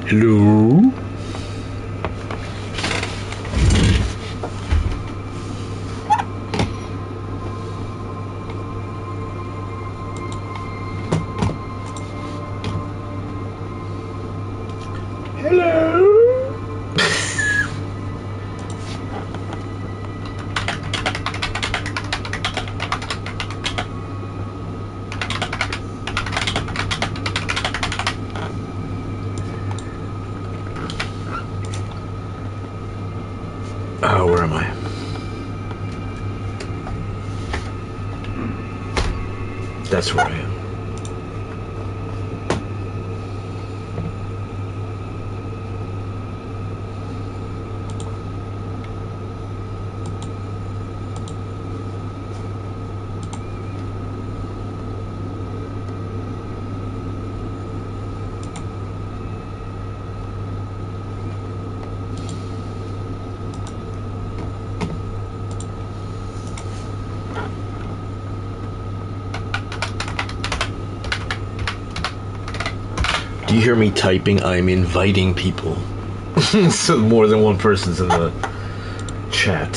Hello? Where am I? That's where I am. Do you hear me typing? I'm inviting people. So more than one person's in the chat.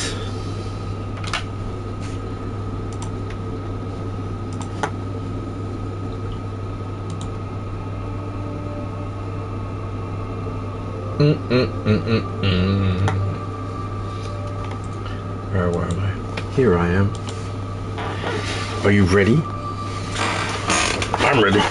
Where am I? Here I am. Are you ready? I'm ready.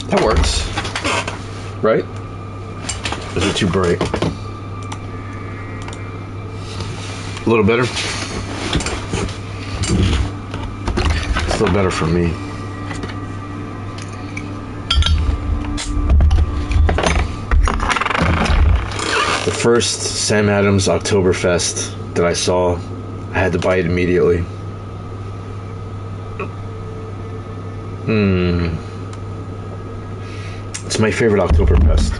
That works, right? Is it too bright? A little better? It's a little better for me. The first Sam Adams Oktoberfest that I saw, I had to buy it immediately. It's my favorite Oktoberfest.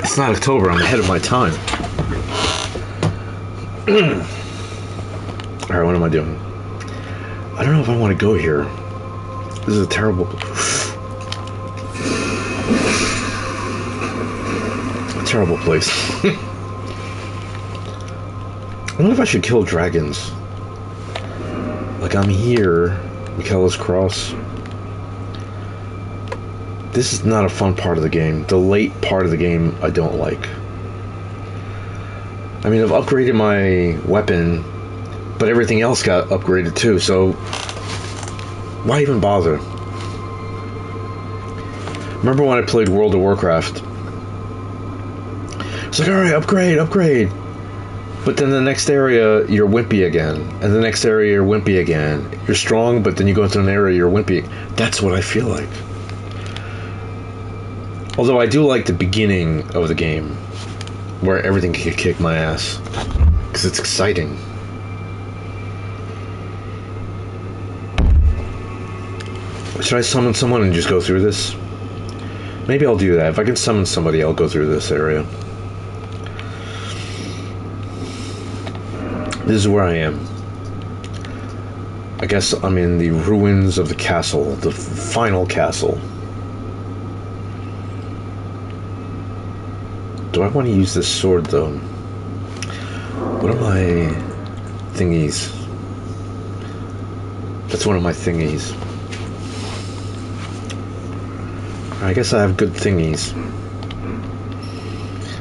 It's not October, I'm ahead of my time. Alright, what am I doing? I don't know if I want to go here. This is a terrible place. I wonder if I should kill dragons. Like, I'm here, Michaela's Cross. This is not a fun part of the game. The late part of the game, I don't like. I mean, I've upgraded my weapon, but everything else got upgraded too, so why even bother? Remember when I played World of Warcraft? It's like, alright, upgrade. But then the next area, you're wimpy again. And the next area, you're wimpy again. You're strong, but then you go into an area, you're wimpy. That's what I feel like. Although I do like the beginning of the game, where everything can kick my ass. Because it's exciting. Should I summon someone and just go through this? Maybe I'll do that. If I can summon somebody, I'll go through this area. This is where I am. I guess I'm in the ruins of the castle, the final castle. Do I want to use this sword, though? What are my thingies? That's one of my thingies. I guess I have good thingies.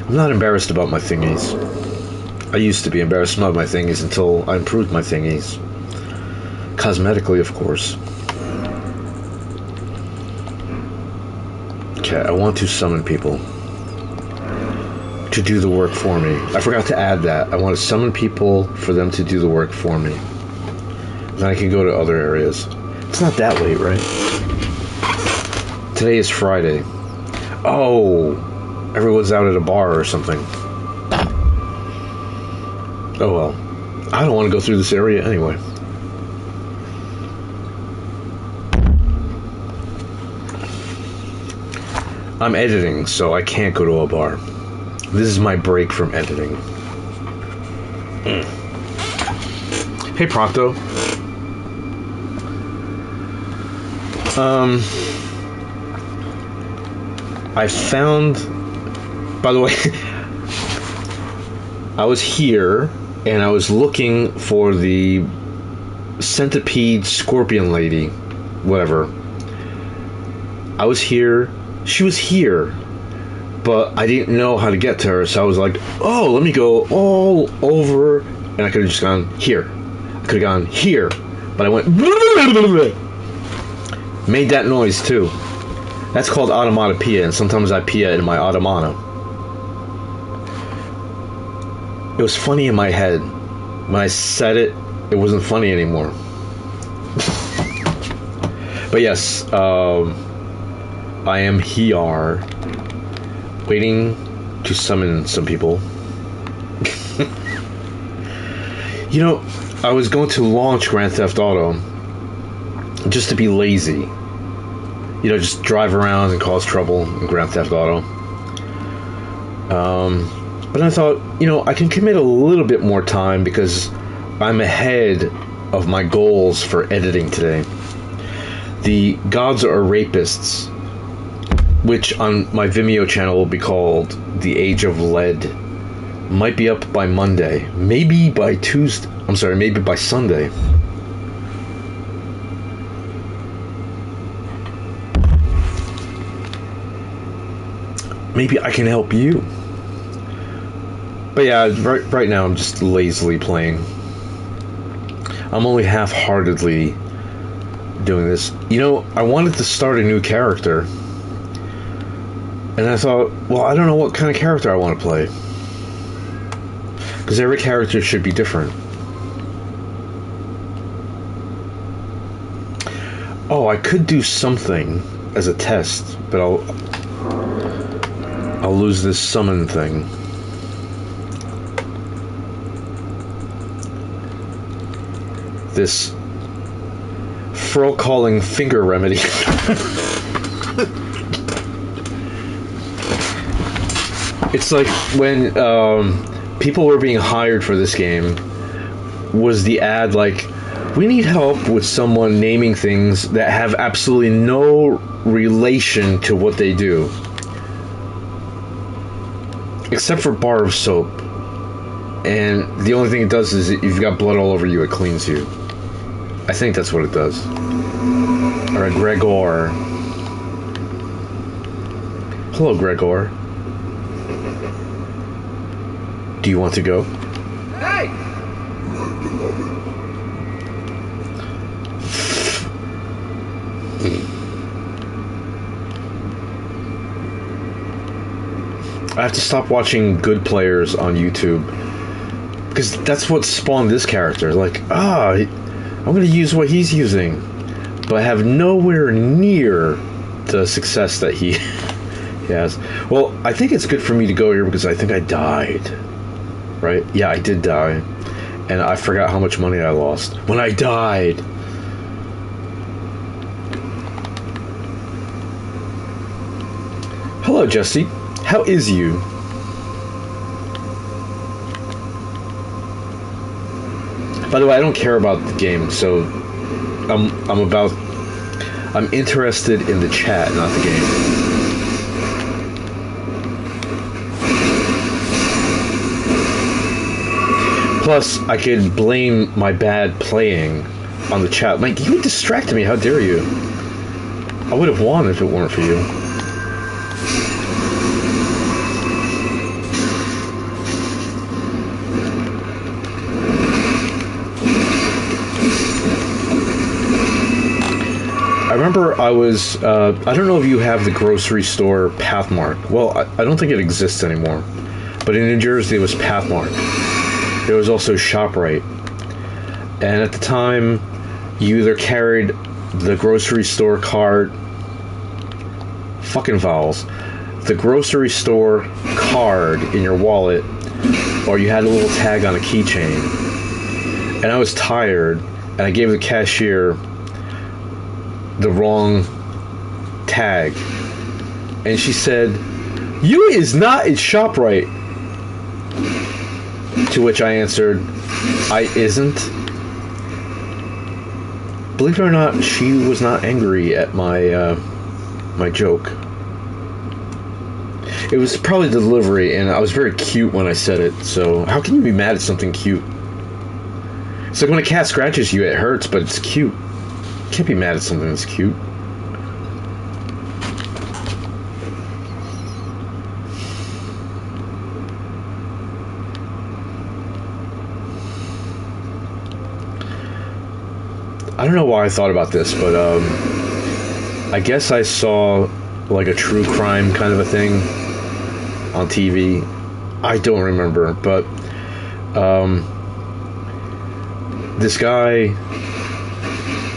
I'm not embarrassed about my thingies. I used to be embarrassed about my thingies until I improved my thingies. Cosmetically, of course. Okay, I want to summon people to do the work for me. I forgot to add that. I want to summon people for them to do the work for me. Then I can go to other areas. It's not that late, right? Today is Friday. Oh, everyone's out at a bar or something. Oh well. I don't want to go through this area anyway. I'm editing, so I can't go to a bar. This is my break from editing. Hey, Procto. I found... By the way, I was here, and I was looking for the centipede scorpion lady. Whatever. I was here. She was here. But I didn't know how to get to her, so I was like, oh, let me go all over. And I could have just gone here. I could have gone here. But I went... Made that noise, too. That's called automatopoeia, and sometimes I pia in my automata. It was funny in my head. When I said it, it wasn't funny anymore. But yes, I am here, waiting to summon some people. You know, I was going to launch Grand Theft Auto just to be lazy. You know, just drive around and cause trouble in Grand Theft Auto. But I thought, you know, I can commit a little bit more time because I'm ahead of my goals for editing today. The Gods Are Rapists, which on my Vimeo channel will be called The Age of Lead, might be up by Monday. Maybe by Tuesday. I'm sorry, maybe by Sunday. Maybe I can help you. But yeah, right now I'm just lazily playing. I'm only half-heartedly doing this. You know, I wanted to start a new character. And I thought, well, I don't know what kind of character I want to play. Because every character should be different. Oh, I could do something as a test, but I'll lose this summon thing. This furl-calling finger remedy. It's like when people were being hired for this game, was the ad like, we need help with someone naming things that have absolutely no relation to what they do. Except for bar of soap. And the only thing it does is if you've got blood all over you, it cleans you. I think that's what it does. Alright, Gregor. Hello, Gregor. Do you want to go? Hey! I have to stop watching good players on YouTube because that's what spawned this character. Like, I'm going to use what he's using, but I have nowhere near the success that he has. Well, I think it's good for me to go here because I think I died. Right? Yeah, I did die. And I forgot how much money I lost when I died. Hello, Jesse. How is you? By the way, I don't care about the game, so I'm interested in the chat, not the game. Plus, I could blame my bad playing on the chat. Like, you distracted me, how dare you? I would have won if it weren't for you. I remember I was, I don't know if you have the grocery store Pathmark. Well, I don't think it exists anymore. But in New Jersey, it was Pathmark. There was also ShopRite. And at the time, you either carried the grocery store card, fucking vowels, the grocery store card in your wallet, or you had a little tag on a keychain. And I was tired, and I gave the cashier the wrong tag, and she said, "You is not at ShopRite." To which I answered, "I isn't." Believe it or not, she was not angry at my my joke. It was probably delivery, and I was very cute when I said it, so how can you be mad at something cute? It's like when a cat scratches you, it hurts, but it's cute. You can't be mad at something that's cute. I don't know why I thought about this, but I guess I saw like a true crime kind of a thing on TV. I don't remember, but this guy,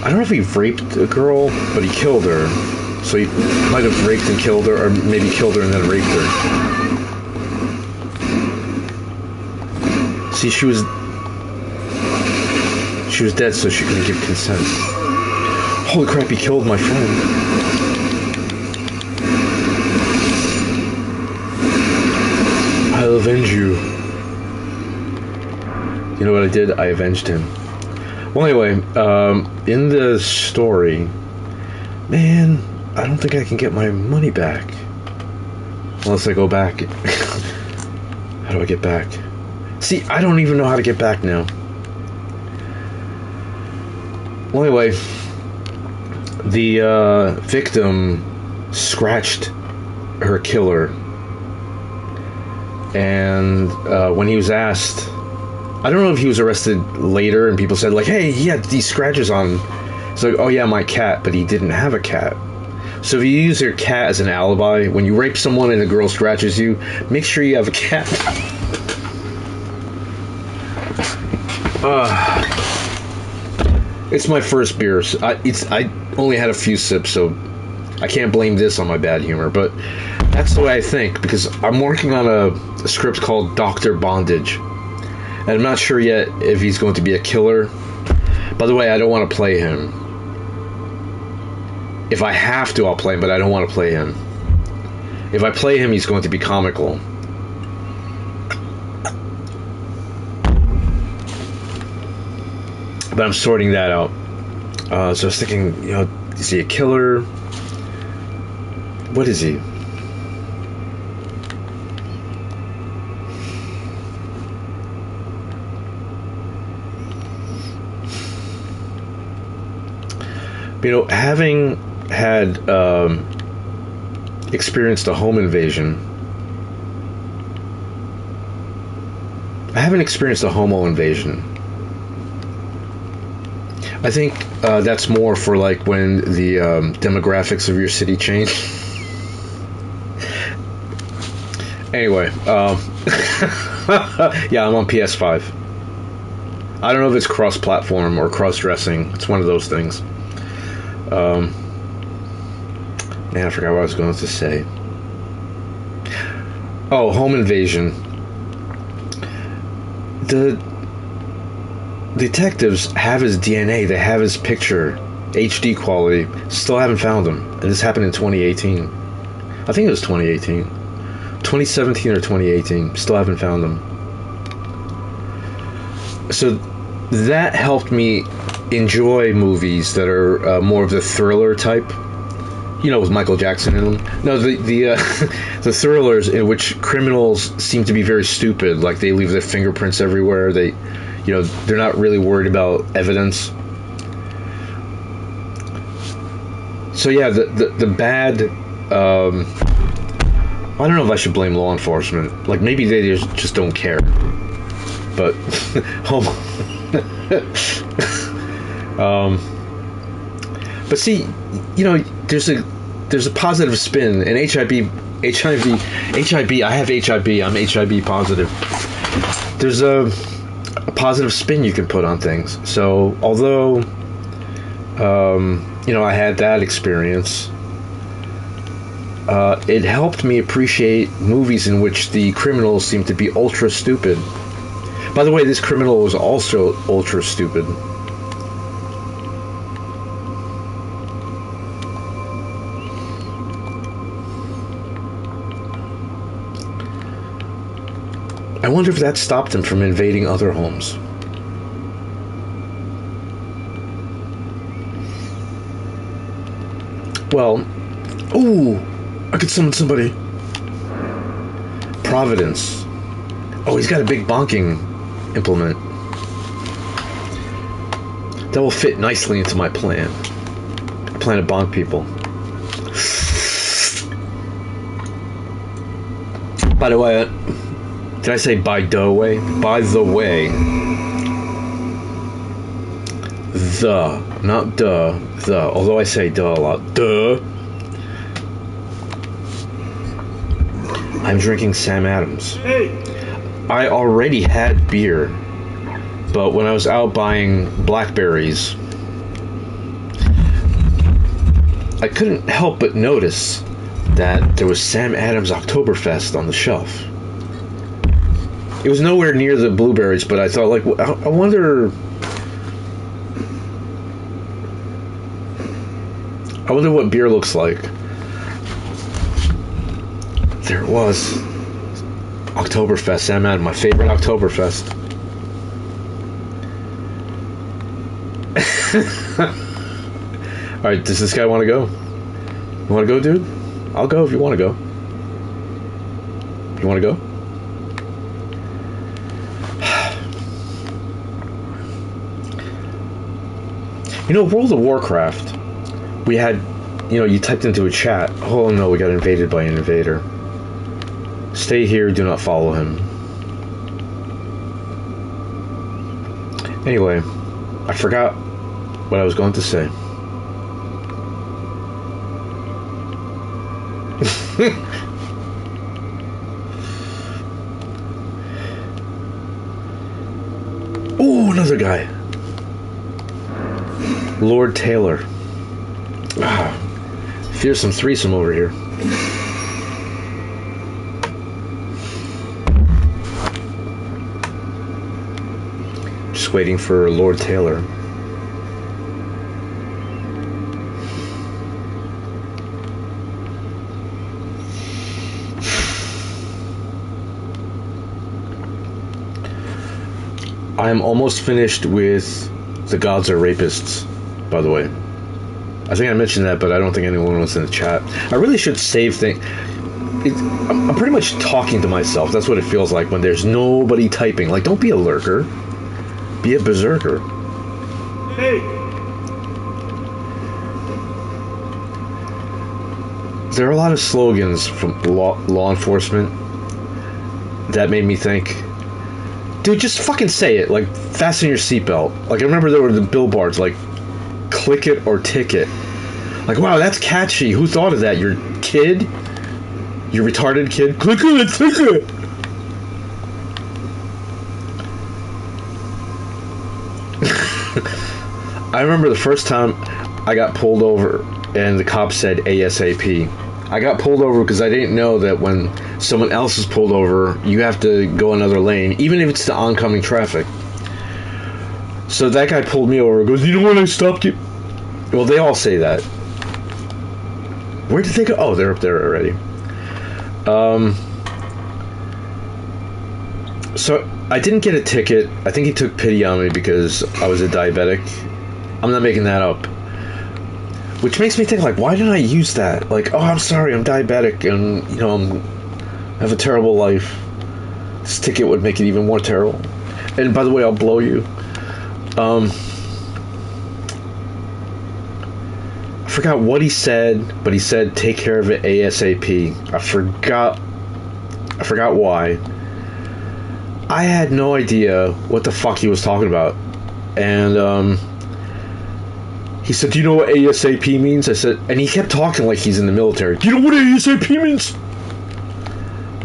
I don't know if he raped a girl, but he killed her. So he might have raped and killed her, or maybe killed her and then raped her. See, she was dead, so she couldn't give consent. Holy crap, he killed my friend. I'll avenge you. You know what I did? I avenged him. Well, anyway, in the story, man, I don't think I can get my money back. Unless I go back. How do I get back? See, I don't even know how to get back now. Well, anyway, the victim scratched her killer. And when he was asked, I don't know if he was arrested later and people said, like, hey, he had these scratches on him. It's like, oh yeah, my cat, but he didn't have a cat. So if you use your cat as an alibi, when you rape someone and a girl scratches you, make sure you have a cat. It's my first beer. So I only had a few sips, so I can't blame this on my bad humor, but that's the way I think, because I'm working on a script called Dr. Bondage, and I'm not sure yet if he's going to be a killer. By the way, I don't want to play him. If I have to, I'll play him, but I don't want to play him. If I play him, he's going to be comical. But I'm sorting that out. So I was thinking, you know, is he a killer? What is he? You know, having had experienced a home invasion, I haven't experienced a homo invasion. I think that's more for like when the demographics of your city change. Anyway, yeah, I'm on PS5. I don't know if it's cross-platform or cross-dressing. It's one of those things. Man, I forgot what I was going to say. Oh, home invasion. The detectives have his DNA. They have his picture, HD quality. Still haven't found him. And this happened in 2018. I think it was 2018. 2017 or 2018. Still haven't found him. So that helped me enjoy movies that are more of the thriller type. You know, with Michael Jackson in them. No, the the thrillers in which criminals seem to be very stupid. Like they leave their fingerprints everywhere. They, you know, they're not really worried about evidence. So yeah, the bad. I don't know if I should blame law enforcement. Like maybe they just don't care. But but see, you know, there's a positive spin, and HIB. I have HIB. I'm HIB positive. There's a positive spin you can put on things. So although, you know, I had that experience, it helped me appreciate movies in which the criminals seem to be ultra stupid. By the way, this criminal was also ultra stupid. wonder if that stopped him from invading other homes. Well, ooh, I could summon somebody. Providence. Oh, he's got a big bonking implement. That will fit nicely into my plan. I plan to bonk people. By the way, did I say by the way? By the way. The, not duh, the. Although I say duh a lot. Duh. I'm drinking Sam Adams. Hey. I already had beer, but when I was out buying blackberries, I couldn't help but notice that there was Sam Adams Oktoberfest on the shelf. It was nowhere near the blueberries, but I thought, like, I wonder what beer looks like. There it was. Oktoberfest, Sam Adams, my favorite Oktoberfest. Alright, does this guy want to go? You want to go, dude? I'll go if you want to go. You want to go? You know, World of Warcraft, we had, you know, you typed into a chat, oh no, we got invaded by an invader. Stay here, do not follow him. Anyway, I forgot what I was going to say. Ooh, another guy. Lord Taylor. Ah, fearsome threesome over here. Just waiting for Lord Taylor. I am almost finished with The Gods Are Rapists, by the way. I think I mentioned that, but I don't think anyone was in the chat. I really should save things. I'm pretty much talking to myself. That's what it feels like when there's nobody typing. Like, don't be a lurker. Be a berserker. Hey. There are a lot of slogans from law enforcement that made me think, dude, just fucking say it. Like, fasten your seatbelt. Like, I remember there were the billboards, like, click it or ticket. Like, wow, that's catchy. Who thought of that? Your kid? Your retarded kid? Click it, ticket. I remember the first time I got pulled over and the cop said ASAP. I got pulled over because I didn't know that when someone else is pulled over, you have to go another lane, even if it's the oncoming traffic. So that guy pulled me over and goes, you know when I stopped you? Well, they all say that. Where did they go? Oh, they're up there already. So I didn't get a ticket. I think he took pity on me because I was a diabetic. I'm not making that up. Which makes me think, like, why didn't I use that? Like, oh, I'm sorry, I'm diabetic, and, you know, I have a terrible life. This ticket would make it even more terrible. And by the way, I'll blow you. I forgot what he said, but he said, take care of it ASAP. I forgot why. I had no idea what the fuck he was talking about. And, he said, do you know what ASAP means? I said, and he kept talking like he's in the military. Do you know what ASAP means?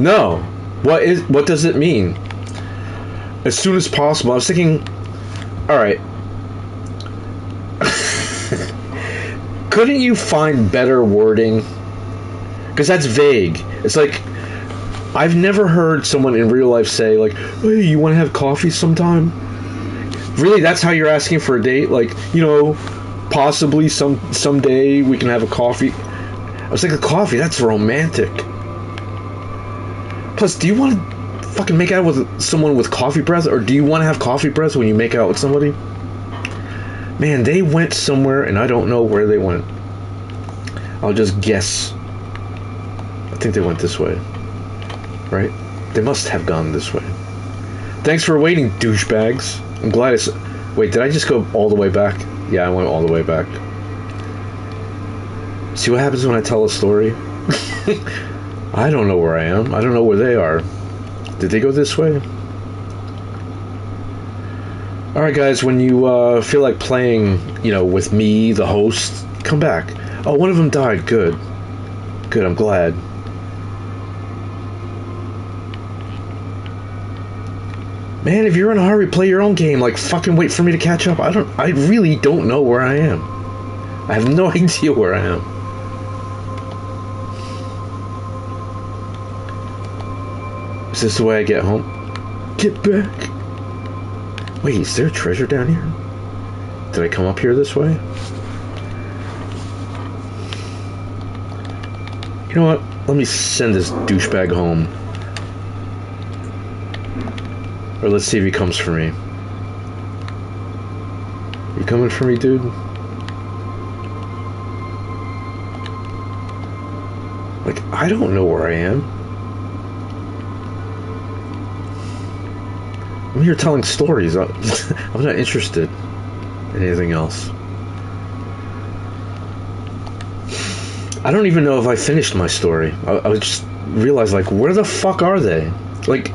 No. What does it mean? As soon as possible. I was thinking, alright. Couldn't you find better wording? Because that's vague. It's like, I've never heard someone in real life say, like, hey, you want to have coffee sometime? Really, that's how you're asking for a date? Like, you know, possibly someday we can have a coffee. I was thinking, coffee, that's romantic. Plus, do you want to fucking make out with someone with coffee breath? Or do you want to have coffee breath when you make out with somebody? Man, they went somewhere and I don't know where they went. I'll just guess. I think they went this way. Right? They must have gone this way. Thanks for waiting, douchebags. I'm glad it's... Wait, did I just go all the way back? Yeah, I went all the way back. See what happens when I tell a story? I don't know where I am. I don't know where they are. Did they go this way? Alright guys, when you feel like playing, you know, with me, the host, come back. Oh, one of them died. Good. Good, I'm glad. Man, if you're in a hurry, play your own game. Like, fucking wait for me to catch up. I really don't know where I am. I have no idea where I am. Is this the way I get home? Get back. Wait, is there a treasure down here? Did I come up here this way? You know what? Let me send this douchebag home. Or let's see if he comes for me. You coming for me, dude? Like, I don't know where I am. I'm here telling stories. I'm not interested in anything else. I don't even know if I finished my story. I just realized, like, where the fuck are they? Like,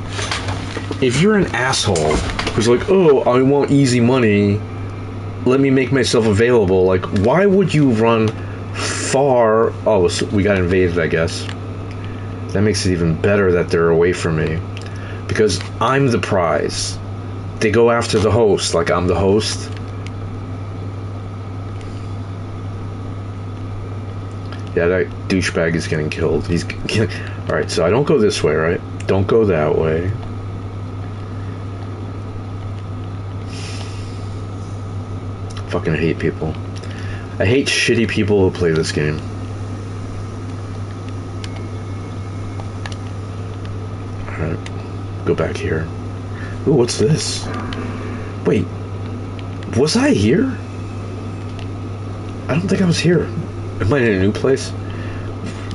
if you're an asshole who's like, oh, I want easy money, let me make myself available, like, why would you run far? Oh, so we got invaded, I guess. That makes it even better that they're away from me. Because I'm the prize. They go after the host, like I'm the host. Yeah, that douchebag is getting killed. He's getting... Alright, so I don't go this way, right? Don't go that way. Fucking hate people. I hate shitty people who play this game. Alright. Go back here. Ooh, what's this? Wait. Was I here? I don't think I was here. Am I in a new place?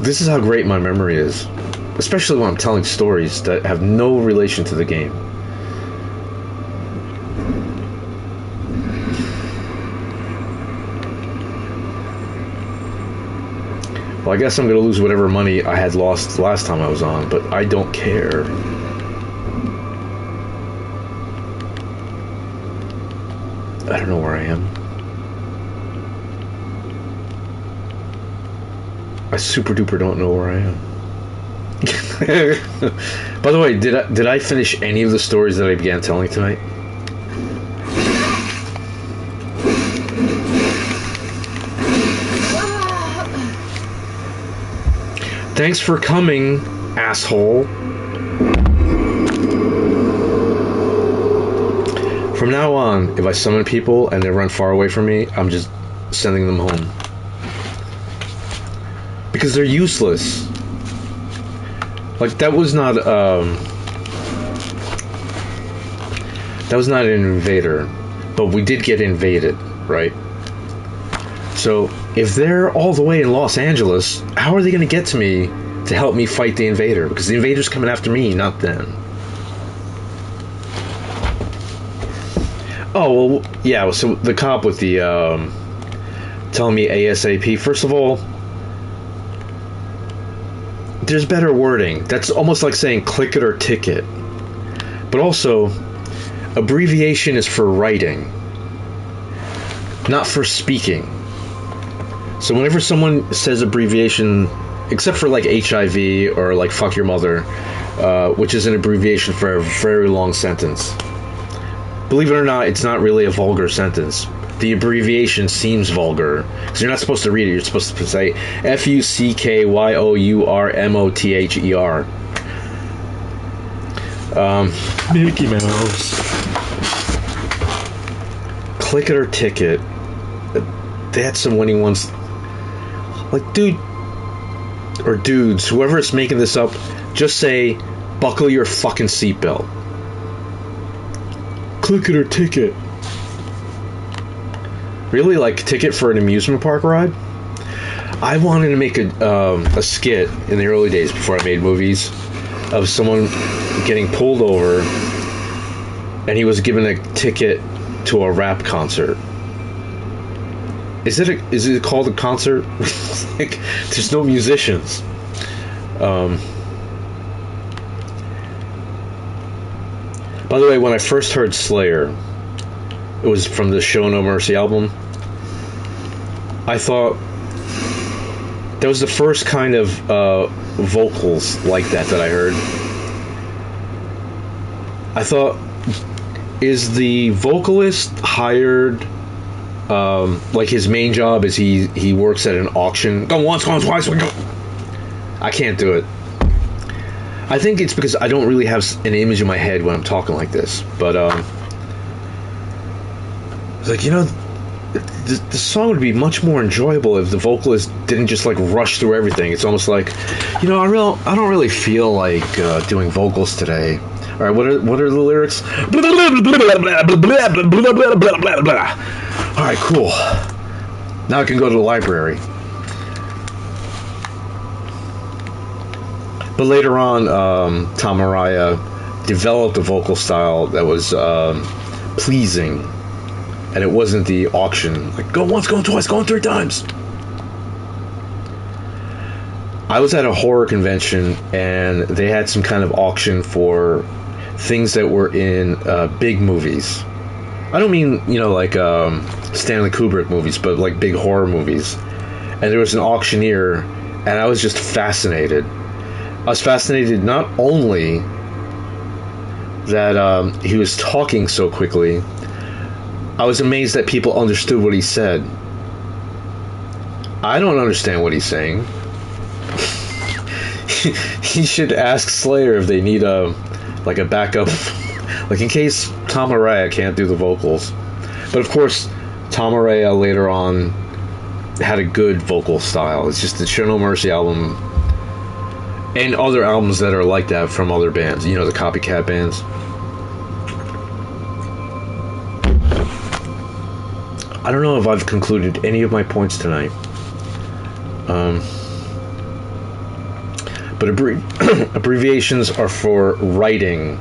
This is how great my memory is. Especially when I'm telling stories that have no relation to the game. Well, I guess I'm going to lose whatever money I had lost last time I was on, but I don't care. I don't know where I am. I super duper don't know where I am. By the way, did I finish any of the stories that I began telling tonight? Thanks for coming, asshole. From now on, if I summon people and they run far away from me, I'm just sending them home. Because they're useless. Like, that was not an invader. But we did get invaded, right? So, if they're all the way in Los Angeles, how are they going to get to me to help me fight the invader? Because the invader's coming after me, not them. Oh, well, yeah, so the cop with the, telling me ASAP, first of all, there's better wording. That's almost like saying click it or ticket. But also, abbreviation is for writing, not for speaking. So whenever someone says abbreviation, except for like HIV or like fuck your mother, which is an abbreviation for a very long sentence. Believe it or not, it's not really a vulgar sentence. The abbreviation seems vulgar because you're not supposed to read it. You're supposed to say FUCKYOURMOTHER. Mickey Mouse. Click it or ticket. They had some winning ones. Like, dude, or dudes, whoever is making this up, just say buckle your fucking seatbelt. Click it or ticket. Really, like ticket for an amusement park ride? I wanted to make a skit in the early days before I made movies of someone getting pulled over and he was given a ticket to a rap concert. Is it called a concert? Like, there's no musicians. By the way, when I first heard Slayer, it was from the Show No Mercy album. I thought that was the first kind of vocals like that I heard. I thought, is the vocalist hired, like his main job is he works at an auction? Go once, go twice, go. I can't do it. I think it's because I don't really have an image in my head when I'm talking like this. But it's like, you know, the song would be much more enjoyable if the vocalist didn't just like rush through everything. It's almost like, you know, I don't really feel like doing vocals today. All right, what are the lyrics? All right, cool. Now I can go to the library. But later on, Tom Araya developed a vocal style that was pleasing, and it wasn't the auction, like go once, go twice, go three times. I was at a horror convention, and they had some kind of auction for things that were in big movies. I don't mean, you know, like Stanley Kubrick movies, but like big horror movies. And there was an auctioneer, and I was just fascinated. I was fascinated not only that he was talking so quickly, I was amazed that people understood what he said. I don't understand what he's saying. He should ask Slayer if they need a backup, like in case Tom Araya can't do the vocals. But of course, Tom Araya later on had a good vocal style. It's just the Show No Mercy album and other albums that are like that from other bands, you know, the copycat bands. I don't know if I've concluded any of my points tonight. But abbreviations are for writing.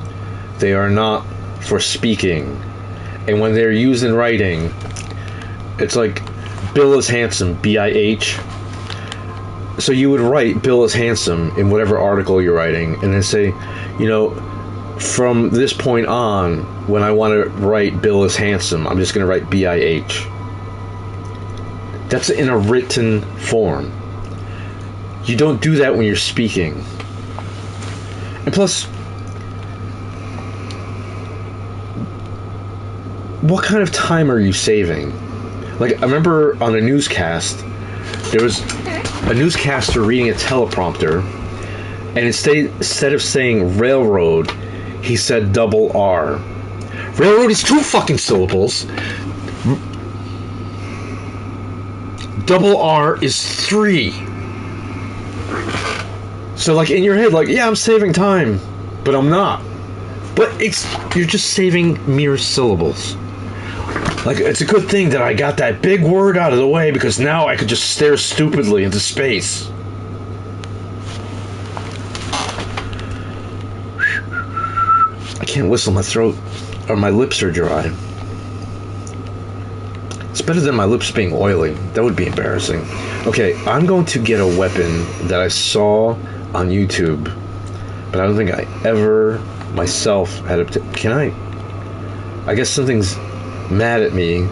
They are not for speaking. And when they're used in writing, it's like Bill is handsome, B-I-H. So you would write Bill is handsome in whatever article you're writing, and then say, you know, from this point on, when I want to write Bill is handsome, I'm just going to write B-I-H. That's in a written form. You don't do that when you're speaking. And plus, what kind of time are you saving? Like, I remember on a newscast, there was a newscaster reading a teleprompter, and instead of saying railroad, he said double R. Railroad is 2 fucking syllables. Double R is 3. So, like, in your head, like, yeah, I'm saving time, but I'm not. But you're just saving mere syllables. Like, it's a good thing that I got that big word out of the way, because now I could just stare stupidly into space. I can't whistle, my throat, or my lips are dry. It's better than my lips being oily. That would be embarrassing. Okay, I'm going to get a weapon that I saw on YouTube, but I don't think I ever myself had a... Can I? I guess something's mad at me.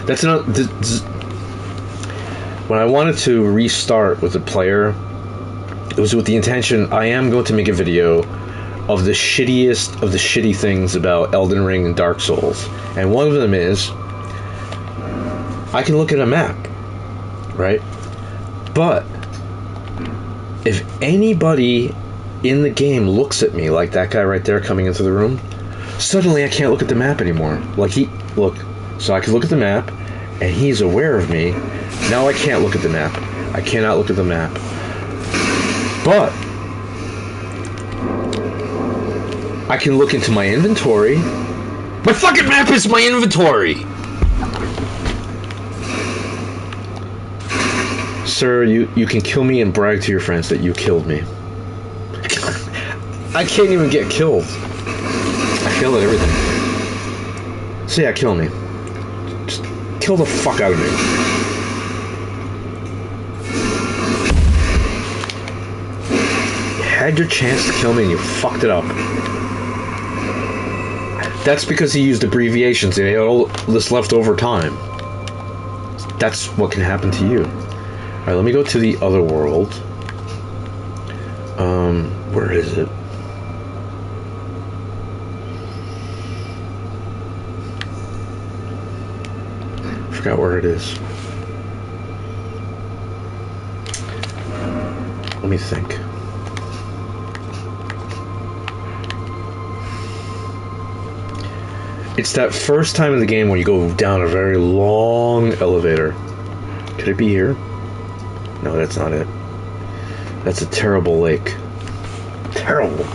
That's not... When I wanted to restart with the player, it was with the intention, I am going to make a video of the shittiest of the shitty things about Elden Ring and Dark Souls. And one of them is, I can look at a map, right? But if anybody in the game looks at me like that guy right there coming into the room, suddenly I can't look at the map anymore. Like, so I can look at the map, and he's aware of me. Now I can't look at the map. I cannot look at the map. But I can look into my inventory. My fucking map is my inventory! Sir, you can kill me and brag to your friends that you killed me. I can't even get killed. I fail at everything. So yeah, kill me. Just kill the fuck out of me. You had your chance to kill me and you fucked it up. That's because he used abbreviations and he had all this leftover time. That's what can happen to you. Alright, let me go to the other world. Where is it? Forgot where it is. Let me think. It's that first time in the game when you go down a very long elevator. Could it be here? No, that's not it. That's a terrible lake. Terrible.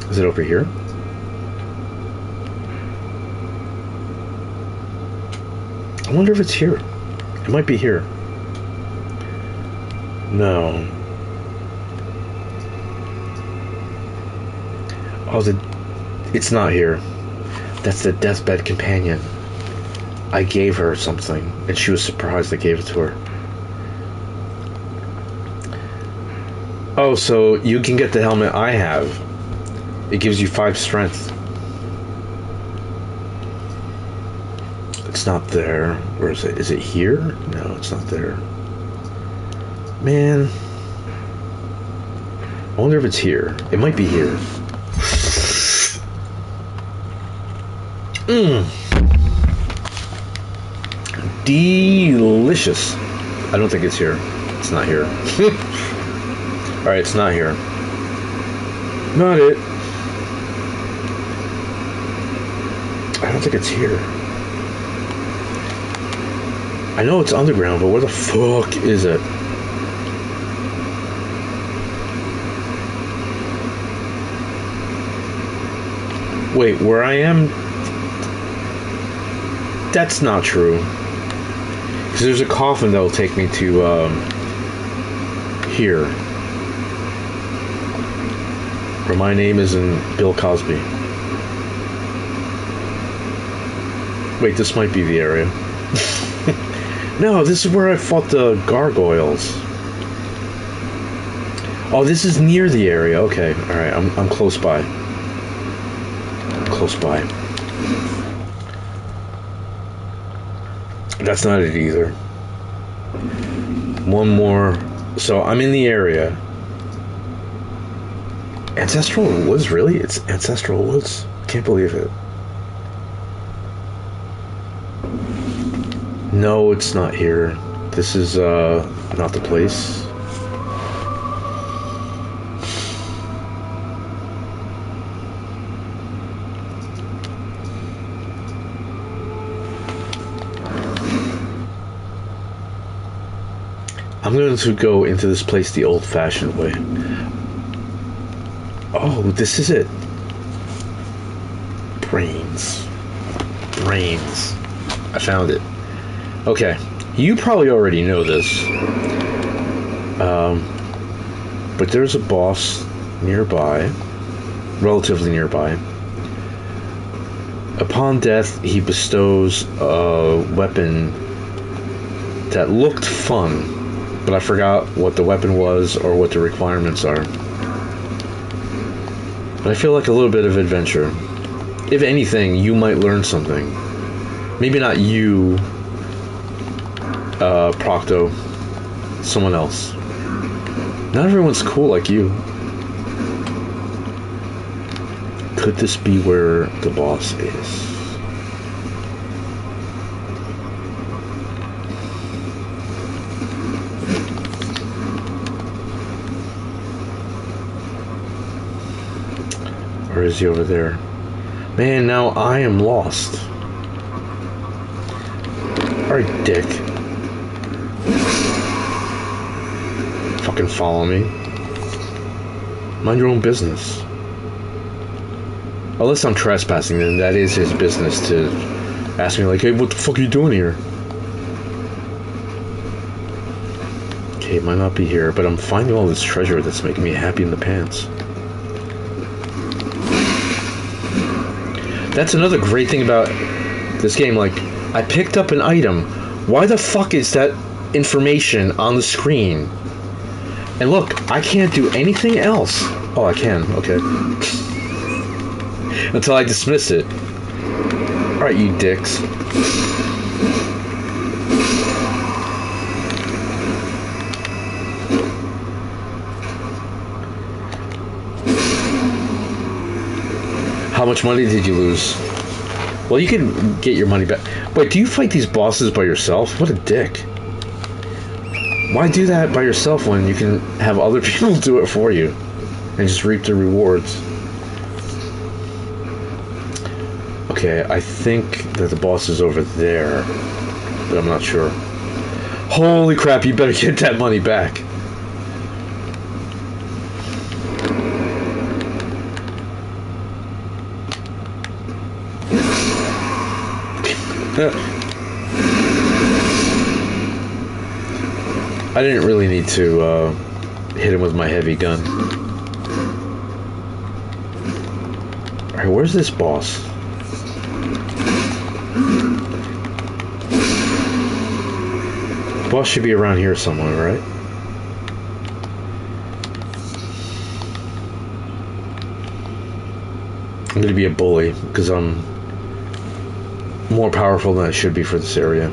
Is it over here? I wonder if it's here. It might be here. No. Oh, it's not here. That's the deathbed companion. I gave her something, and she was surprised I gave it to her. Oh, so you can get the helmet I have. It gives you 5 strength. It's not there. Where is it? Is it here? No, it's not there. Man. I wonder if it's here. It might be here. Delicious. I don't think it's here. It's not here. Alright, it's not here. Not it. I don't think it's here. I know it's underground, but where the fuck is it? Wait, where I am? That's not true. Because there's a coffin that'll take me to, here. Where my name is in Bill Cosby. Wait, this might be the area. No, this is where I fought the gargoyles. Oh, this is near the area. Okay, alright, I'm close by. I'm close by. That's not it either. One more. So I'm in the area. Ancestral Woods, really? It's Ancestral Woods? Can't believe it. No, it's not here. This is not the place. I'm going to go into this place the old-fashioned way. Oh, this is it. Brains. Brains. I found it. Okay. You probably already know this. But there's a boss nearby. Relatively nearby. Upon death, he bestows a weapon that looked fun. But I forgot what the weapon was or what the requirements are. But I feel like a little bit of adventure. If anything, you might learn something. Maybe not you, Procto. Someone else. Not everyone's cool like you. Could this be where the boss is? Or is he over there? Man, now I am lost. Alright, dick. Fucking follow me. Mind your own business. Unless I'm trespassing, then that is his business to ask me, like, hey, what the fuck are you doing here? Okay, it might not be here, but I'm finding all this treasure that's making me happy in the pants. That's another great thing about this game. Like, I picked up an item. Why the fuck is that information on the screen? And look, I can't do anything else. Oh, I can. Okay. Until I dismiss it. Alright, you dicks. How much money did you lose? Well, you can get your money back. Wait, do you fight these bosses by yourself? What a dick. Why do that by yourself when you can have other people do it for you and just reap the rewards? Okay, I think that the boss is over there, but I'm not sure. Holy crap, you better get that money back. I didn't really need to hit him with my heavy gun. Alright, where's this boss? Boss should be around here somewhere, right? I'm gonna be a bully because I'm more powerful than I should be for this area.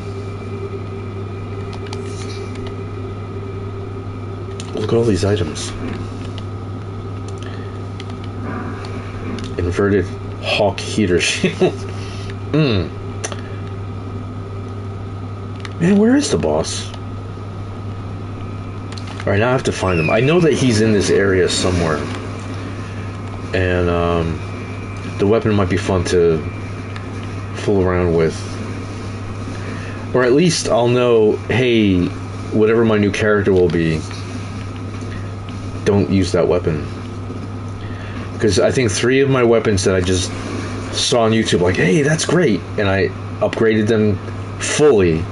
Look at all these items. Inverted hawk heater shield. Man, where is the boss? Alright, now I have to find him. I know that he's in this area somewhere. And the weapon might be fun to fool around with. Or at least I'll know, hey, whatever my new character will be, don't use that weapon. Because I think 3 of my weapons that I just saw on YouTube, like, hey, that's great, and I upgraded them fully.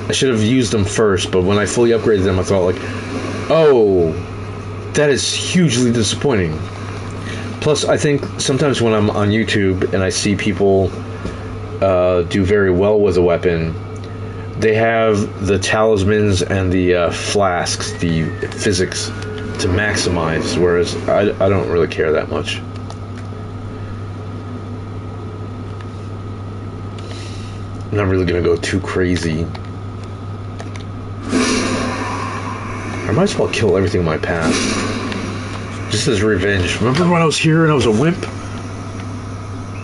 I should have used them first, but when I fully upgraded them, I thought, like, oh, that is hugely disappointing. Plus, I think sometimes when I'm on YouTube and I see people do very well with a weapon, they have the talismans and the flasks, the physics, to maximize, whereas I don't really care that much. I'm not really going to go too crazy. I might as well kill everything in my path. Just as revenge. Remember when I was here and I was a wimp?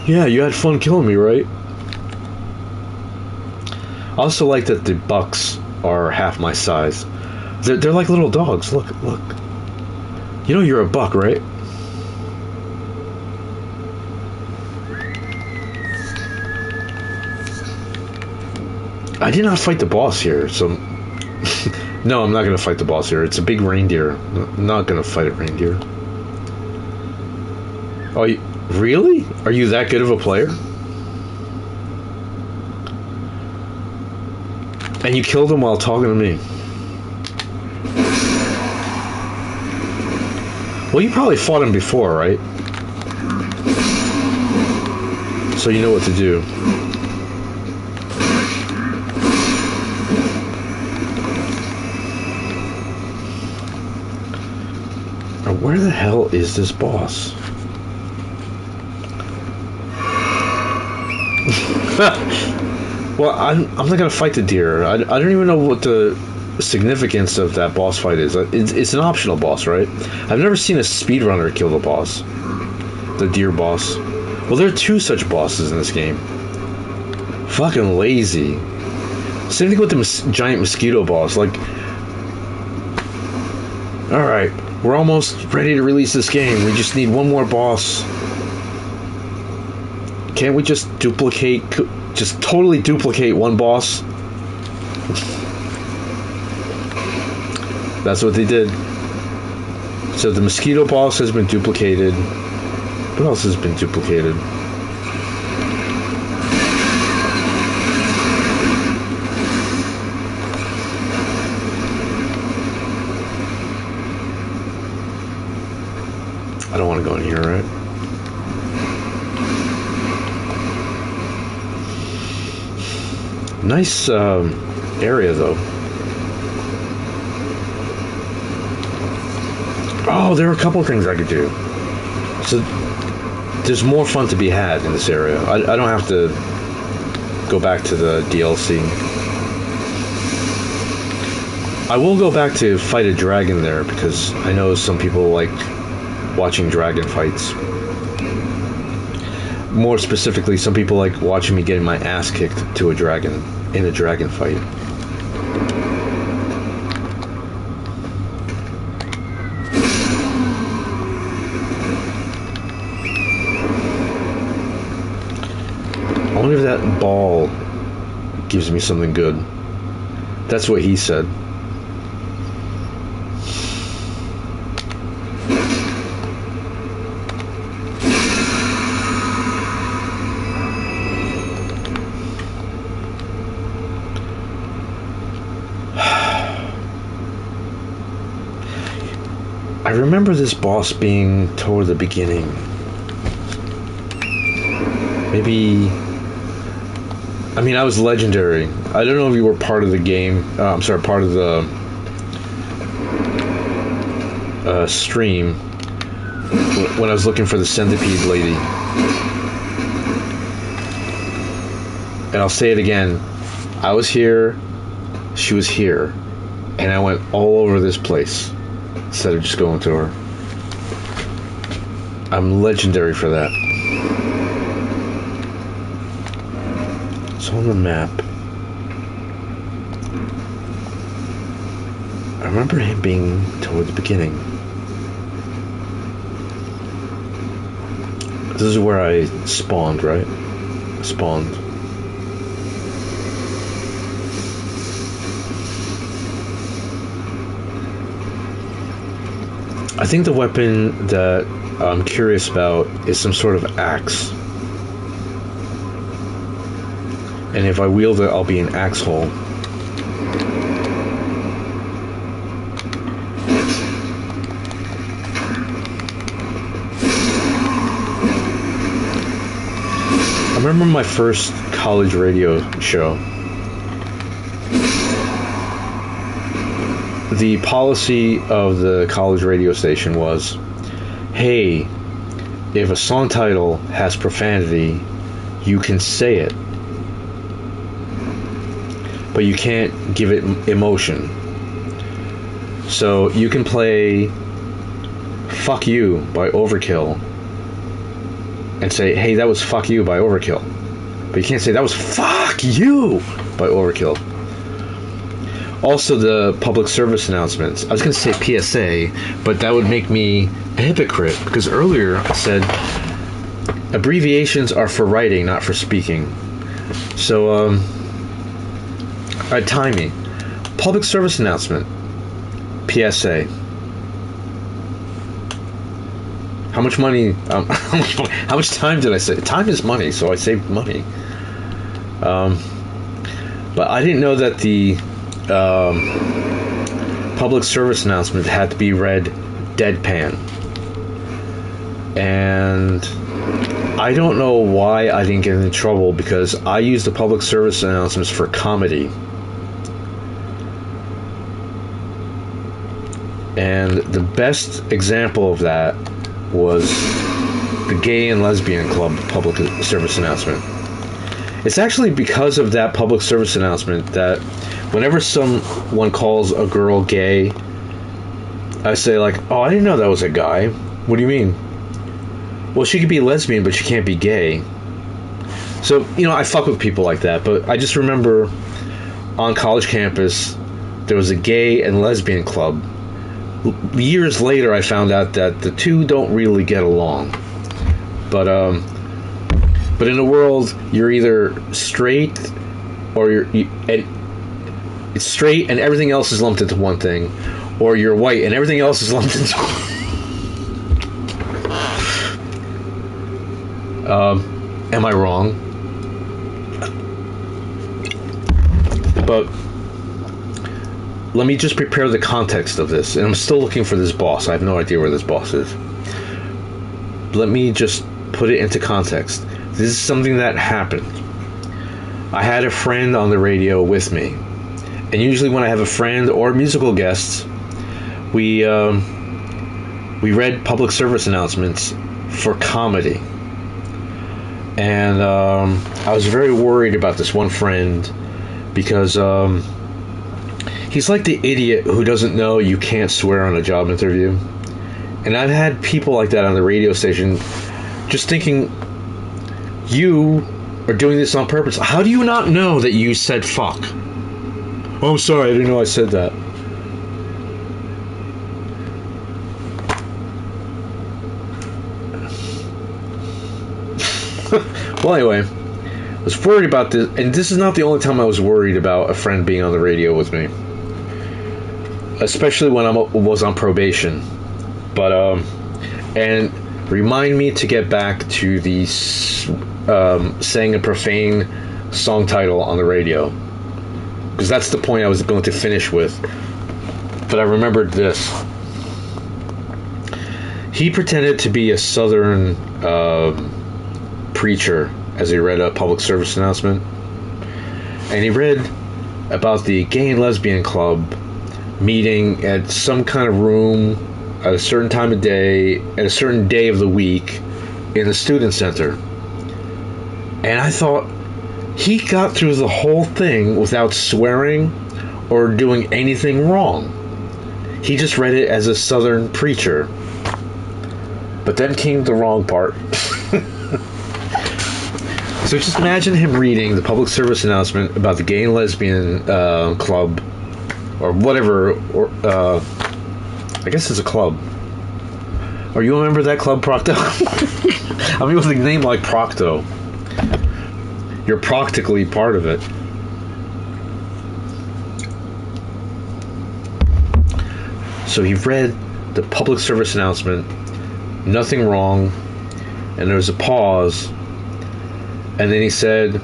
Yeah, you had fun killing me, right? I also like that the bucks are half my size. They're like little dogs. Look, look. You know you're a buck, right? I did not fight the boss here, so... No, I'm not going to fight the boss here. It's a big reindeer. I'm not going to fight a reindeer. Oh, really? Are you that good of a player? And you killed him while talking to me. Well, you probably fought him before, right? So you know what to do. Now, where the hell is this boss? Well, I'm not gonna fight the deer. I don't even know what the significance of that boss fight is. It's an optional boss, right? I've never seen a speedrunner kill the boss, the deer boss. Well, there are 2 such bosses in this game. Fucking lazy. Same thing with the giant mosquito boss. Like, all right, we're almost ready to release this game. We just need one more boss. Can't we just duplicate? Just totally duplicate one boss. That's what they did. So the mosquito boss has been duplicated. What else has been duplicated? I don't want to go in here, right? Nice area, though. Oh, there are a couple of things I could do. So, there's more fun to be had in this area. I don't have to go back to the DLC. I will go back to fight a dragon there, because I know some people like watching dragon fights. More specifically, some people like watching me getting my ass kicked to a dragon in a dragon fight. I wonder if that ball gives me something good. That's what he said. I remember this boss being toward the beginning. Maybe... I mean, I was legendary. I don't know if you were part of the game. I'm sorry, part of the stream when I was looking for the centipede lady. And I'll say it again. I was here, she was here, and I went all over this place instead of just going to her. I'm legendary for that. It's on the map. I remember him being toward the beginning. This is where I spawned, right? Spawned. I think the weapon that I'm curious about is some sort of axe. And if I wield it, I'll be an axe hole. I remember my first college radio show. The policy of the college radio station was, hey, if a song title has profanity, you can say it, but you can't give it emotion. So you can play Fuck You by Overkill and say, hey, that was Fuck You by Overkill. But you can't say that was Fuck You by Overkill. Also, the public service announcements. I was going to say PSA, but that would make me a hypocrite, because earlier I said abbreviations are for writing, not for speaking. So, timing. Public service announcement. PSA. How much money? How much time did I save? Time is money, so I saved money. But I didn't know that the public service announcement had to be read deadpan. And I don't know why I didn't get into trouble, because I used the public service announcements for comedy. And the best example of that was the Gay and Lesbian Club public service announcement. It's actually because of that public service announcement that whenever someone calls a girl gay, I say like, oh, I didn't know that was a guy. What do you mean? Well, she could be lesbian, but she can't be gay. So, I fuck with people like that, but I just remember on college campus, there was a gay and lesbian club. Years later, I found out that the two don't really get along. But in a world, you're either straight or it's straight and everything else is lumped into one thing, or you're white and everything else is lumped into Am I wrong? But let me just prepare the context of this. And I'm still looking for this boss. I have no idea where this boss is. Let me just put it into context. This is something that happened. I had a friend on the radio with me. And usually when I have a friend or musical guests, we read public service announcements for comedy. And I was very worried about this one friend because he's like the idiot who doesn't know you can't swear on a job interview. And I've had people like that on the radio station just thinking, you are doing this on purpose. How do you not know that you said fuck? Oh, I'm sorry, I didn't know I said that. Well, anyway, I was worried about this, and this is not the only time I was worried about a friend being on the radio with me, especially when I was on probation. But and remind me to get back to the saying a profane song title on the radio, because that's the point I was going to finish with. But I remembered this. He pretended to be a Southern preacher as he read a public service announcement, and he read about the gay and lesbian club meeting at some kind of room at a certain time of day at a certain day of the week in the student center. And I thought, he got through the whole thing without swearing or doing anything wrong. He just read it as a Southern preacher. But then came the wrong part. So just imagine him reading the public service announcement about the gay and lesbian club, or whatever, or I guess it's a club. Are you a member of that club, Procto? I mean, with a name like Procto, you're practically part of it. So he read the public service announcement, nothing wrong, and there was a pause. And then he said,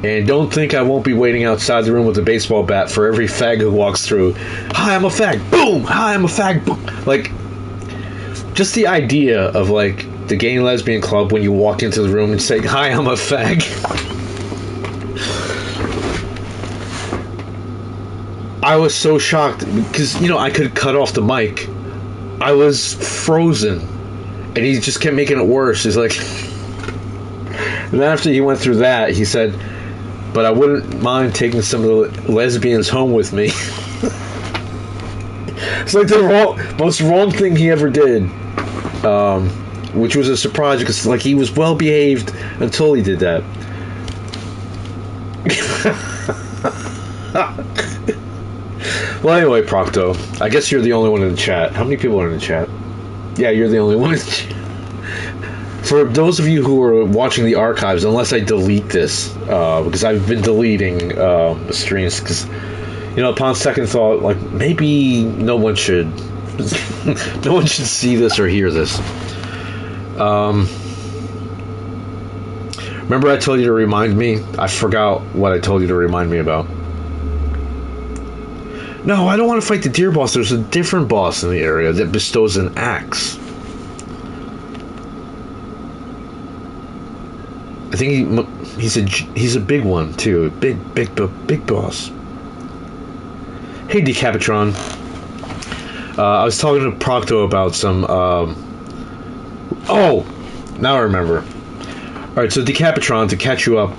and don't think I won't be waiting outside the room with a baseball bat for every fag who walks through. Hi, I'm a fag. Boom. Hi, I'm a fag. Boom. Like, just the idea of, like, the gay and lesbian club when you walk into the room and say, hi, I'm a fag. I was so shocked because, you know, I could cut off the mic. I was frozen. And he just kept making it worse. He's like... And then after he went through that, he said, but I wouldn't mind taking some of the lesbians home with me. It's like the most wrong thing he ever did. Which was a surprise because, like, he was well behaved until he did that. Well, anyway, Procto, I guess you're the only one in the chat. How many people are in the chat? Yeah, you're the only one in the chat. For those of you who are watching the archives, unless I delete this, because I've been deleting the streams, because, you know, upon second thought, like, maybe no one should no one should see this or hear this. Remember I told you to remind me? I forgot what I told you to remind me about. No, I don't want to fight the deer boss. There's a different boss in the area that bestows an axe. I think he's a big one too. Big boss. Hey, Decapitron. I was talking to Procto about some. Oh, now I remember. All right, so Decapitron, to catch you up,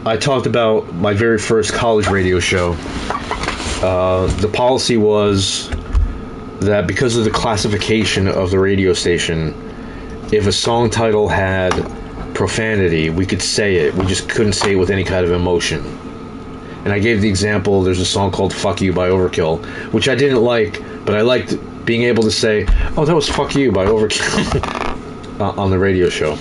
I talked about my very first college radio show. The policy was that because of the classification of the radio station, if a song title had profanity, we could say it. We just couldn't say it with any kind of emotion. And I gave the example, there's a song called Fuck You by Overkill, which I didn't like, but I liked being able to say, oh, that was Fuck You by Overkill on the radio show.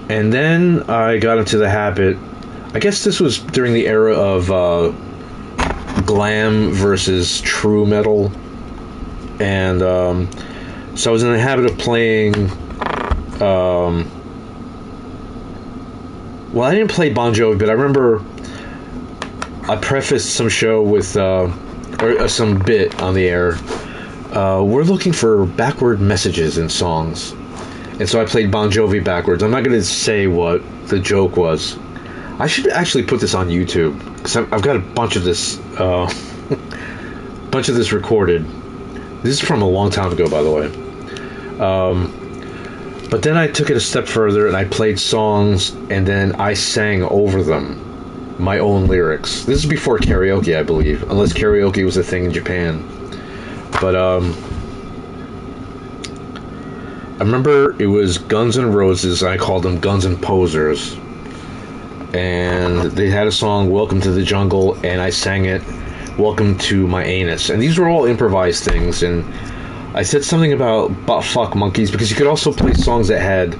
And then I got into the habit, I guess this was during the era of glam versus true metal, and so I was in the habit of playing Well, I didn't play Bon Jovi, but I remember I prefaced some show with or some bit on the air. We're looking for backward messages in songs, and so I played Bon Jovi backwards. I'm not going to say what the joke was. I should actually put this on YouTube because I've got a bunch of this, recorded. This is from a long time ago, by the way. But then I took it a step further and I played songs and then I sang over them my own lyrics. This is before karaoke, I believe, unless karaoke was a thing in Japan. But I remember it was Guns N' Roses. I called them Guns N' Posers, and they had a song "Welcome to the Jungle," and I sang it, "Welcome to my anus." And these were all improvised things, and I said something about butt fuck monkeys because you could also play songs that had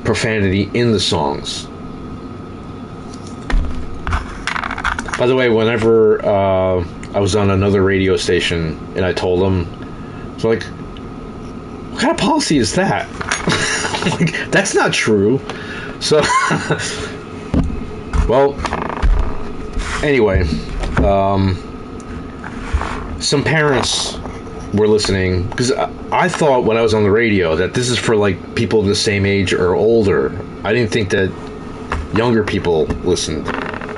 profanity in the songs. By the way, whenever I was on another radio station and I told them, so like, what kind of policy is that? Like, that's not true. So, well, anyway, some parents were listening because I thought when I was on the radio that this is for like people the same age or older. I didn't think that younger people listened.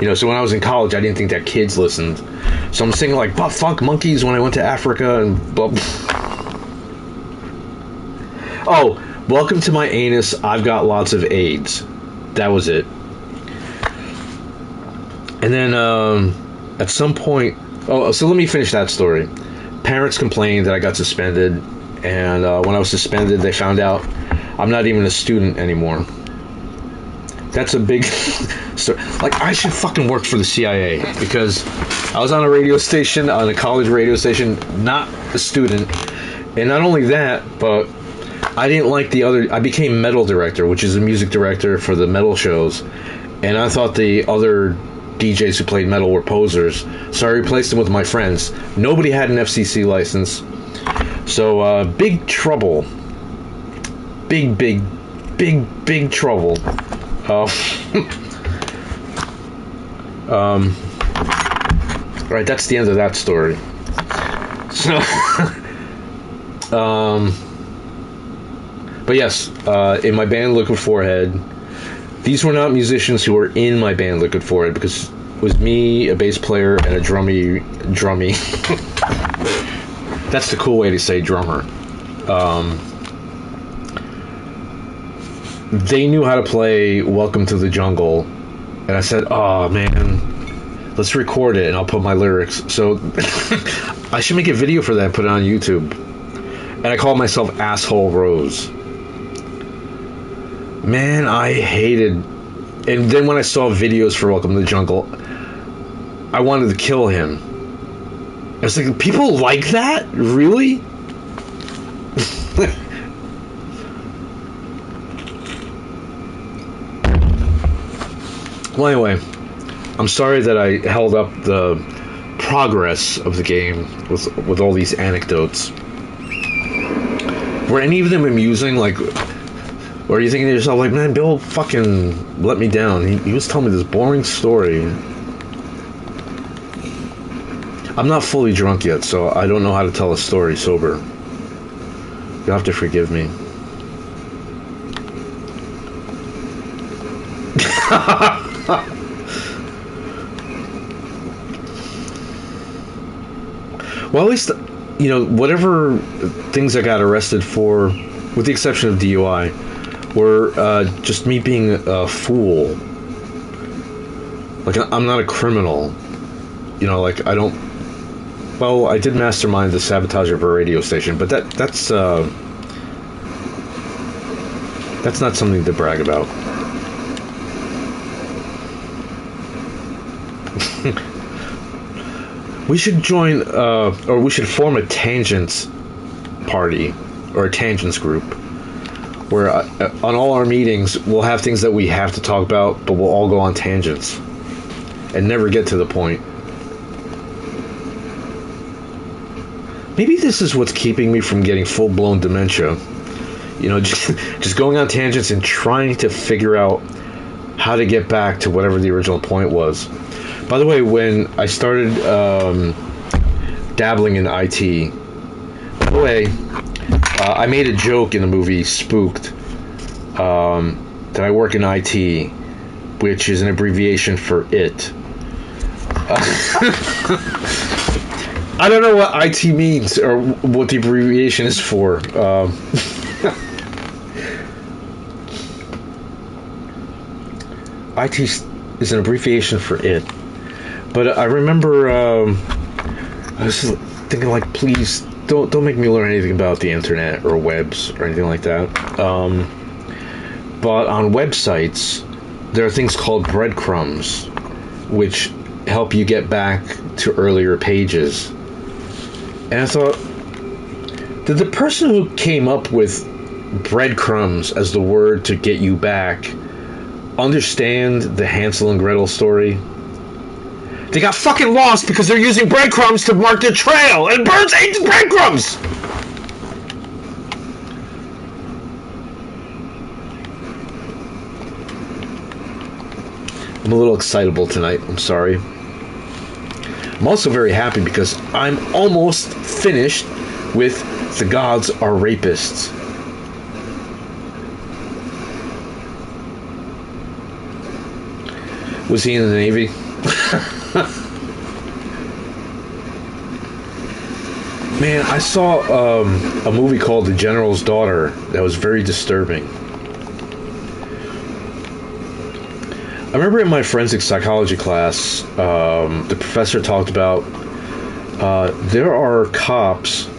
You know, so when I was in college, I didn't think that kids listened. So I'm singing like "butt fuck monkeys" when I went to Africa and blah. Oh, "Welcome to my anus. I've got lots of AIDS." That was it. And then at some point, so let me finish that story. Parents complained that I got suspended, and when I was suspended, they found out I'm not even a student anymore. That's a big story. Like, I should fucking work for the CIA because I was on a radio station, on a college radio station, not a student. And not only that, but I didn't like the other. I became metal director, which is a music director for the metal shows. And I thought the other DJs who played metal were posers, so I replaced them with my friends. Nobody had an FCC license, so big trouble, big trouble. Right, that's the end of that story. So, but yes, in my band Liquid Forehead. These were not musicians who were in my band Liquid Forehead because it was me, a bass player, and a drummy. That's the cool way to say drummer. They knew how to play "Welcome to the Jungle," and I said, "Oh man, let's record it, and I'll put my lyrics." So I should make a video for that, put it on YouTube. And I called myself Asshole Rose. Man, I hated. And then when I saw videos for "Welcome to the Jungle," I wanted to kill him. I was like, people like that? Really? Well, anyway, I'm sorry that I held up the progress of the game with all these anecdotes. Were any of them amusing? Like, or are you thinking to yourself, like, man, Bill fucking let me down. He was telling me this boring story. I'm not fully drunk yet, so I don't know how to tell a story sober. You'll have to forgive me. Well, at least, you know, whatever things I got arrested for, with the exception of DUI, were just me being a fool. Like, I'm not a criminal. You know, like, I don't... Well, I did mastermind the sabotage of a radio station, but that's not something to brag about. We should join, or we should form a tangents party, or a tangents group, where on all our meetings, we'll have things that we have to talk about, but we'll all go on tangents, and never get to the point. Maybe this is what's keeping me from getting full-blown dementia. You know, just going on tangents and trying to figure out how to get back to whatever the original point was. By the way, when I started dabbling in IT, by the way, I made a joke in the movie Spooked that I work in IT, which is an abbreviation for IT. I don't know what IT means or what the abbreviation is for. IT is an abbreviation for IT. But I remember I was thinking, like, please don't make me learn anything about the internet or webs or anything like that. But on websites, there are things called breadcrumbs, which help you get back to earlier pages. And I thought, did the person who came up with breadcrumbs as the word to get you back understand the Hansel and Gretel story? They got fucking lost because they're using breadcrumbs to mark their trail, and birds ate the breadcrumbs! I'm a little excitable tonight, I'm sorry. I'm also very happy because I'm almost finished with The Gods Are Rapists. Was he in the Navy? Man, I saw a movie called The General's Daughter that was very disturbing. I remember in my forensic psychology class, the professor talked about there are cops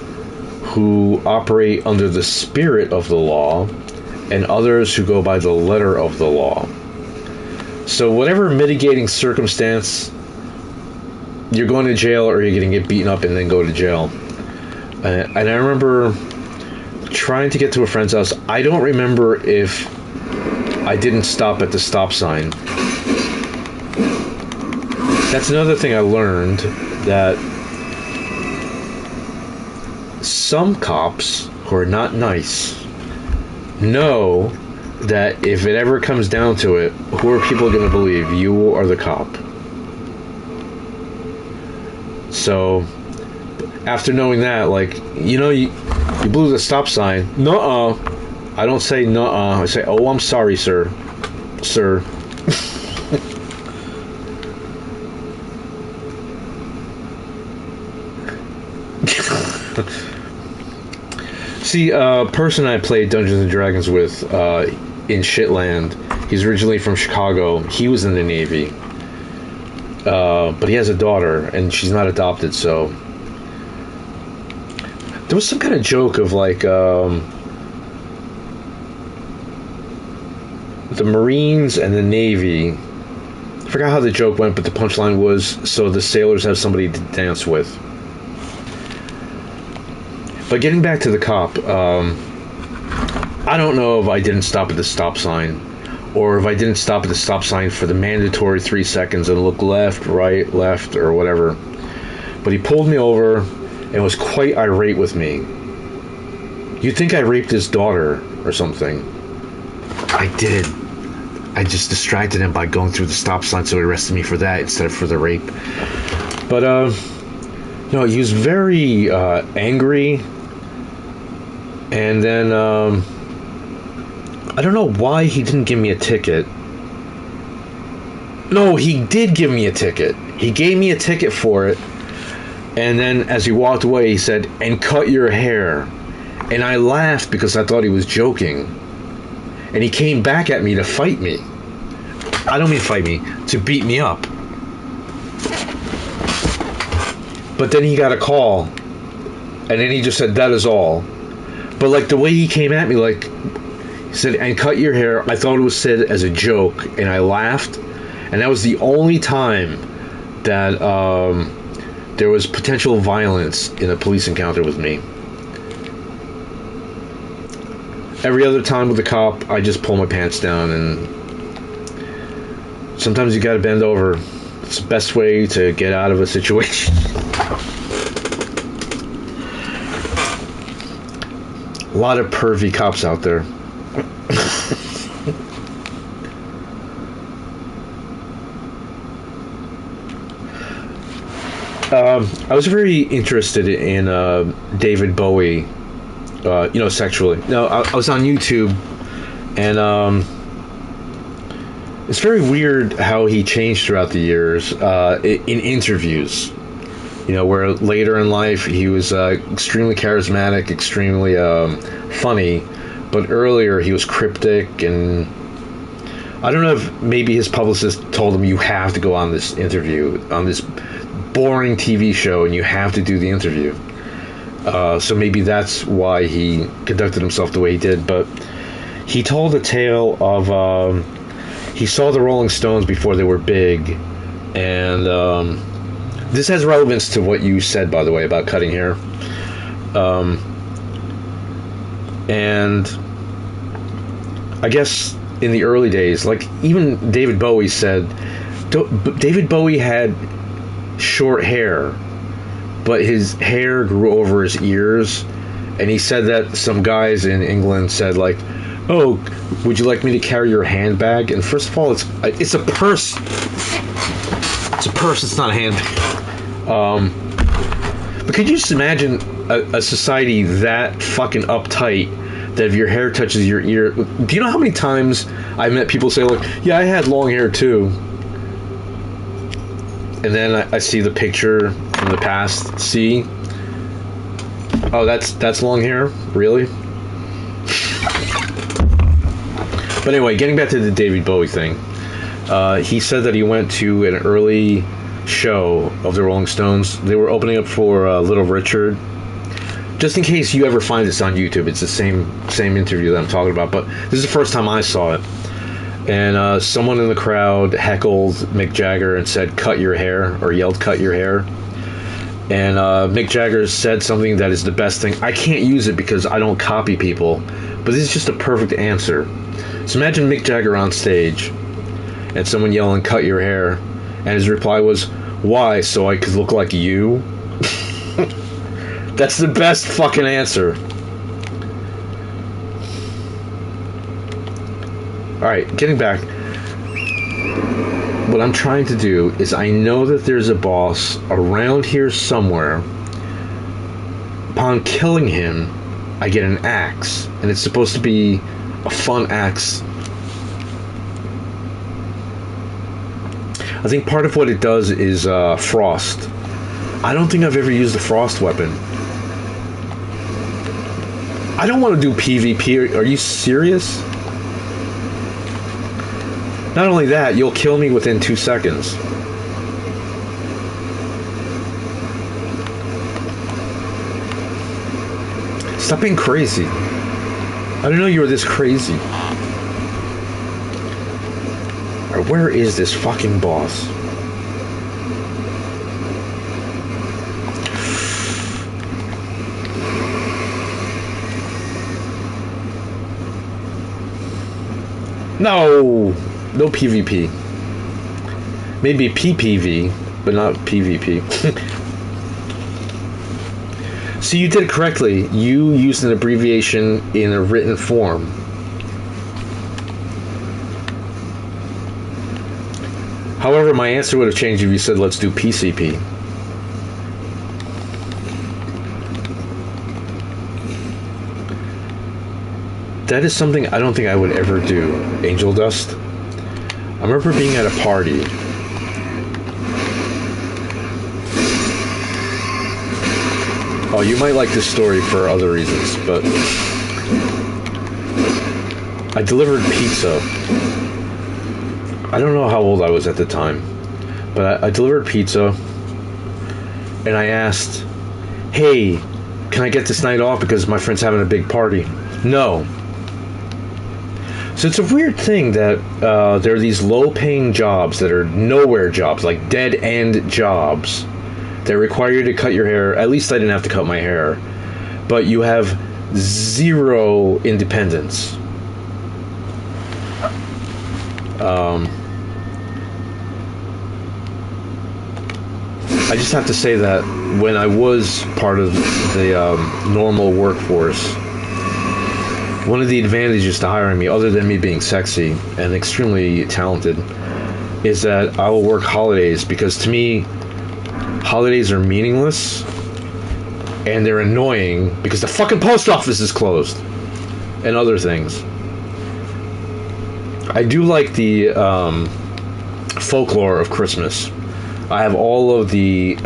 who operate under the spirit of the law and others who go by the letter of the law. So whatever mitigating circumstance, you're going to jail or you're going to get beaten up and then go to jail. And I remember trying to get to a friend's house. I don't remember if I didn't stop at the stop sign. That's another thing I learned, that some cops who are not nice know that if it ever comes down to it, who are people going to believe? You or the cop? So, after knowing that, like, you know, you blew the stop sign. Nuh-uh. I don't say nuh-uh. I say, oh, I'm sorry, sir. Sir. See, a person I played Dungeons and Dragons with in Shitland, he's originally from Chicago. He was in the Navy. But he has a daughter, and she's not adopted, so... There was some kind of joke of, like, the Marines and the Navy. I forgot how the joke went, but the punchline was, so the sailors have somebody to dance with. But getting back to the cop, I don't know if I didn't stop at the stop sign, or if I didn't stop at the stop sign for the mandatory 3 seconds and look left, right, left, or whatever. But he pulled me over and was quite irate with me. You'd think I raped his daughter or something. I did. I just distracted him by going through the stop sign, so he arrested me for that instead of for the rape. But, you know, he was very angry. And then, I don't know why he didn't give me a ticket. No, he did give me a ticket. He gave me a ticket for it. And then as he walked away, he said, and cut your hair. And I laughed because I thought he was joking. And he came back at me to fight me. I don't mean fight me, to beat me up. But then he got a call. And then he just said, that is all. But, like, the way he came at me, like, he said, and cut your hair, I thought it was said as a joke, and I laughed. And that was the only time that there was potential violence in a police encounter with me. Every other time with the cop, I just pull my pants down, and sometimes you gotta bend over. It's the best way to get out of a situation. A lot of pervy cops out there. I was very interested in David Bowie, sexually. No, I was on YouTube, and it's very weird how he changed throughout the years in interviews. Where later in life he was extremely charismatic, extremely funny, but earlier he was cryptic, and I don't know if maybe his publicist told him, you have to go on this interview, on this boring TV show, and you have to do the interview. So maybe that's why he conducted himself the way he did. But he told a tale of he saw the Rolling Stones before they were big, and this has relevance to what you said, by the way, about cutting hair. And I guess in the early days, like even David Bowie said, David Bowie had short hair, but his hair grew over his ears, and he said that some guys in England said, like, oh, would you like me to carry your handbag? And first of all, it's a purse. It's a purse, it's not a handbag. But could you just imagine a society that fucking uptight, that if your hair touches your ear... Do you know how many times I've met people say, like, yeah, I had long hair too, and then I see the picture from the past. See? Oh, that's long hair? Really? But anyway, getting back to the David Bowie thing. He said that he went to an early show of the Rolling Stones. They were opening up for Little Richard. Just in case you ever find this on YouTube, it's the same interview that I'm talking about. But this is the first time I saw it. And someone in the crowd heckled Mick Jagger and said, cut your hair, or yelled, cut your hair. And Mick Jagger said something that is the best thing. I can't use it because I don't copy people, but this is just a perfect answer. So imagine Mick Jagger on stage and someone yelling, cut your hair. And his reply was, why? So I could look like you? That's the best fucking answer. Alright, getting back. What I'm trying to do is, I know that there's a boss around here somewhere. Upon killing him, I get an axe. And it's supposed to be a fun axe. I think part of what it does is frost. I don't think I've ever used a frost weapon. I don't want to do PvP. Are you serious? Not only that, you'll kill me within 2 seconds. Stop being crazy. I didn't know you were this crazy. Alright, where is this fucking boss? No PvP. Maybe PPV, but not PvP. So you did it correctly. You used an abbreviation in a written form. However, my answer would have changed if you said, let's do PCP. That is something I don't think I would ever do. Angel dust. I remember being at a party. Oh, you might like this story for other reasons, but I delivered pizza. I don't know how old I was at the time, but I delivered pizza, and I asked, hey, can I get this night off because my friend's having a big party? No. So it's a weird thing that there are these low-paying jobs that are nowhere jobs, like dead-end jobs, that require you to cut your hair. At least I didn't have to cut my hair. But you have zero independence. I just have to say that when I was part of the normal workforce, one of the advantages to hiring me, other than me being sexy and extremely talented, is that I will work holidays, because to me, holidays are meaningless and they're annoying because the fucking post office is closed and other things. I do like the folklore of Christmas. I have all of the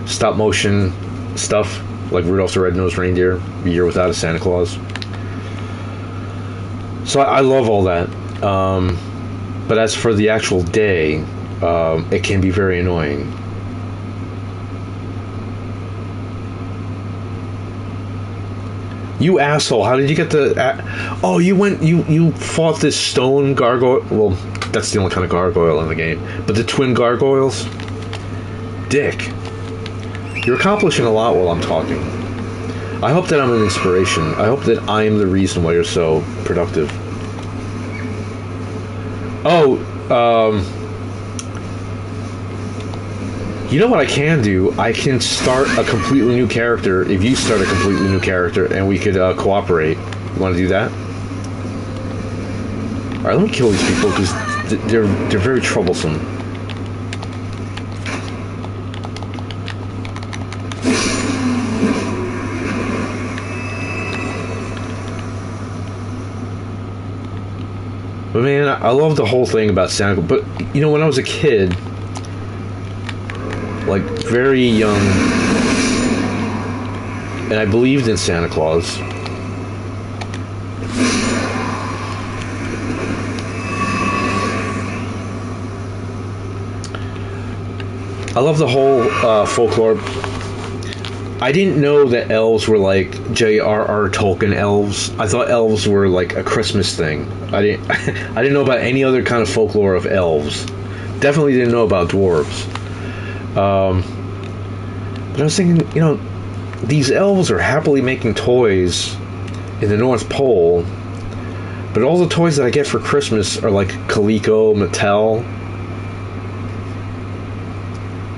stop motion stuff, like Rudolph the Red-Nosed Reindeer, A Year Without a Santa Claus. So I love all that. But as for the actual day, it can be very annoying. You asshole, how did you get the... oh, you fought this stone gargoyle? Well, that's the only kind of gargoyle in the game. But the twin gargoyles? Dick. You're accomplishing a lot while I'm talking. I hope that I'm an inspiration. I hope that I am the reason why you're so productive. Oh, you know what I can do? I can start a completely new character if you start a completely new character, and we could cooperate. You want to do that? Alright, let me kill these people, because they're very troublesome. But man, I love the whole thing about Santa Claus. But, you know, when I was a kid, like, very young, and I believed in Santa Claus, I love the whole folklore. I didn't know that elves were like J.R.R. Tolkien elves. I thought elves were like a Christmas thing. I didn't know about any other kind of folklore of elves. Definitely didn't know about dwarves. But I was thinking, you know, these elves are happily making toys in the North Pole, but all the toys that I get for Christmas are like Coleco, Mattel.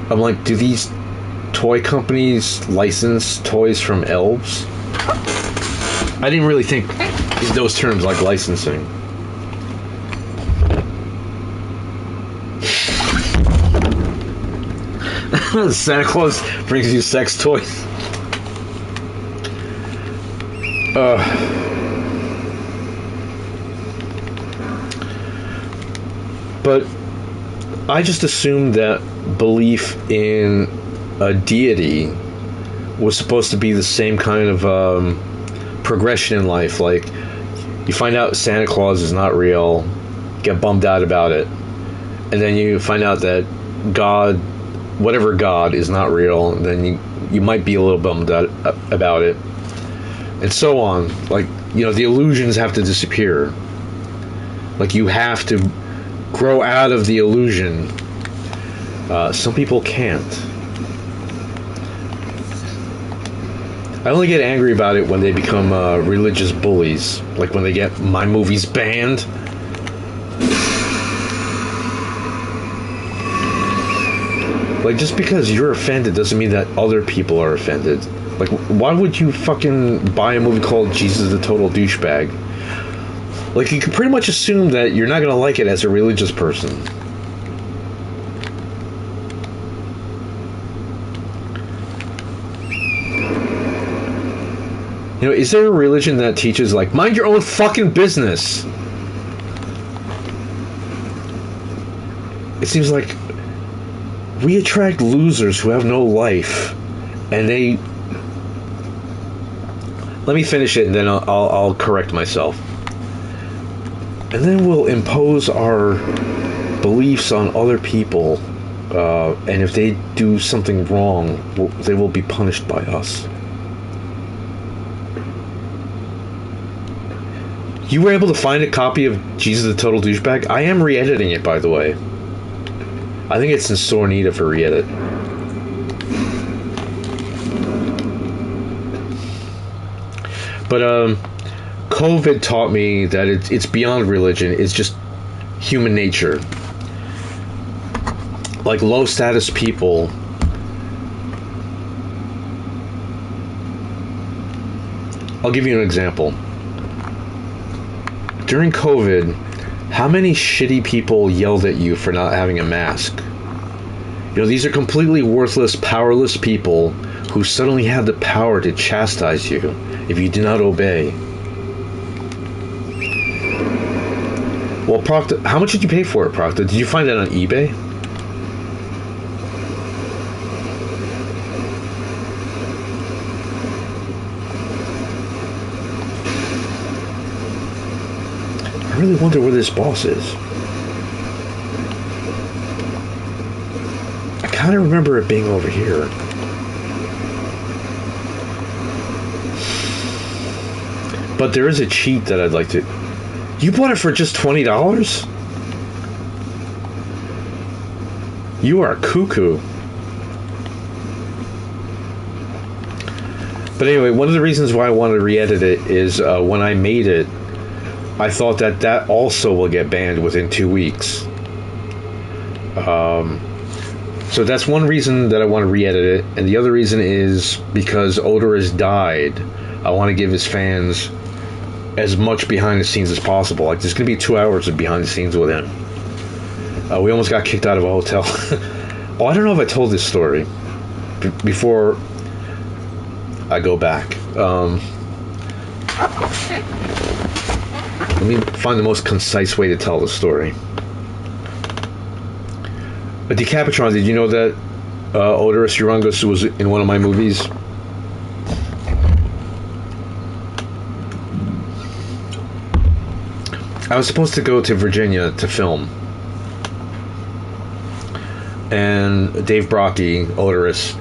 I'm like, do these toy companies license toys from elves? I didn't really think in those terms, like licensing. Santa Claus brings you sex toys. But I just assumed that belief in a deity was supposed to be the same kind of progression in life. Like, you find out Santa Claus is not real, get bummed out about it, and then you find out that God, whatever God, is not real, and then you might be a little bummed out about it, and so on. Like, you know, the illusions have to disappear. Like, you have to grow out of the illusion. Some people can't. I only get angry about it when they become religious bullies. Like when they get my movies banned. Like, just because you're offended doesn't mean that other people are offended. Like, why would you fucking buy a movie called Jesus the Total Douchebag? Like, you can pretty much assume that you're not gonna like it as a religious person. You know, is there a religion that teaches, like, mind your own fucking business? It seems like we attract losers who have no life, and they... Let me finish it, and then I'll correct myself. And then we'll impose our beliefs on other people, and if they do something wrong, they will be punished by us. You were able to find a copy of Jesus the Total Douchebag? I am re-editing it, by the way. I think it's in sore need of a re-edit. But, COVID taught me that it's beyond religion. It's just human nature. Like, low-status people... I'll give you an example. during COVID, how many shitty people yelled at you for not having a mask? You know, these are completely worthless, powerless people who suddenly have the power to chastise you if you do not obey. Well, Proctor, how much did you pay for it, Proctor? Did you find that on eBay? I really wonder where this boss is. I kind of remember it being over here. But there is a cheat that I'd like to... You bought it for just $20? You are cuckoo. But anyway, one of the reasons why I wanted to re-edit it is when I made it, I thought that that also will get banned within 2 weeks. So that's one reason that I want to re-edit it. And the other reason is because Odor has died. I want to give his fans as much behind the scenes as possible. Like, there's going to be 2 hours of behind the scenes with him. We almost got kicked out of a hotel. Oh, I don't know if I told this story before I go back. Let me find the most concise way to tell the story. But Decapitron, did you know that Odorous Urungus was in one of my movies? I was supposed to go to Virginia to film. And Dave Brocky, Odorous,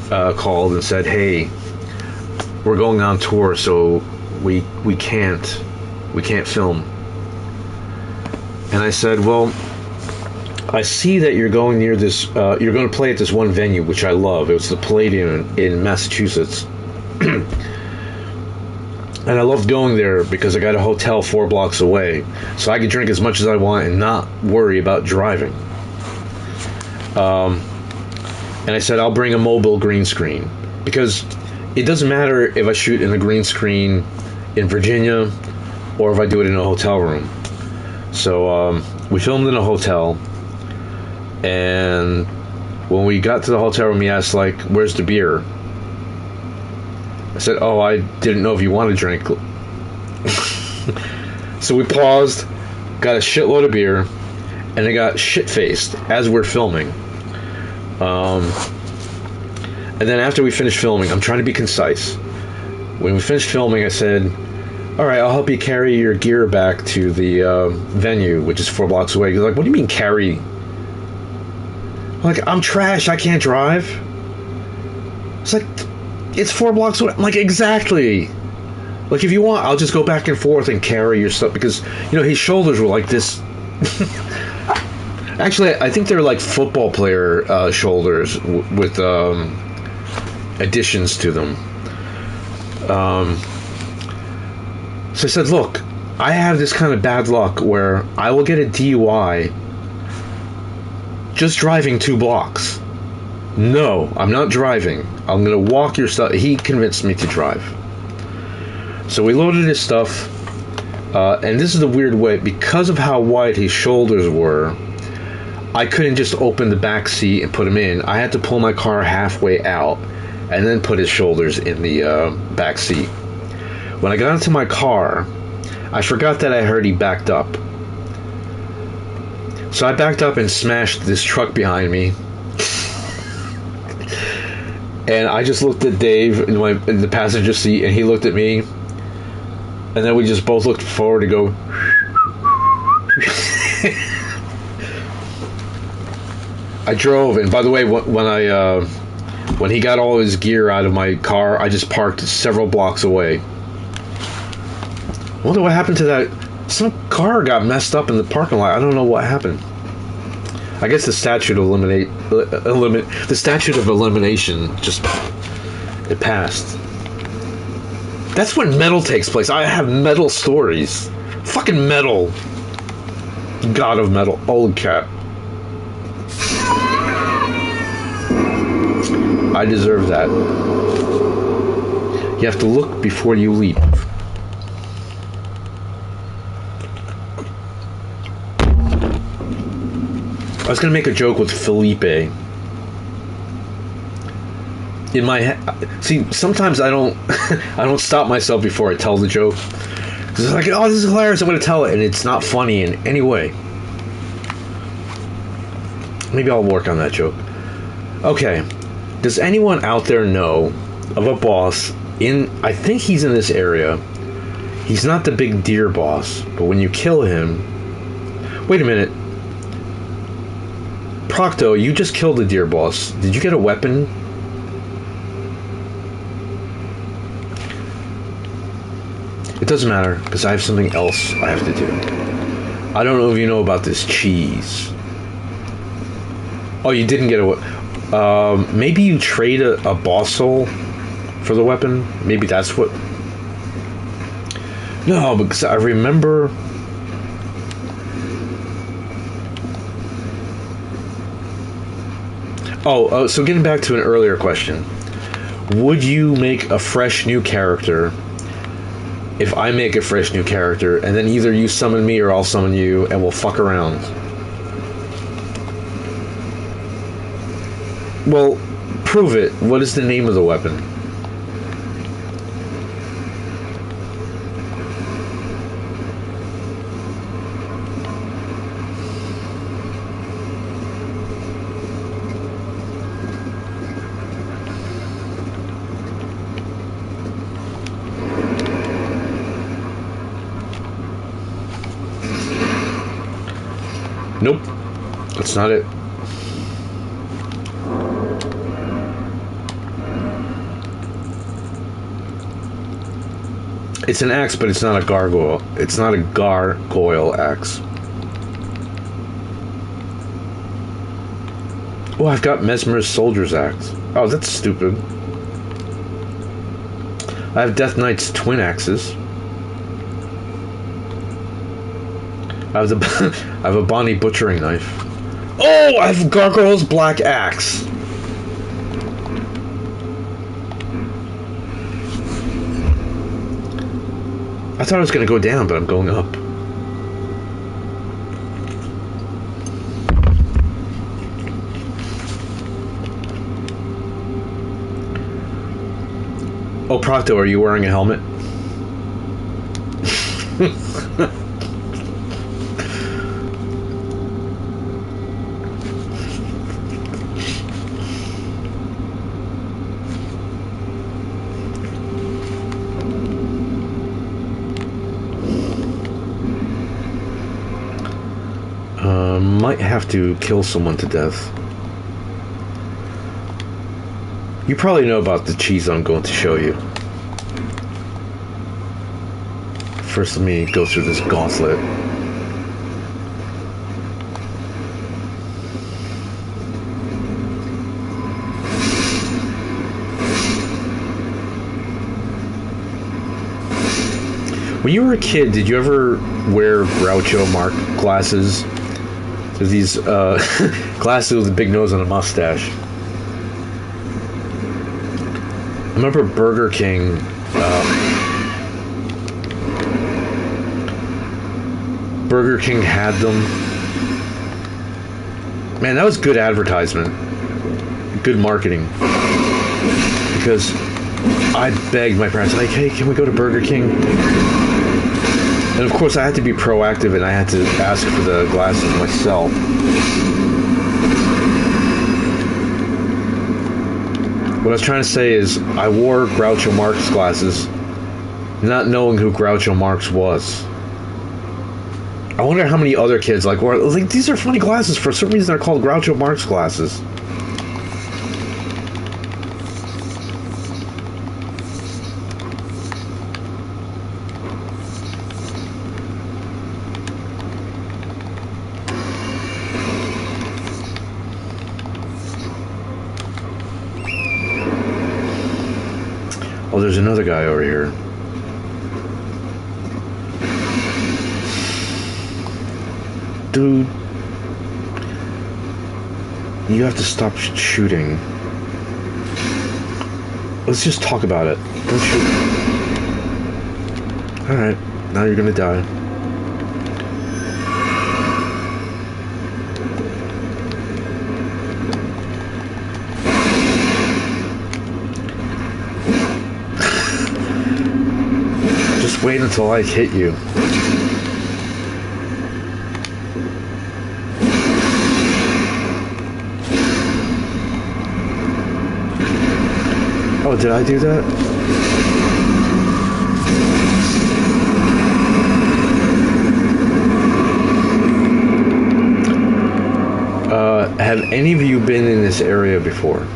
called and said, "Hey, we're going on tour, so we can't film." And I said, "Well, I see that you're going near this. You're going to play at this one venue, which I love. It was the Palladium in Massachusetts." And I loved going there because I got a hotel 4 blocks away, so I could drink as much as I want and not worry about driving. And I said, I'll bring a mobile green screen, because it doesn't matter if I shoot in a green screen in Virginia or if I do it in a hotel room. So we filmed in a hotel, and when we got to the hotel room, he asked, like, "Where's the beer?" I said, "Oh, I didn't know if you want to drink." So we paused, got a shitload of beer, and I got shit-faced as we're filming. And then after we finished filming, I'm trying to be concise. When we finished filming, I said, "All right, I'll help you carry your gear back to the venue, which is 4 blocks away." He's like, "What do you mean carry?" I'm like, "I'm trash. I can't drive." It's like, "It's 4 blocks away." I'm like, "Exactly. Like, if you want, I'll just go back and forth and carry your stuff." Because, you know, his shoulders were like this. Actually, I think they're like football player shoulders with additions to them. So I said, "Look, I have this kind of bad luck where I will get a DUI just driving 2 blocks. No, I'm not driving. I'm going to walk your stuff." He convinced me to drive. So we loaded his stuff. And this is the weird way. Because of how wide his shoulders were, I couldn't just open the back seat and put him in. I had to pull my car halfway out and then put his shoulders in the back seat. When I got into my car, I forgot that I heard he backed up. So I backed up and smashed this truck behind me. And I just looked at Dave in the passenger seat, and he looked at me. And then we just both looked forward to go. I drove, and by the way, when he got all his gear out of my car, I just parked several blocks away. I wonder what happened to that. Some car got messed up in the parking lot. I don't know what happened. I guess the statute of elimination just it passed. That's when metal takes place. I have metal stories. Fucking metal. God of metal. Old cat. I deserve that. You have to look before you leap. was gonna make a joke with Felipe. In my head, see, sometimes I don't, I don't stop myself before I tell the joke. Cause it's like, oh, this is hilarious. I'm gonna tell it, and it's not funny in any way. Maybe I'll work on that joke. Okay. Does anyone out there know of a boss in... I think he's in this area. He's not the big deer boss, but when you kill him... Wait a minute. Procto, you just killed the deer boss. Did you get a weapon? It doesn't matter, because I have something else I have to do. I don't know if you know about this cheese. Oh, you didn't get a weapon. Maybe you trade a boss soul for the weapon. Maybe that's what... No, because I remember... Oh, so getting back to an earlier question. Would you make a fresh new character if I make a fresh new character, and then either you summon me or I'll summon you, and we'll fuck around? Well, prove it. What is the name of the weapon? Nope. That's not it. It's an axe, but it's not a gargoyle. It's not a gargoyle axe. Oh, I've got Mesmer's soldier's axe. Oh, that's stupid. I have Death Knight's twin axes. I have a Bonnie butchering knife. Oh, I have Gargoyle's black axe. I thought I was going to go down, but I'm going up. Oh, Procto, are you wearing a helmet? Might have to kill someone to death. You probably know about the cheese I'm going to show you. First, let me go through this gauntlet. When you were a kid, did you ever wear Groucho Marx glasses? There's these glasses with a big nose and a mustache. I remember Burger King. Burger King had them. Man, that was good advertisement. Good marketing. Because I begged my parents, like, hey, can we go to Burger King? And of course, I had to be proactive, and I had to ask for the glasses myself. What I was trying to say is, I wore Groucho Marx glasses, not knowing who Groucho Marx was. I wonder how many other kids were like, these are funny glasses. For some reason, they're called Groucho Marx glasses. Oh, there's another guy over here. Dude. You have to stop shooting. Let's just talk about it. Don't shoot. Alright, now you're gonna die. Just wait until I hit you. Oh, did I do that? Have any of you been in this area before?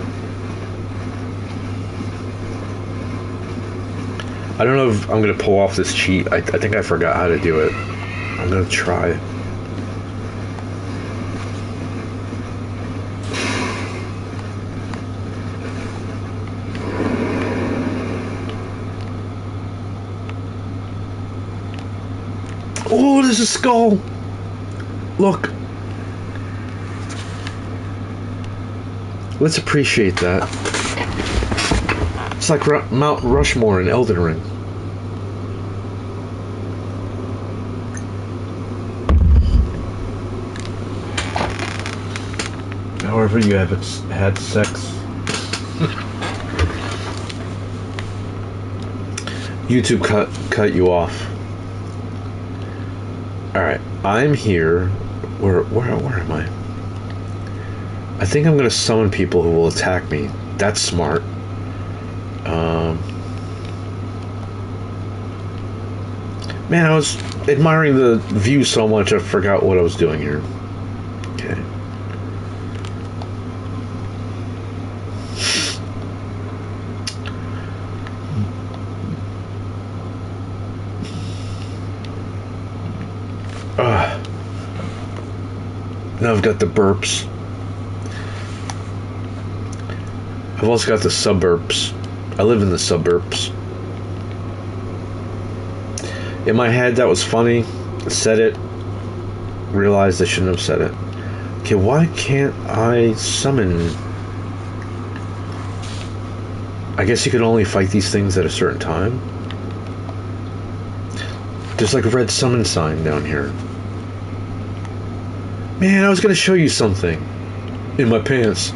I don't know if I'm going to pull off this cheat. I think I forgot how to do it. I'm going to try. Oh, there's a skull. Look. Let's appreciate that. It's like Mount Rushmore in Elden Ring. However you have had sex. YouTube cut you off. Alright, I'm here. Where am I? I think I'm gonna summon people who will attack me. That's smart. Man, I was admiring the view so much I forgot what I was doing here. Okay. Now I've got the burps. I've also got the suburbs. I live in the suburbs. In my head, that was funny. I said it. Realized I shouldn't have said it. Okay, why can't I summon? I guess you can only fight these things at a certain time. There's like a red summon sign down here. Man, I was gonna show you something. In my pants.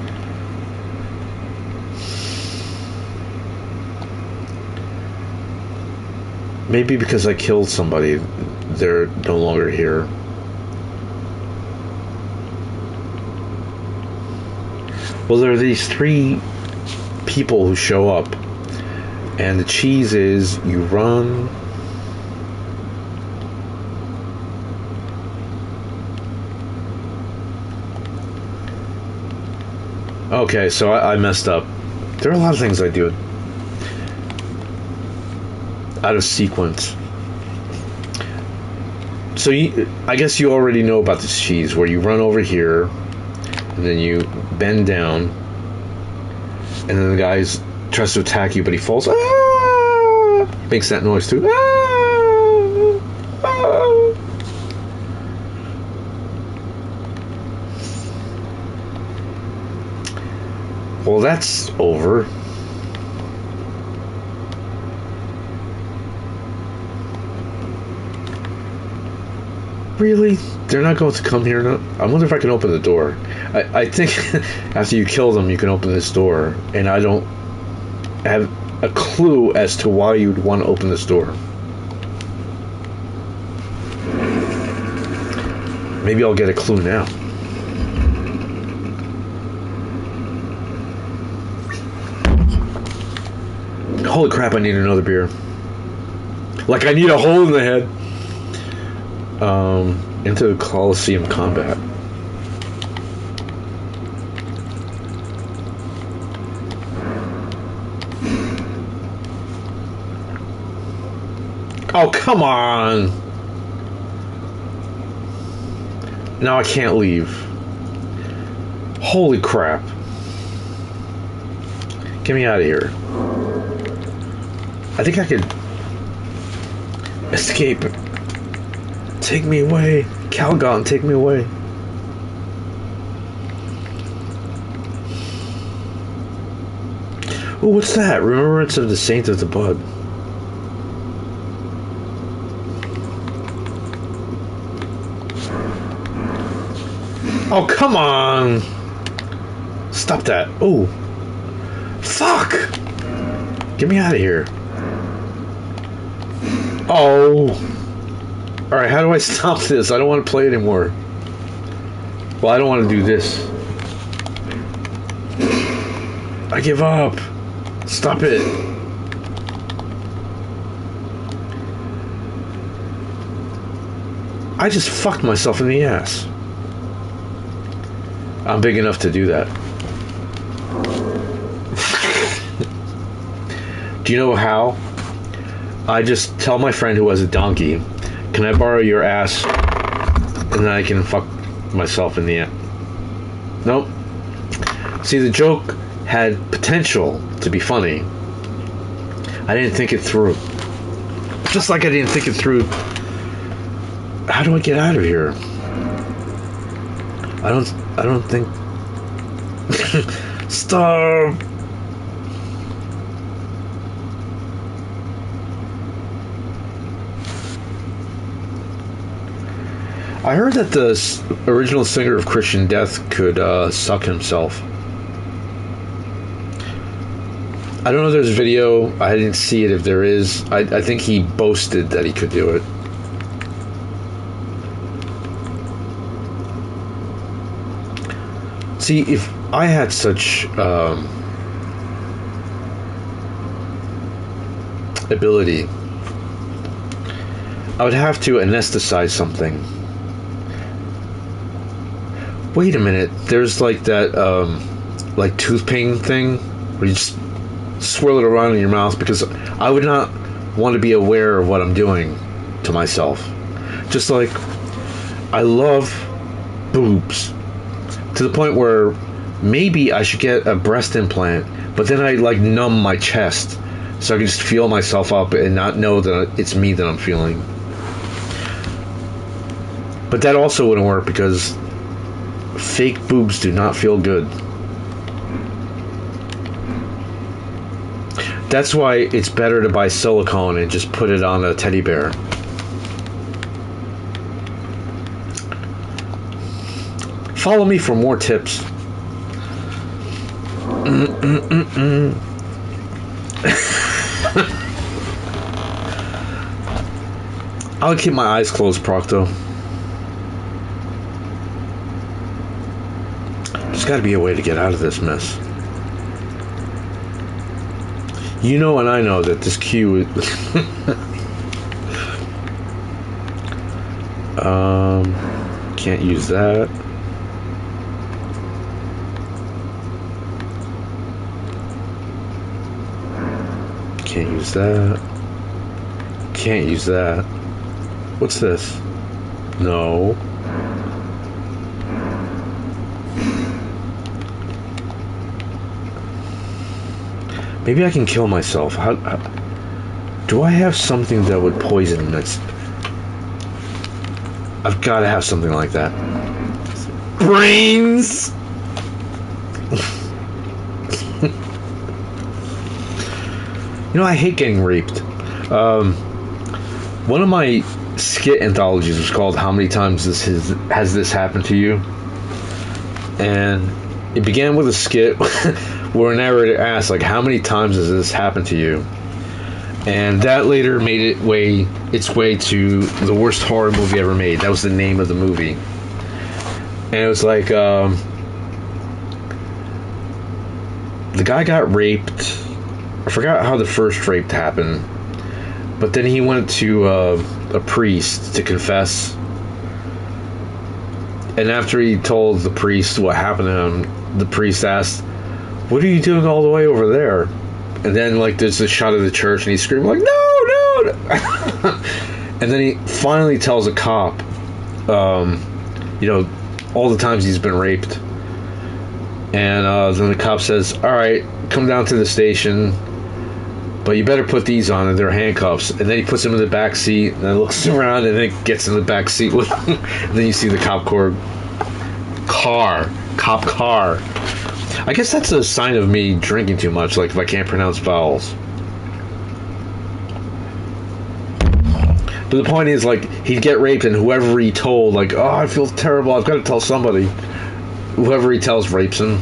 Maybe because I killed somebody, they're no longer here. Well, there are these 3 people who show up, and the cheese is you run. Okay, so I messed up. There are a lot of things I do out of sequence. So I guess you already know about this cheese where you run over here and then you bend down and then the guy tries to attack you but he falls. Ah! Makes that noise too. Ah! Ah! Well, that's over. Really? They're not going to come here now? I wonder if I can open the door. I think after you kill them, you can open this door. And I don't have a clue as to why you'd want to open this door. Maybe I'll get a clue now. Holy crap, I need another beer. Like I need a hole in the head. Into Coliseum combat. Oh, come on! Now I can't leave. Holy crap. Get me out of here. I think I could escape. Take me away. Calgon, take me away. Oh, what's that? Remembrance of the Saint of the Bud. Oh, come on! Stop that. Oh. Fuck! Get me out of here. Oh. Alright, how do I stop this? I don't want to play anymore. Well, I don't want to do this. I give up. Stop it. I just fucked myself in the ass. I'm big enough to do that. Do you know how? I just tell my friend who has a donkey, can I borrow your ass? And then I can fuck myself in the ass. Nope. See, the joke had potential to be funny. I didn't think it through. Just like I didn't think it through. How do I get out of here? I don't think. Stop. I heard that the original singer of Christian Death could suck himself. I don't know if there's a video. I didn't see it if there is. I think he boasted that he could do it. See, if I had such ability, I would have to anesthetize something. Wait a minute, there's like that like tooth pain thing where you just swirl it around in your mouth, because I would not want to be aware of what I'm doing to myself. Just like I love boobs to the point where maybe I should get a breast implant, but then I like numb my chest so I can just feel myself up and not know that it's me that I'm feeling. But that also wouldn't work because fake boobs do not feel good. That's why it's better to buy silicone and just put it on a teddy bear. Follow me for more tips. I'll keep my eyes closed, Procto. There's got to be a way to get out of this mess. You know and I know that this queue is... can't use that. Can't use that. Can't use that. What's this? No. Maybe I can kill myself. How do I have something that would poison that's... I've got to have something like that. Brains! You know, I hate getting raped. One of my skit anthologies was called How Many Times Has This Happened to You? And it began with a skit where a narrator asked, like, how many times has this happened to you? And that later made its way to the worst horror movie ever made. That was the name of the movie. And it was like, the guy got raped. I forgot how the first rape happened. But then he went to a priest to confess. And after he told the priest what happened to him, the priest asked, "What are you doing all the way over there?" And then, like, there's a shot of the church, and he's screaming, like, "No, no!" And then he finally tells a cop, you know, all the times he's been raped. And then the cop says, "All right, come down to the station, but you better put these on," and they're handcuffs. And then he puts them in the back seat, and then looks around, and then gets in the back seat with him. And then you see the cop car. I guess that's a sign of me drinking too much, like if I can't pronounce vowels. But the point is, like, he'd get raped, and whoever he told, like, "Oh, I feel terrible, I've got to tell somebody." Whoever he tells rapes him.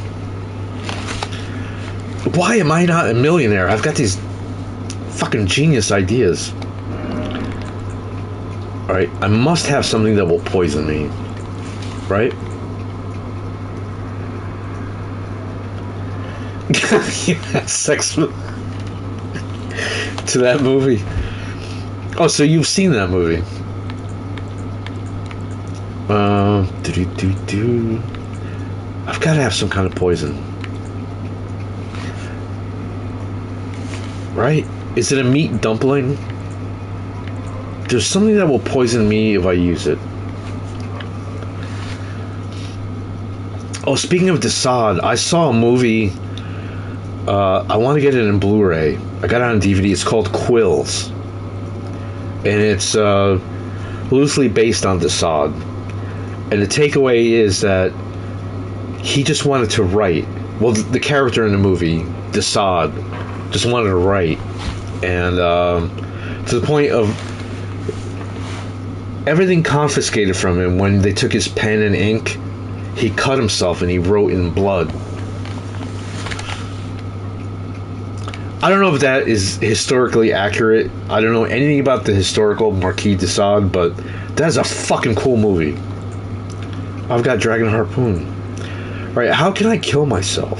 Why am I not a millionaire? I've got these fucking genius ideas. Alright, I must have something that will poison me. Right? Yeah, sex to that movie. Oh, so you've seen that movie? I've got to have some kind of poison. Right? Is it a meat dumpling? There's something that will poison me if I use it. Oh, speaking of Desaad, I saw a movie. I want to get it in Blu-ray. I got it on DVD. It's called Quills. And it's loosely based on Desaad. And the takeaway is that he just wanted to write. Well, the character in the movie, Desaad, just wanted to write. And to the point of everything confiscated from him when they took his pen and ink. He cut himself and he wrote in blood. I don't know if that is historically accurate. I don't know anything about the historical Marquis de Sade, but that's a fucking cool movie. I've got Dragon Harpoon. Right, how can I kill myself?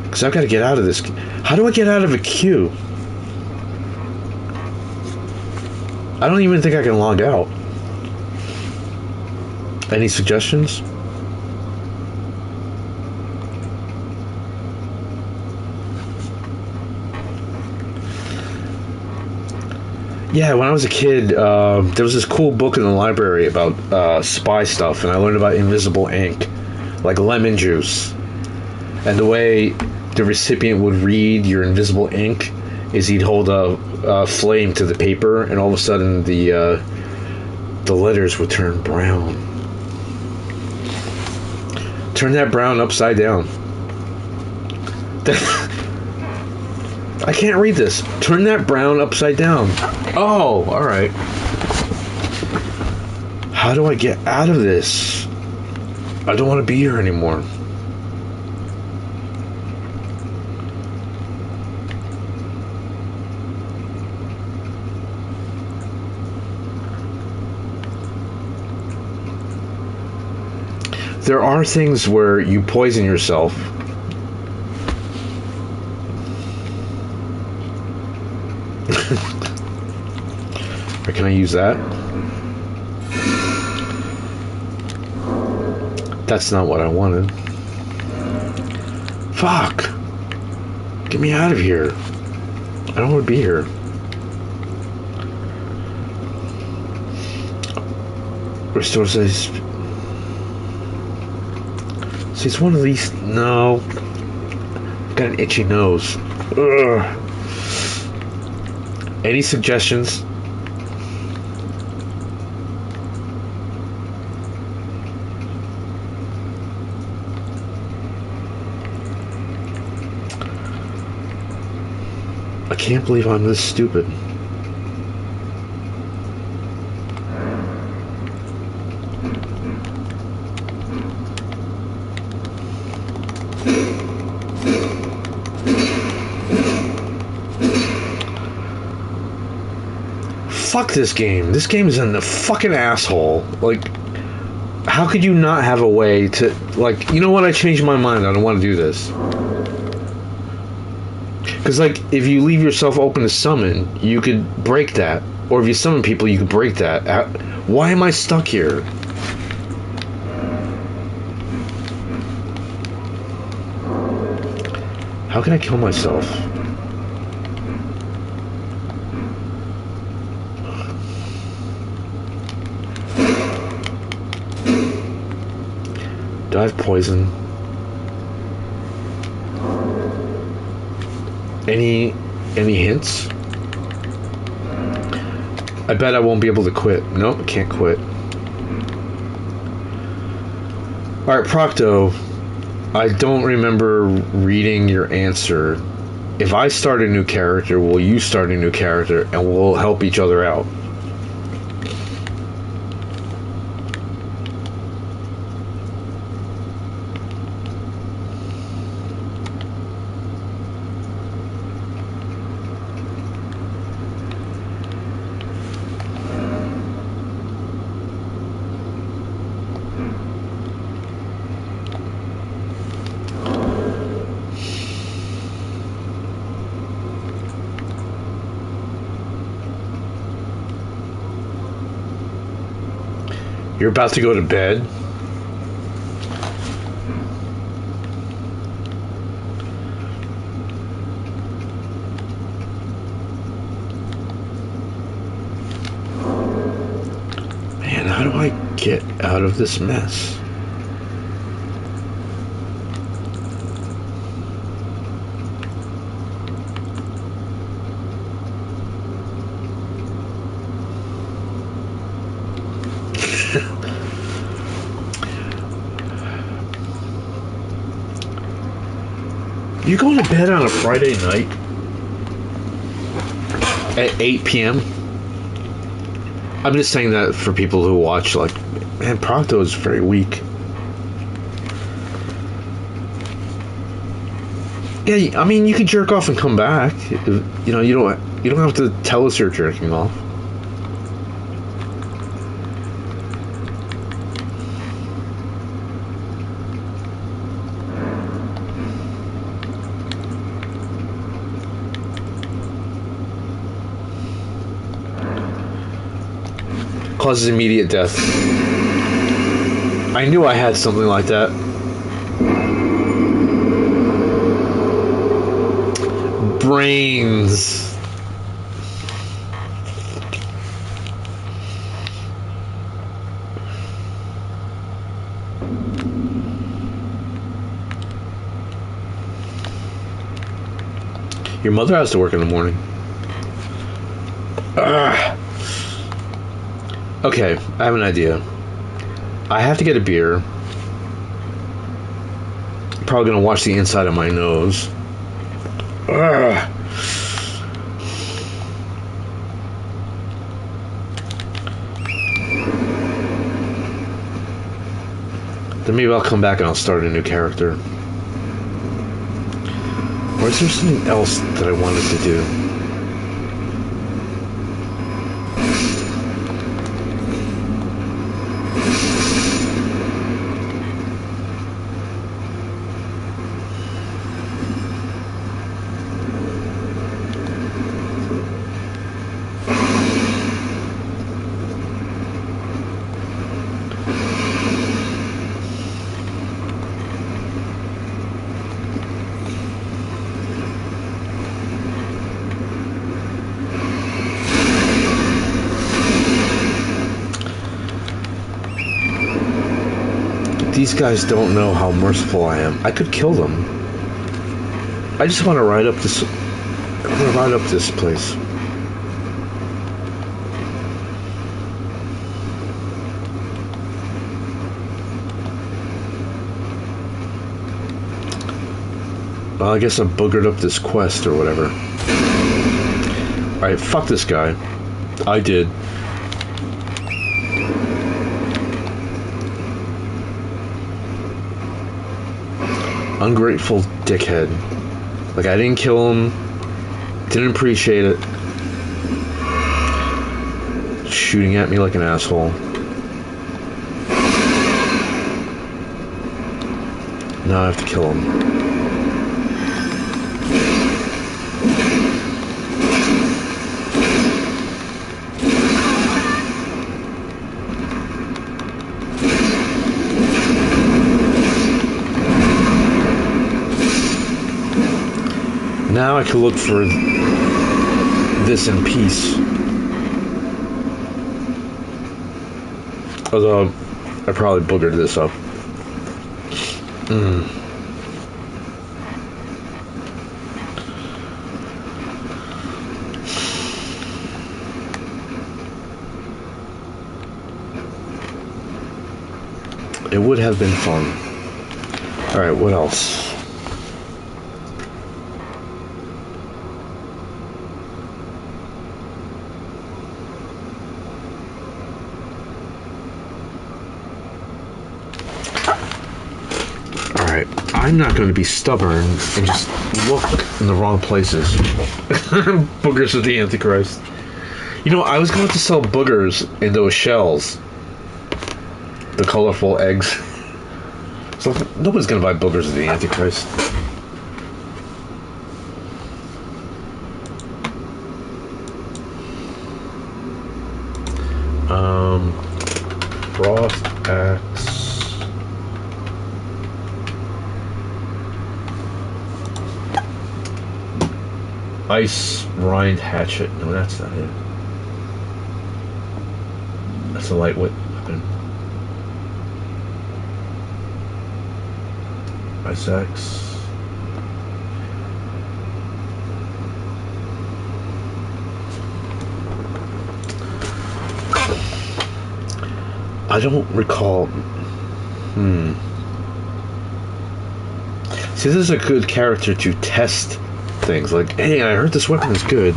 Because I've got to get out of this. How do I get out of a queue? I don't even think I can log out. Any suggestions? Yeah, when I was a kid, there was this cool book in the library about spy stuff, and I learned about invisible ink, like lemon juice. And the way the recipient would read your invisible ink is he'd hold a flame to the paper, and all of a sudden the letters would turn brown. Turn that brown upside down. I can't read this. Turn that brown upside down. Oh, alright. How do I get out of this? I don't want to be here anymore. There are things where you poison yourself. Or can I use that? That's not what I wanted. Fuck! Get me out of here. I don't want to be here. Restore says. See, it's one of these. No. I've got an itchy nose. Ugh. Any suggestions? I can't believe I'm this stupid. Fuck this game. This game is in the fucking asshole. Like, how could you not have a way to, like, you know what? I changed my mind. I don't want to do this. Because, like, if you leave yourself open to summon, you could break that. Or if you summon people, you could break that. Why am I stuck here? How can I kill myself? Do I have poison? Any hints? I bet I won't be able to quit. Nope, can't quit. Alright, Procto, I don't remember reading your answer. If I start a new character, will you start a new character and we'll help each other out? You're about to go to bed? Man, how do I get out of this mess? You going to bed on a Friday night at 8 p.m.? I'm just saying that for people who watch, like, man, Procto is very weak. Yeah, I mean, you can jerk off and come back. You know, you don't have to tell us you're jerking off. Causes immediate death. I knew I had something like that. Brains. Your mother has to work in the morning. Ugh. Okay, I have an idea. I have to get a beer. Probably gonna wash the inside of my nose. Ugh. Then maybe I'll come back and I'll start a new character. Or is there something else that I wanted to do? These guys don't know how merciful I am. I could kill them. I just want to ride up this. I want to ride up this place. Well, I guess I boogered up this quest or whatever. Alright, fuck this guy. I did. Ungrateful dickhead. Like, I didn't kill him. Didn't appreciate it. Shooting at me like an asshole. Now I have to kill him. Now I can look for this in peace. Although, I probably boogered this up. It would have been fun. Alright, what else? I'm not going to be stubborn and just look in the wrong places. Boogers of the Antichrist. You know, I was going to sell boogers in those shells. The colorful eggs. So nobody's going to buy boogers of the Antichrist. Frost. Ice Rind Hatchet. No, that's not it. That's a lightweight weapon. Ice Axe. I don't recall. See, this is a good character to test things. Like, hey, I heard this weapon is good.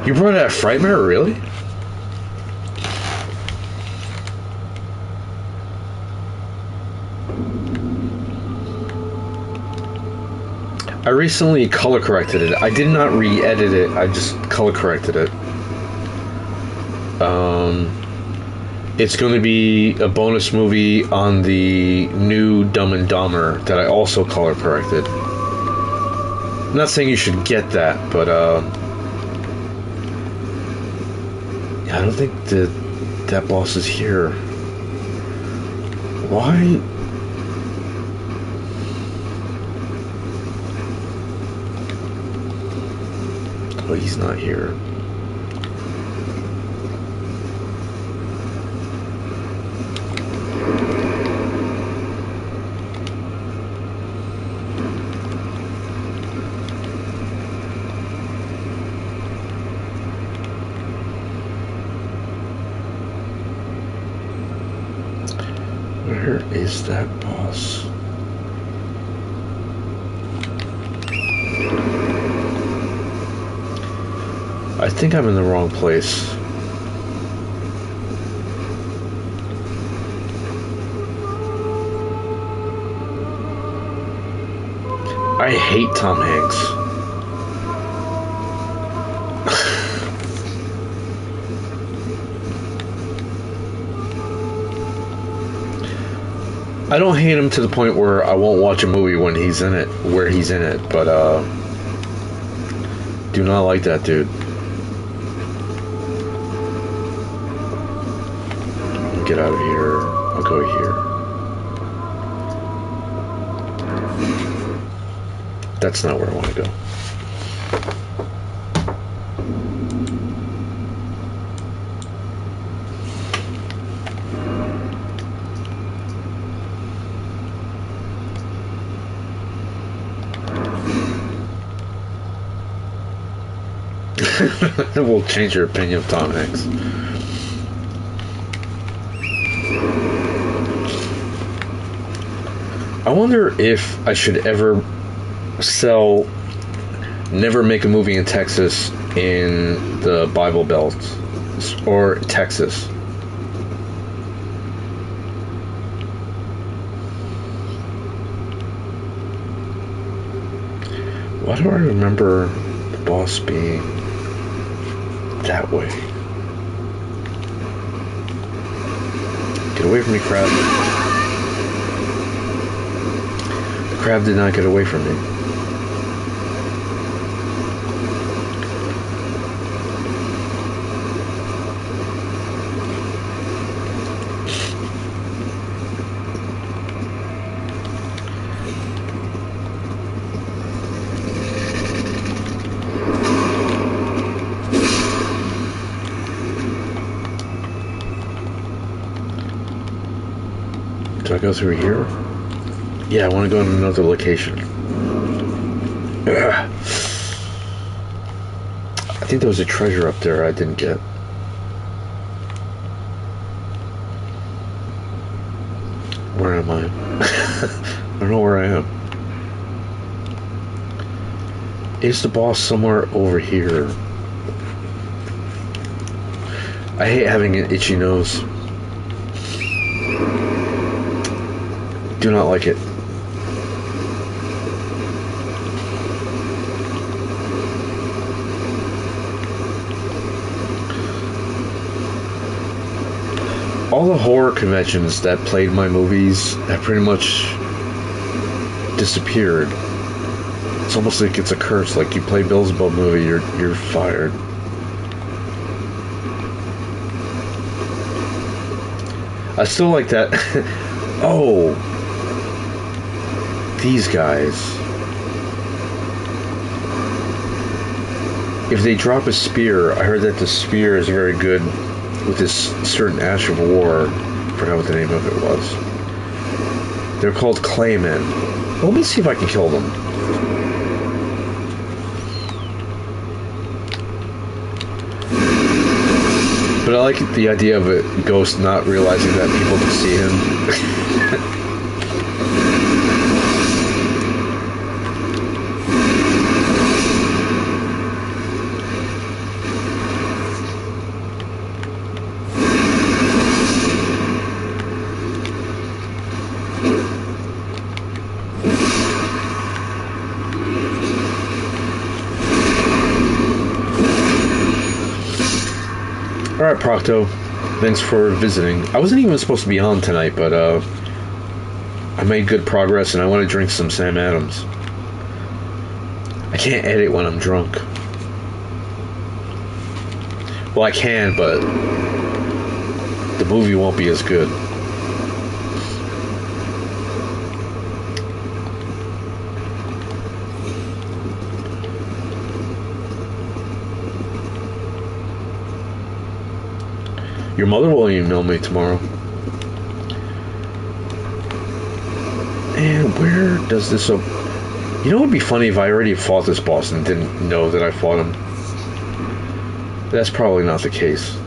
You brought out Frightmare, really? I recently color corrected it. I did not re-edit it. I just color corrected it. It's going to be a bonus movie on the new Dumb and Dumber that I also color corrected. I'm not saying you should get that, but I don't think that boss is here. Why? Oh, he's not here. Where is that boss? I think I'm in the wrong place. I hate Tom Hanks. I don't hate him to the point where I won't watch a movie when he's in it, where he's in it, but do not like that dude. Get out of here. I'll go here. That's not where I want to go. It will change your opinion of Tom Hanks. I wonder if I should ever never make a movie in Texas in the Bible Belt or Texas. Why do I remember the boss being that way? Get away from me, crab. The crab did not get away from me. Do I go through here? Yeah, I want to go to another location. Ugh. I think there was a treasure up there I didn't get. Where am I? I don't know where I am. Is the boss somewhere over here? I hate having an itchy nose. Do not like it. all the horror conventions that played my movies have pretty much disappeared. It's almost like it's a curse. Like you play Beelzebub movie, you're fired. I still like that. Oh, these guys. If they drop a spear, I heard that the spear is very good with this certain ash of war. I forgot what the name of it was. They're called Claymen. Well, let me see if I can kill them. But I like the idea of a ghost not realizing that people can see him. Alright, Procto. Thanks for visiting. I wasn't even supposed to be on tonight, but I made good progress and I want to drink some Sam Adams. I can't edit when I'm drunk. Well, I can, but the movie won't be as good. Your mother will email me tomorrow. And where does this... You know what would be funny if I already fought this boss and didn't know that I fought him? That's probably not the case.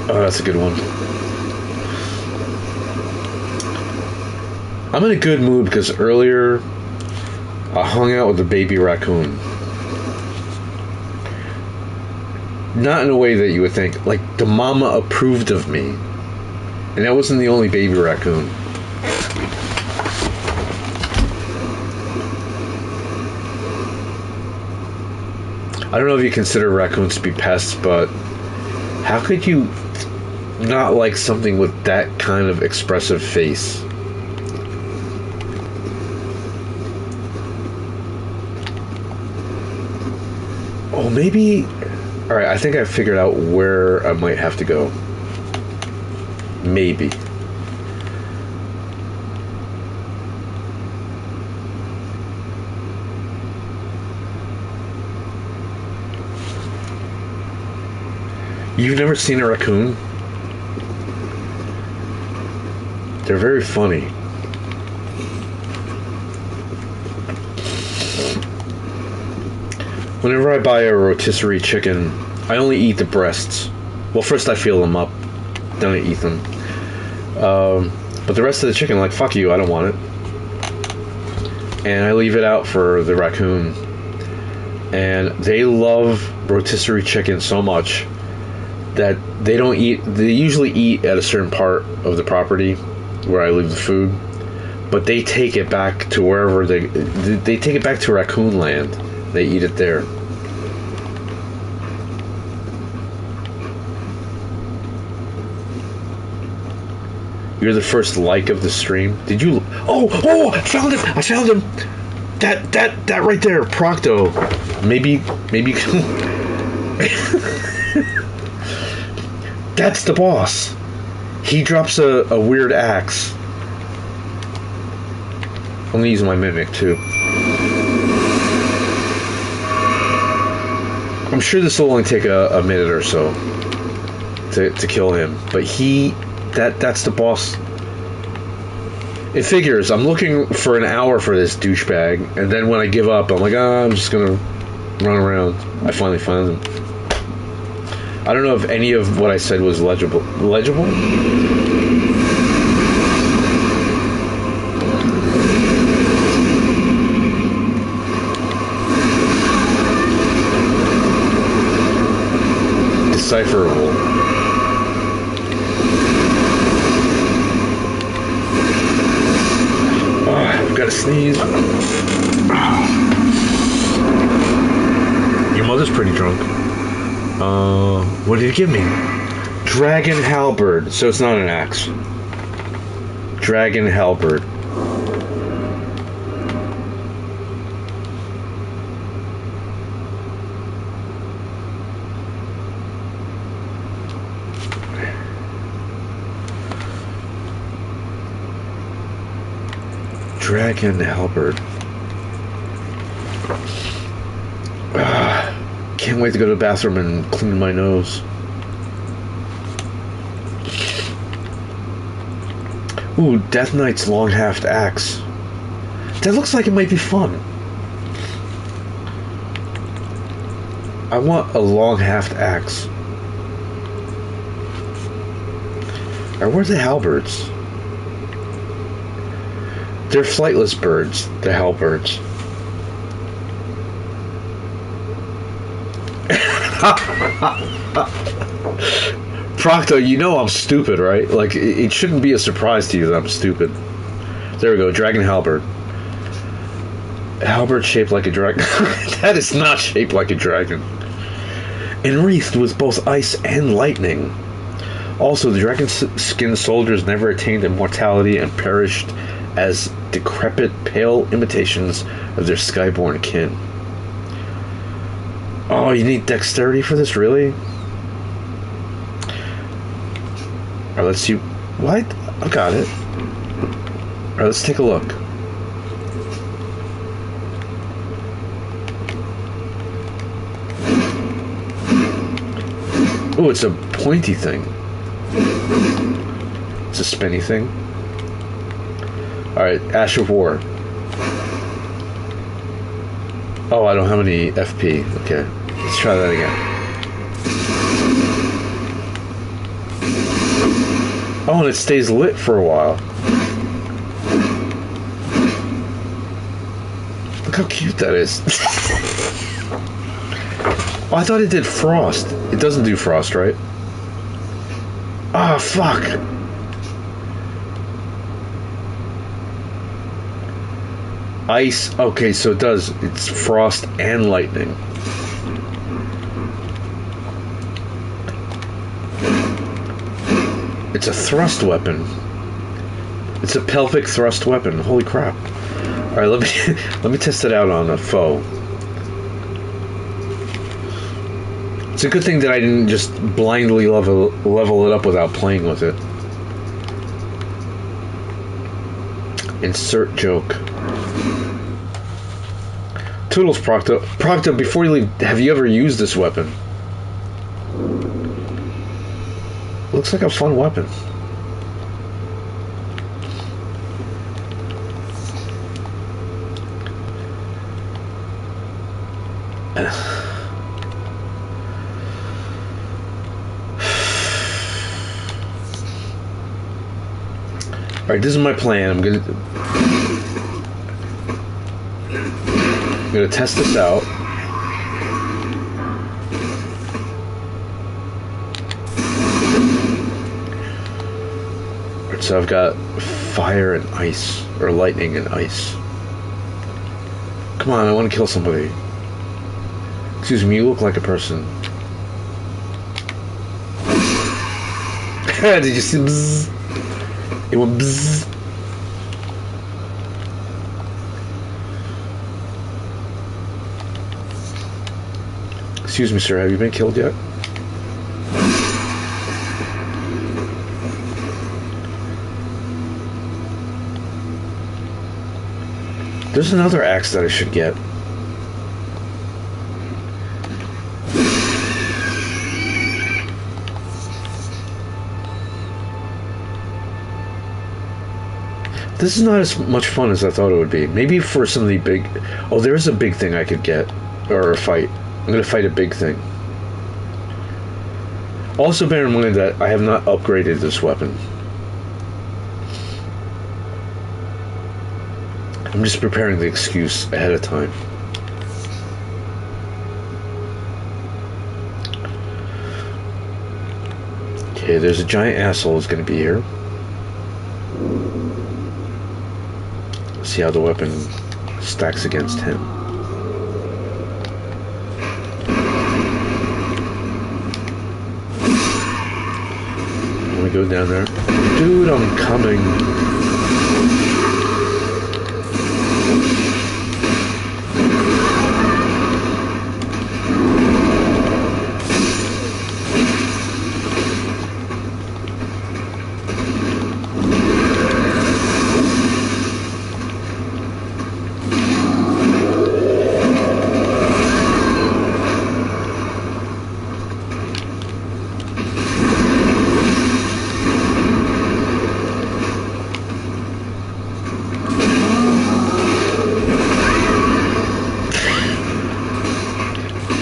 Oh, that's a good one. I'm in a good mood because earlier I hung out with a baby raccoon. Not in a way that you would think. Like, the mama approved of me. And that wasn't the only baby raccoon. I don't know if you consider raccoons to be pests, but how could you not like something with that kind of expressive face? Oh, maybe... Alright, I think I figured out where I might have to go. Maybe. You've never seen a raccoon? They're very funny. Whenever I buy a rotisserie chicken, I only eat the breasts. Well, first I feel them up, then I eat them. But the rest of the chicken, like, fuck you, I don't want it. And I leave it out for the raccoon. And they love rotisserie chicken so much that they don't eat. They usually eat at a certain part of the property where I leave the food, but they take it back to wherever they take it back to Raccoon Land. They eat it there. You're the first like of the stream. Did you? Oh! I found him! I found him! That right there, Procto. Maybe. That's the boss. He drops a weird axe. I'm gonna use my mimic too. I'm sure this will only take a minute or so to kill him, but that's the boss. It figures. I'm looking for an hour for this douchebag, and then when I give up, I'm like, I'm just gonna run around. I finally found him. I don't know if any of what I said was legible. Legible? Decipherable. Oh, I've got to sneeze. mother's pretty drunk. What did he give me? Dragon halberd. So it's not an axe. Dragon halberd. Dragon halberd. Can't wait to go to the bathroom and clean my nose. Ooh, Death Knight's long-haft axe. That looks like it might be fun. I want a long-haft axe. Or where's the halberds? They're flightless birds, the halberds. Procto, you know I'm stupid, right? Like, it shouldn't be a surprise to you that I'm stupid. There we go, dragon halberd. Halberd shaped like a dragon. That is not shaped like a dragon. Enwreathed with both ice and lightning. Also, the dragon-skinned soldiers never attained immortality and perished as decrepit, pale imitations of their skyborn kin. Oh, you need dexterity for this, really? Alright, let's see. What? I got it. Alright, let's take a look. Oh, it's a pointy thing. It's a spinny thing. Alright, Ash of War. Oh, I don't have any FP. Okay, let's try that again. Oh, and it stays lit for a while. Look how cute that is. Oh, I thought it did frost. It doesn't do frost, right? Ah, fuck. Ice. Okay, so it does. It's frost and lightning. It's a thrust weapon. It's a pelvic thrust weapon. Holy crap. Alright, let me test it out on a foe. It's a good thing that I didn't just blindly level it up without playing with it. Insert joke. Toodles, Procto. Procto, before you leave, have you ever used this weapon? Looks like a fun weapon. Alright, this is my plan. I'm gonna test this out. Alright, so I've got fire and ice, or lightning and ice. Come on, I want to kill somebody. Excuse me, you look like a person. Did you see bzzz? It went bzzz. Excuse me, sir, have you been killed yet? There's another axe that I should get. This is not as much fun as I thought it would be. Maybe for some of the big... Oh, there's a big thing I could get. Or a fight. I'm going to fight a big thing. Also bear in mind that I have not upgraded this weapon. I'm just preparing the excuse ahead of time. Okay, there's a giant asshole who's going to be here. See how the weapon stacks against him. go down there. Dude, I'm coming.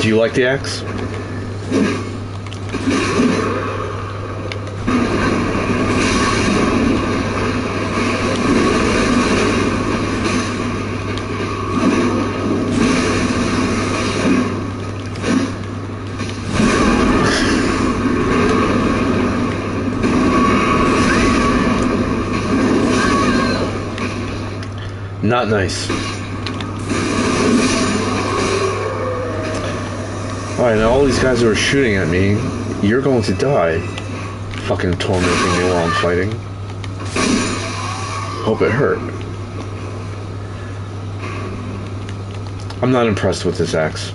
Do you like the axe? Not nice. Alright, now all these guys who are shooting at me, you're going to die. Fucking tormenting me while I'm fighting. Hope it hurt. I'm not impressed with this axe.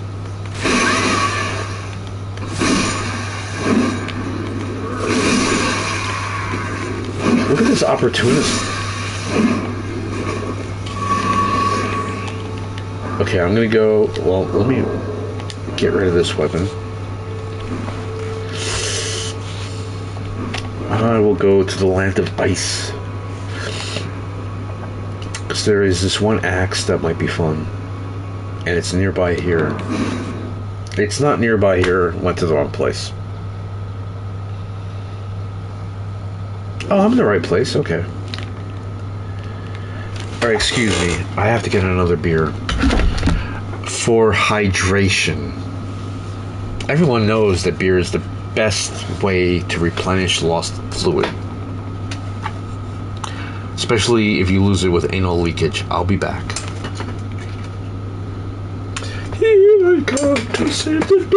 Look at this opportunist. Okay, I'm gonna go... Well, let me get rid of this weapon. I will go to the land of ice. Because there is this one axe that might be fun. And it's nearby here. It's not nearby here. Went to the wrong place. Oh, I'm in the right place. Okay. Alright, excuse me. I have to get another beer. For hydration. Everyone knows that beer is the best way to replenish lost fluid. Especially if you lose it with anal leakage. I'll be back. Here I come to save the day!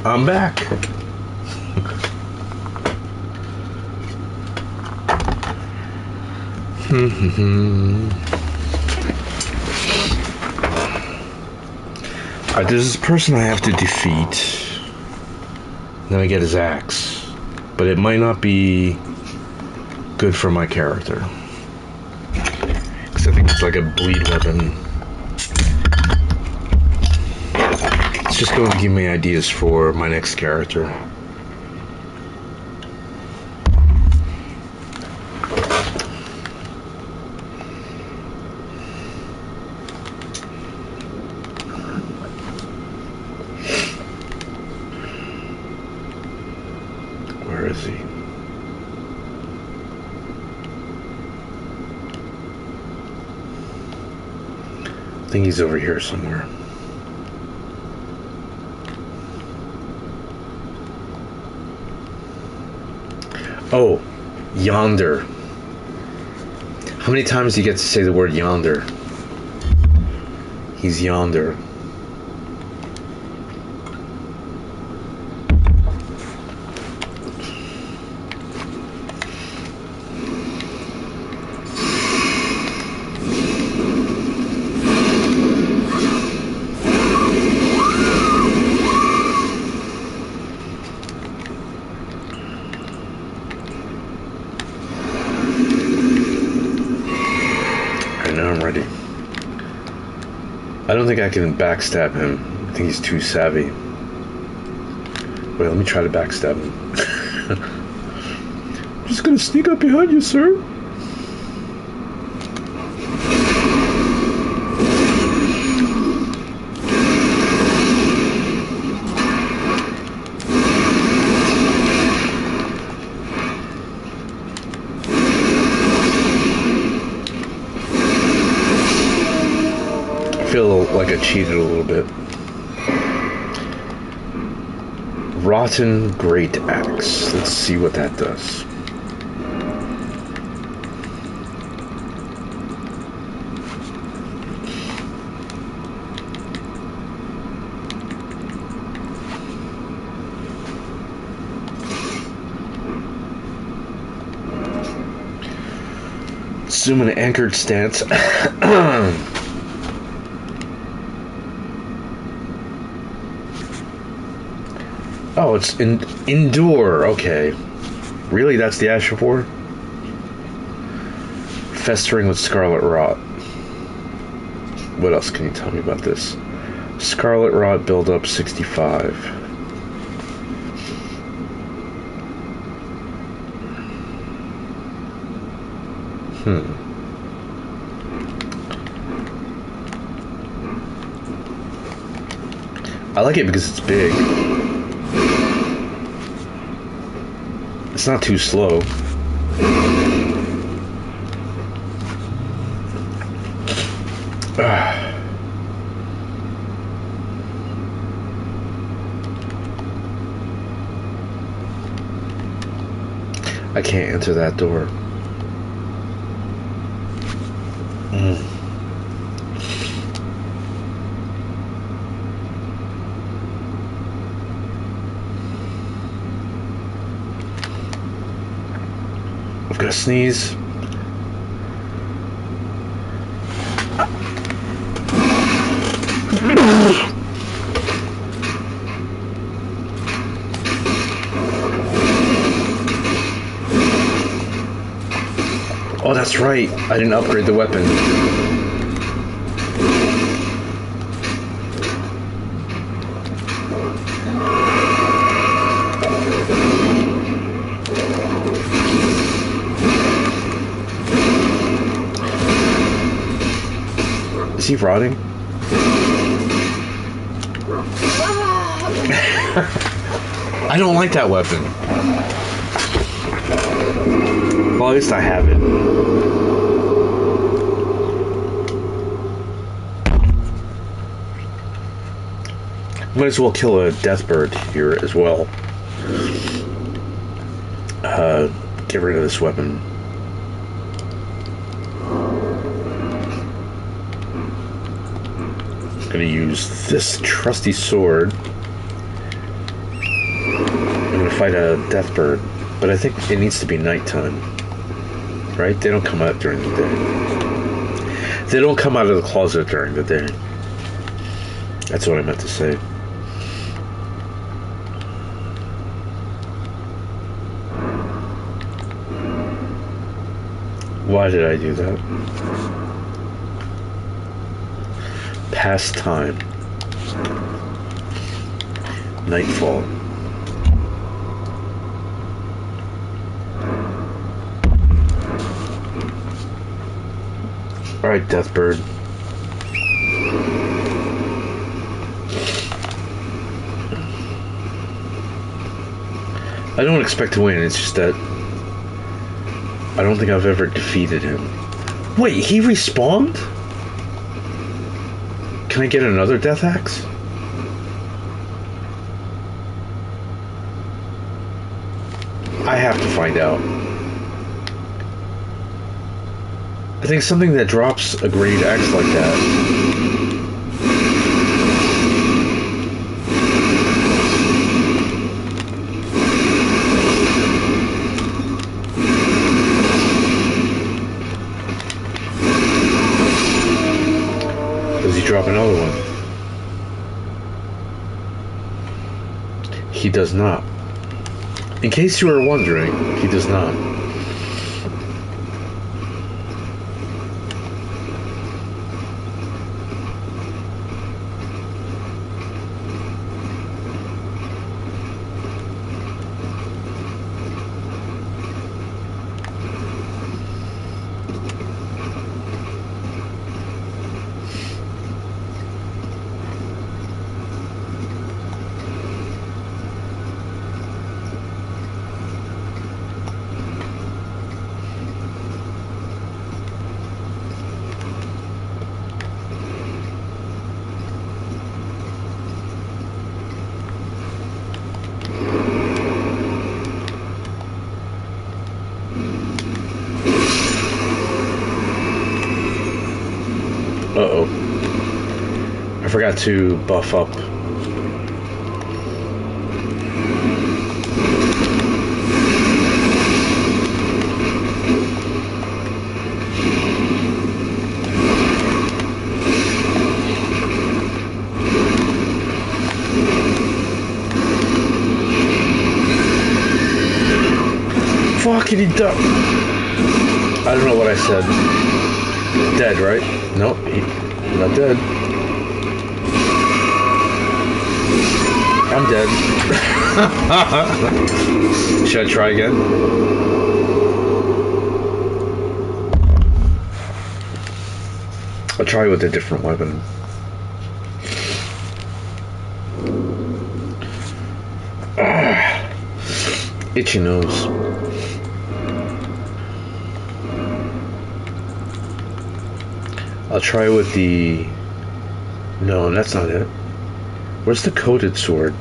I'm back. Alright, there's this person I have to defeat. Then I get his axe. But it might not be good for my character. Because I think it's like a bleed weapon. It's just going to give me ideas for my next character. Where is he? I think he's over here somewhere. Oh, yonder. How many times do you get to say the word yonder? He's yonder. I don't think I can backstab him. I think he's too savvy. Wait, let me try to backstab him. I'm just gonna sneak up behind you, sir. I feel like I cheated a little bit. Rotten Great Axe. Let's see what that does. Assume an anchored stance. Oh, it's endure. Okay. Really? That's the action for? Festering with scarlet rot. What else can you tell me about this? Scarlet rot build up 65. I like it because it's big. It's not too slow. I can't enter that door. I've got to sneeze. Oh, that's right. I didn't upgrade the weapon. Is he rotting? I don't like that weapon. Well, at least I have it. Might as well kill a death bird here as well. Get rid of this weapon. I'm gonna use this trusty sword. I'm gonna fight a death bird, but I think it needs to be nighttime. Right? They don't come out during the day. They don't come out of the closet during the day. That's what I meant to say. Why did I do that? Past time. Nightfall. Alright, Deathbird. I don't expect to win, it's just that I don't think I've ever defeated him. Wait, he respawned? Can I get another Death Axe? I have to find out. I think something that drops a grade X like that. Does he drop another one? He does not. In case you were wondering, he does not. Uh-oh. I forgot to buff up. Fucking he ducked. I don't know what I said. Dead, right? Nope, he's not dead. I'm dead. Should I try again? I'll try with a different weapon. Itchy nose. I'll try with the... No, that's not it. Where's the coated sword?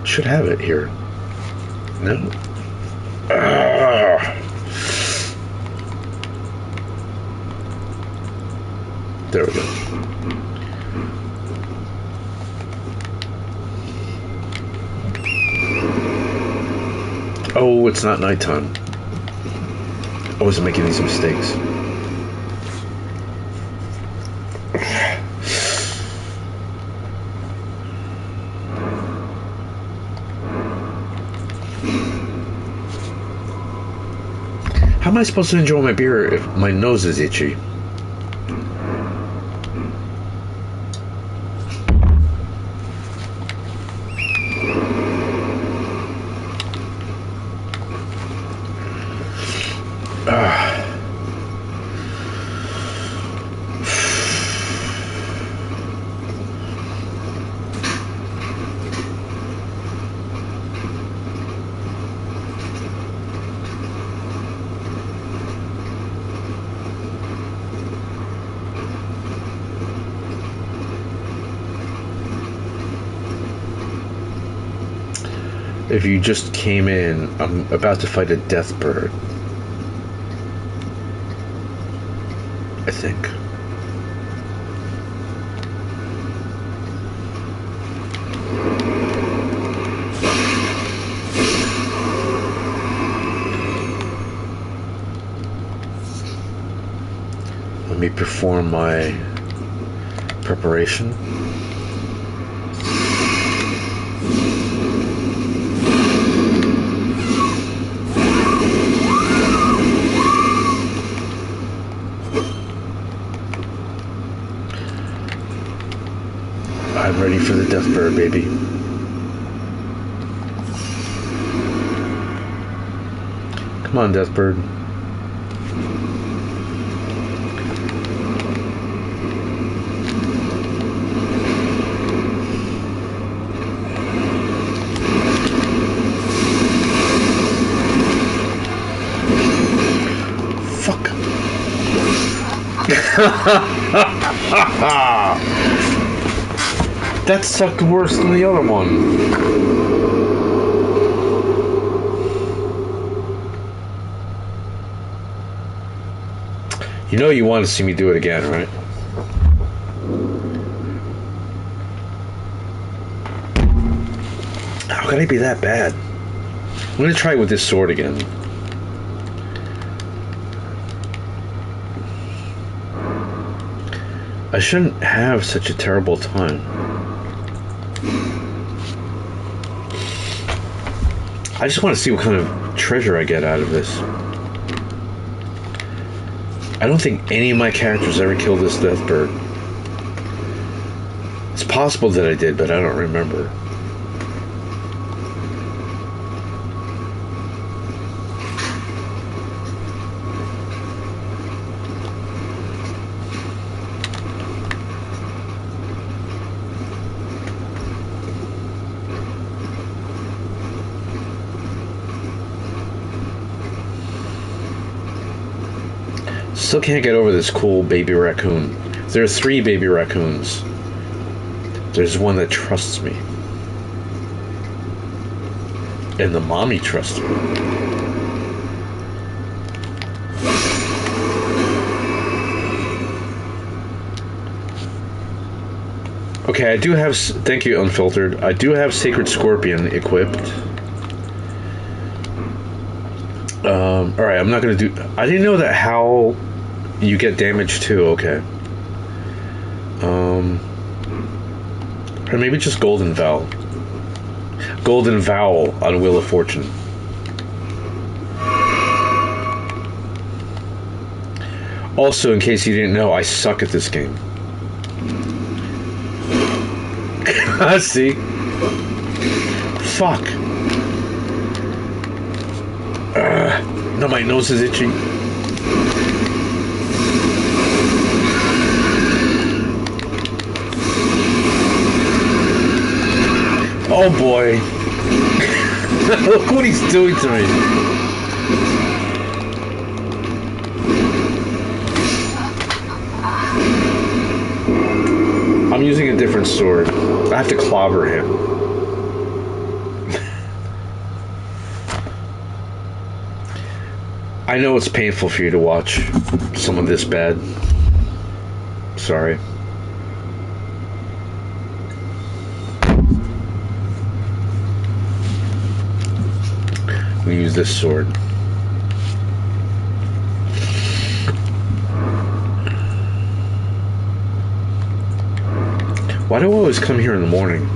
Should have it here. No. There we go. Oh, it's not nighttime. I wasn't making these mistakes. How am I supposed to enjoy my beer if my nose is itchy? If you just came in, I'm about to fight a death bird. I think. Let me perform my preparation. I'm ready for the death bird, baby. Come on, death bird. Fuck. That sucked worse than the other one. You know you want to see me do it again, right? How can I be that bad? I'm gonna try it with this sword again. I shouldn't have such a terrible time. I just want to see what kind of treasure I get out of this. I don't think any of my characters ever killed this death bird. It's possible that I did, but I don't remember. Still can't get over this cool baby raccoon. There are 3 baby raccoons. There's one that trusts me. And the mommy trusts me. Okay, I do have... Thank you, Unfiltered. I do have Sacred Scorpion equipped. Alright, I'm not gonna do... I didn't know that how... You get damage too, okay. Or maybe just Golden Vowel. Golden Vowel on Wheel of Fortune. Also, in case you didn't know, I suck at this game. See? Fuck. No, my nose is itchy. Oh boy. Look what he's doing to me. I'm using a different sword. I have to clobber him. I know it's painful for you to watch someone this bad. Sorry. I'm gonna use this sword. Why do I always come here in the morning?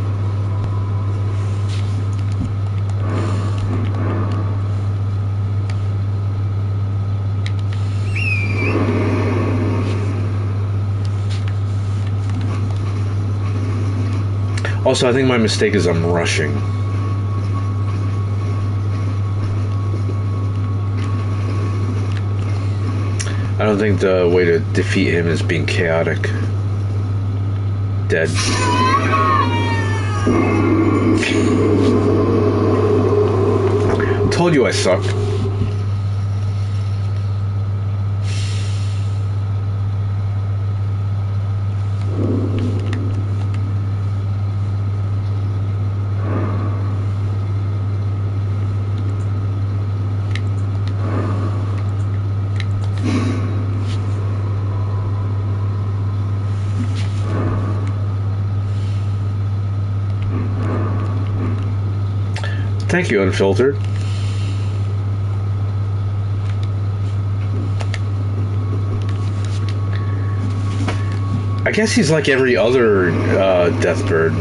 Also, I think my mistake is I'm rushing. I don't think the way to defeat him is being chaotic. Dead. Told you I suck. Thank you, Unfiltered. I guess he's like every other Deathbird.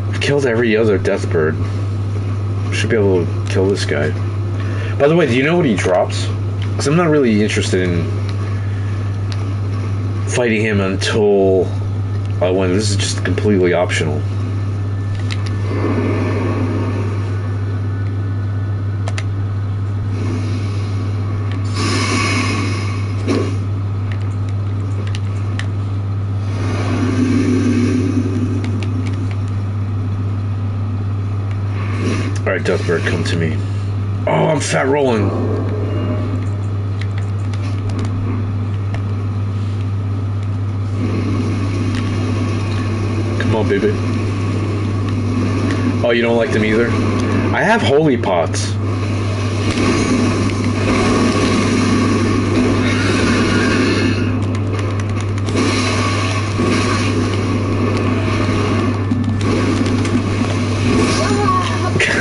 I've killed every other Deathbird. Should be able to kill this guy. By the way, do you know what he drops? Because I'm not really interested in fighting him until when this is just completely optional. Alright, Deathbird, come to me. Oh, I'm fat rolling. Come on, baby. Oh, you don't like them either? I have holy pots.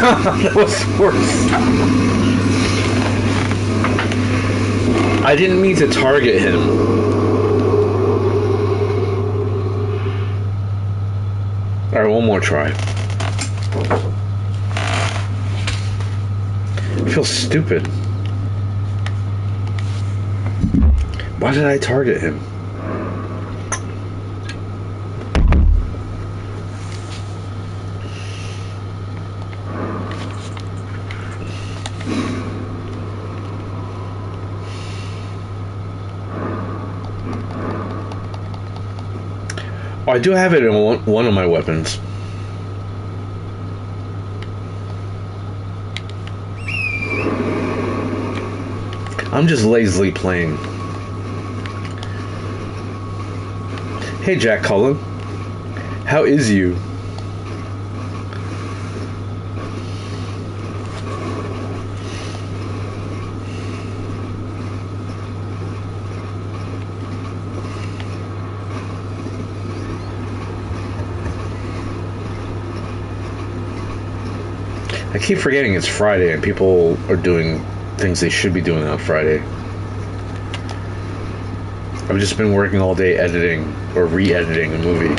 That was worse. I didn't mean to target him. Alright, one more try. I feel stupid. Why did I target him? Oh, I do have it in one of my weapons. I'm just lazily playing. Hey, Jack Cullen. How is you? I keep forgetting it's Friday and people are doing things they should be doing on Friday. I've just been working all day editing or re-editing a movie.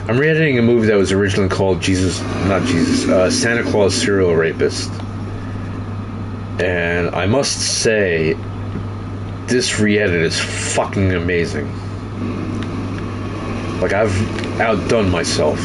I'm re-editing a movie that was originally called Santa Claus Serial Rapist. And I must say, this re-edit is fucking amazing. Like, I've outdone myself.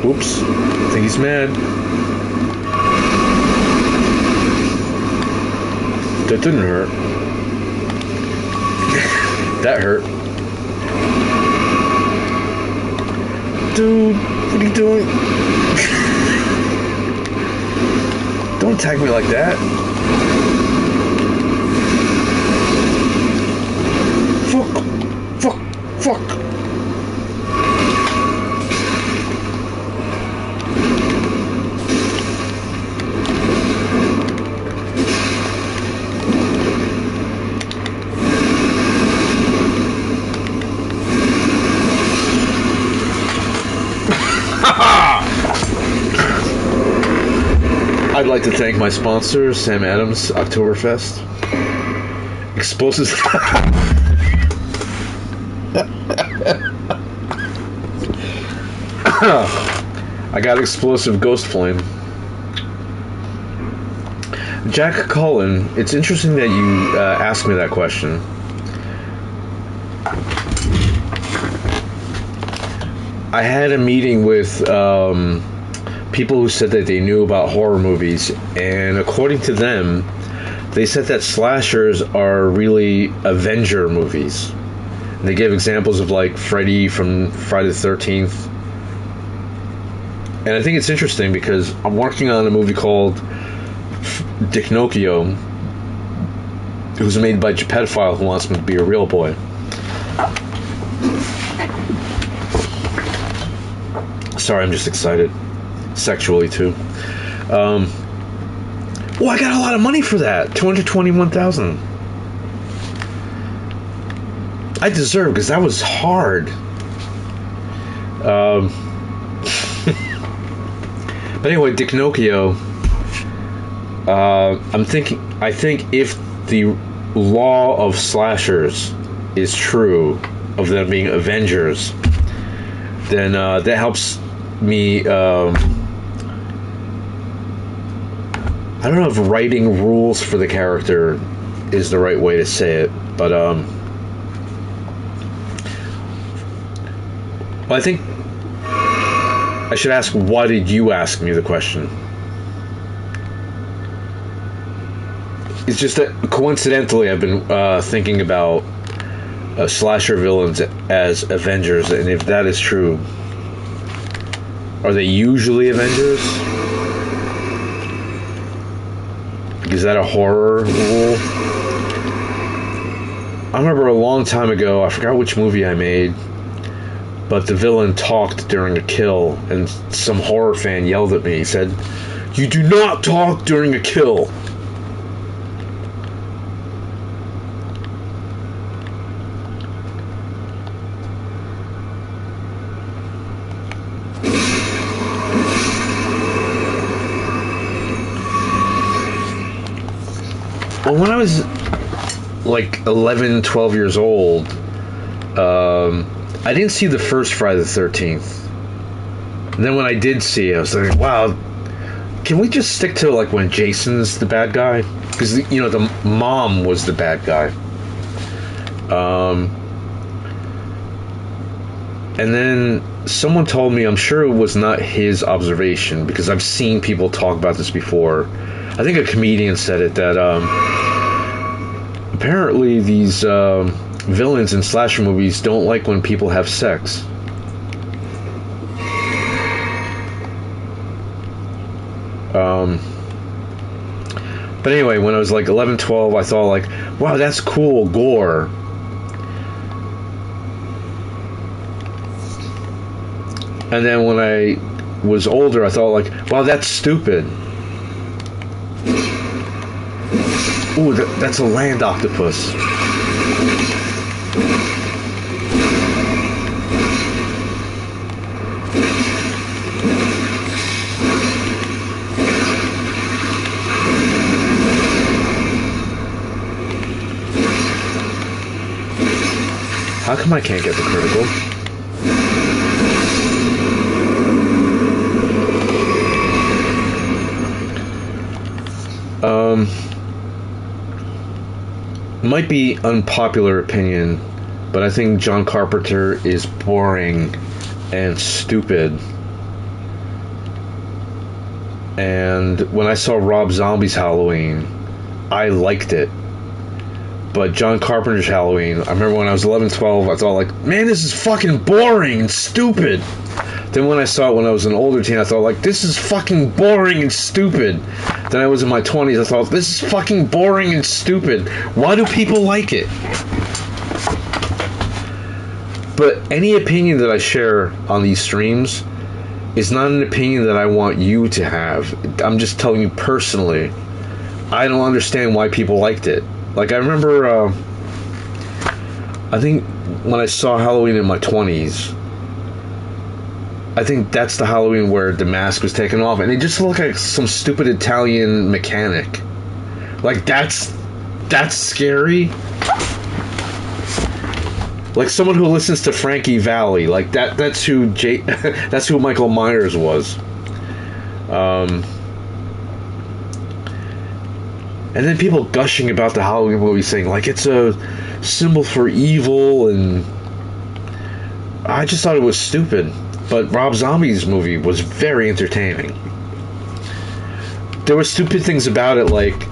Oops, I think he's mad. That didn't hurt. That hurt. Dude, what are you doing? Don't attack me like that. Fuck. I'd like to thank my sponsor, Sam Adams Oktoberfest. Explosives. I got explosive ghost flame. Jack Cullen, it's interesting that you asked me that question. I had a meeting with people who said that they knew about horror movies, and according to them, they said that slashers are really Avenger movies. And they gave examples of like Freddy from Friday the 13th. And I think it's interesting because I'm working on a movie called Dicknocchio, who's made by a pedophile who wants me to be a real boy. Sorry, I'm just excited. Sexually, too. I got a lot of money for that. $221,000. I deserve, because that was hard. But anyway, Dicknocchio. I think if the law of slashers is true, of them being Avengers, then that helps me. I don't know if writing rules for the character is the right way to say it, but I think I should ask, why did you ask me the question? It's just that coincidentally I've been thinking about slasher villains as Avengers, and if that is true, are they usually Avengers? Is that a horror rule? I remember a long time ago, I forgot which movie I made, but the villain talked during a kill, and some horror fan yelled at me. He said, "You do not talk during a kill." Well, when I was like 11, 12 years old, I didn't see the first Friday the 13th. And then when I did see it, I was like, wow, can we just stick to like when Jason's the bad guy? Because, the mom was the bad guy. And then someone told me, I'm sure it was not his observation, because I've seen people talk about this before. I think a comedian said it, that apparently these villains in slasher movies don't like when people have sex. But anyway, when I was like 11, 12, I thought like, wow, that's cool, gore. And then when I was older, I thought like, wow, that's stupid. Ooh, that's a land octopus. How come I can't get the critical? Might be unpopular opinion, but I think John Carpenter is boring and stupid. And when I saw Rob Zombie's Halloween, I liked it. But John Carpenter's Halloween, I remember when I was 11, 12, I thought like, man, this is fucking boring and stupid. Then when I saw it when I was an older teen, I thought like, this is fucking boring and stupid. Then I was in my 20s, I thought, this is fucking boring and stupid. Why do people like it? But any opinion that I share on these streams is not an opinion that I want you to have. I'm just telling you personally, I don't understand why people liked it. Like, I remember, I think when I saw Halloween in my 20s, I think that's the Halloween where the mask was taken off, and it just looked like some stupid Italian mechanic. Like, that's scary. Like someone who listens to Frankie Valli, like that's who that's who Michael Myers was. And then people gushing about the Halloween movie, saying like it's a symbol for evil, and I just thought it was stupid. But Rob Zombie's movie was very entertaining. There were stupid things about it, like,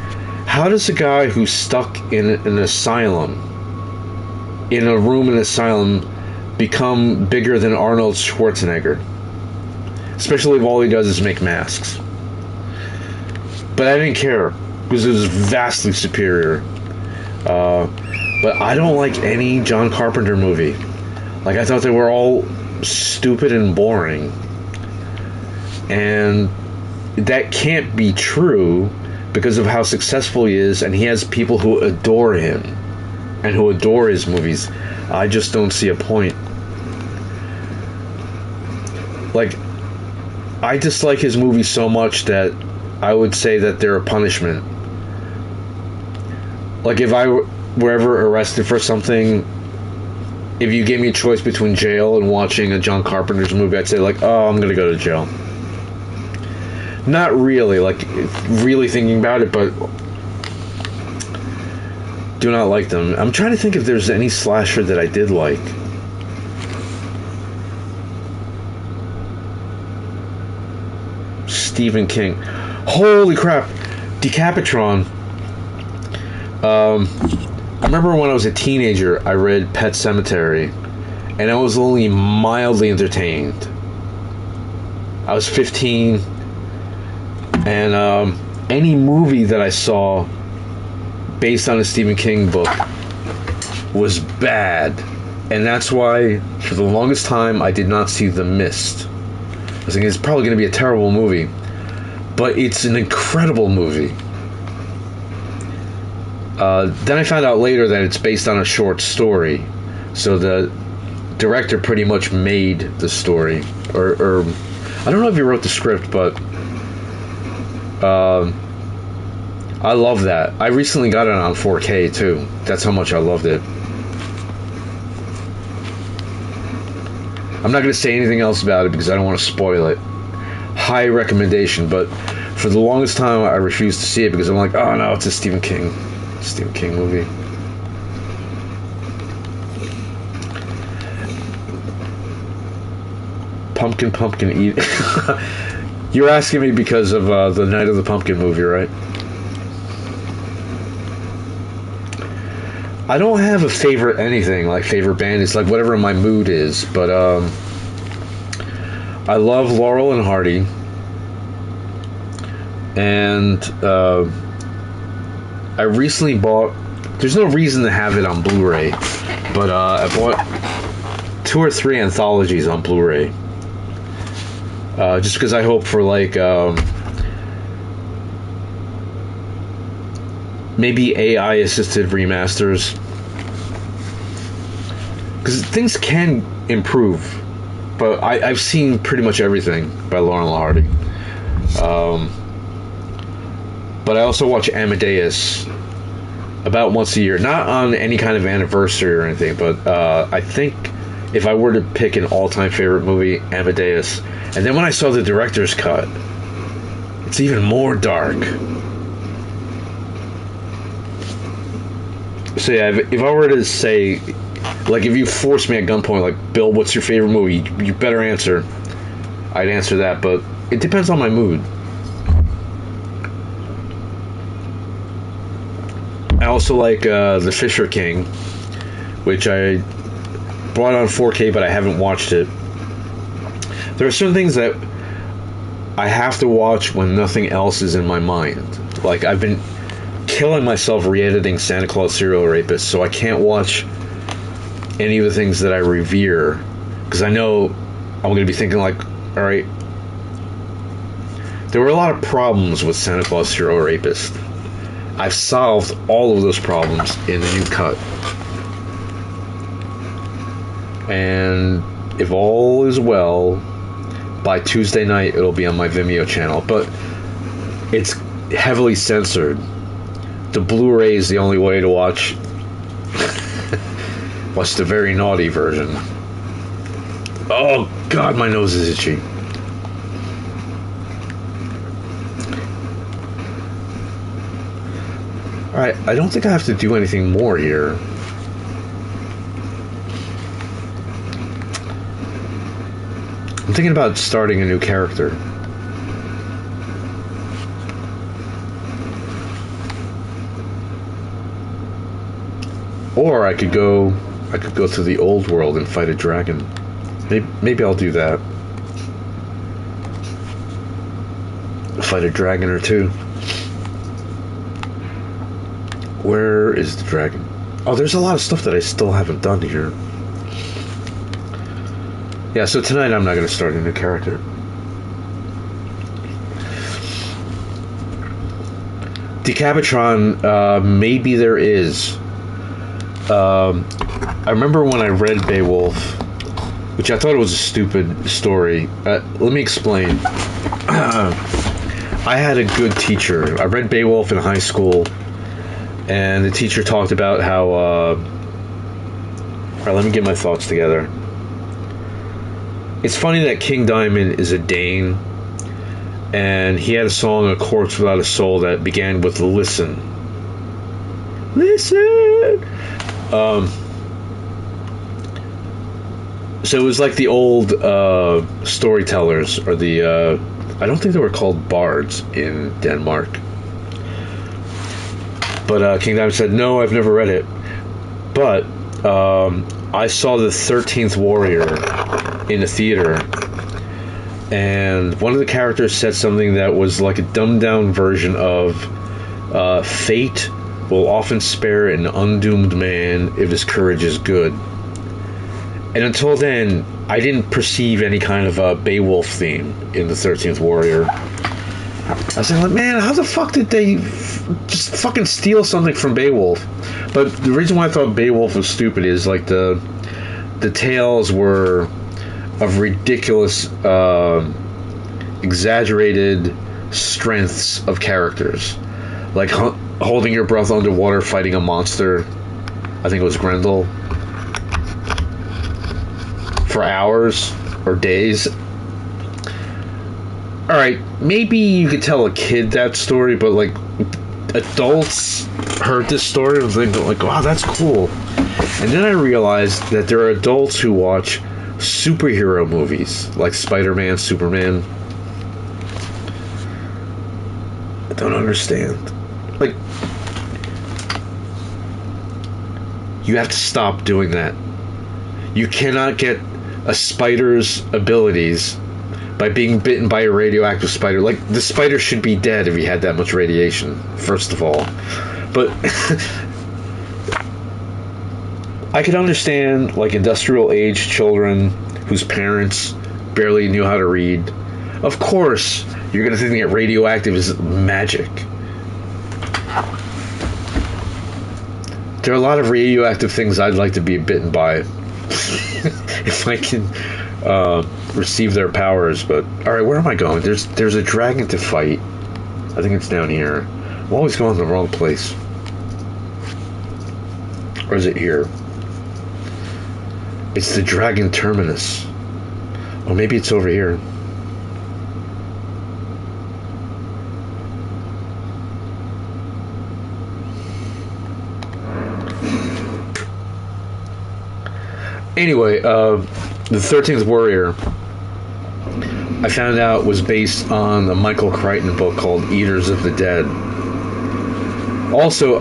how does a guy who's stuck in an asylum, in a room in an asylum, become bigger than Arnold Schwarzenegger? Especially if all he does is make masks. But I didn't care, because it was vastly superior. But I don't like any John Carpenter movie. Like, I thought they were all stupid and boring. And that can't be true because of how successful he is, and he has people who adore him and who adore his movies. I just don't see a point. Like, I dislike his movies so much that I would say that they're a punishment. Like, if I were ever arrested for something, if you gave me a choice between jail and watching a John Carpenter's movie, I'd say, like, oh, I'm gonna go to jail. Not really, like, really thinking about it, but do not like them. I'm trying to think if there's any slasher that I did like. Stephen King. Holy crap. Decapitron. I remember when I was a teenager, I read Pet Sematary, and I was only mildly entertained. I was 15, and any movie that I saw based on a Stephen King book was bad. And that's why, for the longest time, I did not see The Mist. I was thinking, it's probably going to be a terrible movie. But it's an incredible movie. Then I found out later that it's based on a short story. So the director pretty much made the story. Or I don't know if he wrote the script, but I love that. I recently got it on 4K too. That's how much I loved it. I'm not going to say anything else about it because I don't want to spoil it. High recommendation, but for the longest time I refused to see it because I'm like, oh no, it's a Stephen King movie. Pumpkin eat. You're asking me because of the Night of the Pumpkin movie, right? I don't have a favorite anything, like favorite band. It's like whatever my mood is, but I love Laurel and Hardy, and I recently bought, there's no reason to have it on Blu-ray, but I bought 2 or 3 anthologies on Blu-ray, just because I hope for like maybe AI assisted remasters, because things can improve, but I've seen pretty much everything by Laurel and Hardy. But I also watch Amadeus about once a year, not on any kind of anniversary or anything, but I think if I were to pick an all-time favorite movie, Amadeus. And then when I saw the director's cut, it's even more dark. So yeah, if I were to say, like, if you forced me at gunpoint, like, Bill, what's your favorite movie? You better answer. I'd answer that, but it depends on my mood. I also like The Fisher King, which I bought on 4K, but I haven't watched it. There are certain things that I have to watch when nothing else is in my mind. Like, I've been killing myself re-editing Santa Claus Serial Rapist, so I can't watch any of the things that I revere, because I know I'm going to be thinking like, alright, there were a lot of problems with Santa Claus Serial Rapist. I've solved all of those problems in the new cut. And if all is well, by Tuesday night it'll be on my Vimeo channel, but it's heavily censored. The Blu-ray is the only way to watch the very naughty version. Oh god, my nose is itchy. Alright, I don't think I have to do anything more here. I'm thinking about starting a new character. Or I could go to the old world and fight a dragon. Maybe I'll do that. Fight a dragon or two. Where is the dragon? Oh, there's a lot of stuff that I still haven't done here. Yeah, so tonight I'm not going to start a new character. Decapitron, maybe there is. I remember when I read Beowulf, which I thought it was a stupid story. Let me explain. I had a good teacher. I read Beowulf in high school, and the teacher talked about how... Alright, let me get my thoughts together. It's funny that King Diamond is a Dane, and he had a song, A Corpse Without a Soul, that began with Listen. Listen! So it was like the old storytellers, or the... I don't think they were called bards in Denmark. But King Diamond said, no, I've never read it. But I saw the 13th Warrior in the theater, and one of the characters said something that was like a dumbed-down version of fate will often spare an undoomed man if his courage is good. And until then, I didn't perceive any kind of a Beowulf theme in the 13th Warrior. I was like, man, how the fuck did they just fucking steal something from Beowulf? But the reason why I thought Beowulf was stupid is like the tales were of ridiculous, exaggerated strengths of characters, like holding your breath underwater, fighting a monster. I think it was Grendel. For hours or days. Alright, maybe you could tell a kid that story, but like adults heard this story and think like, wow, that's cool. And then I realized that there are adults who watch superhero movies like Spider-Man, Superman. I don't understand. Like, you have to stop doing that. You cannot get a spider's abilities by being bitten by a radioactive spider. Like, the spider should be dead if he had that much radiation, first of all. But I could understand, like, industrial age children whose parents barely knew how to read. Of course, you're going to think that radioactive is magic. There are a lot of radioactive things I'd like to be bitten by. If I can receive their powers. But alright, where am I going? There's a dragon to fight. I think it's down here. I'm always going to the wrong place. Or is it here? It's the dragon terminus. Or maybe it's over here. Anyway, the 13th Warrior, I found out, was based on a Michael Crichton book called Eaters of the Dead. Also,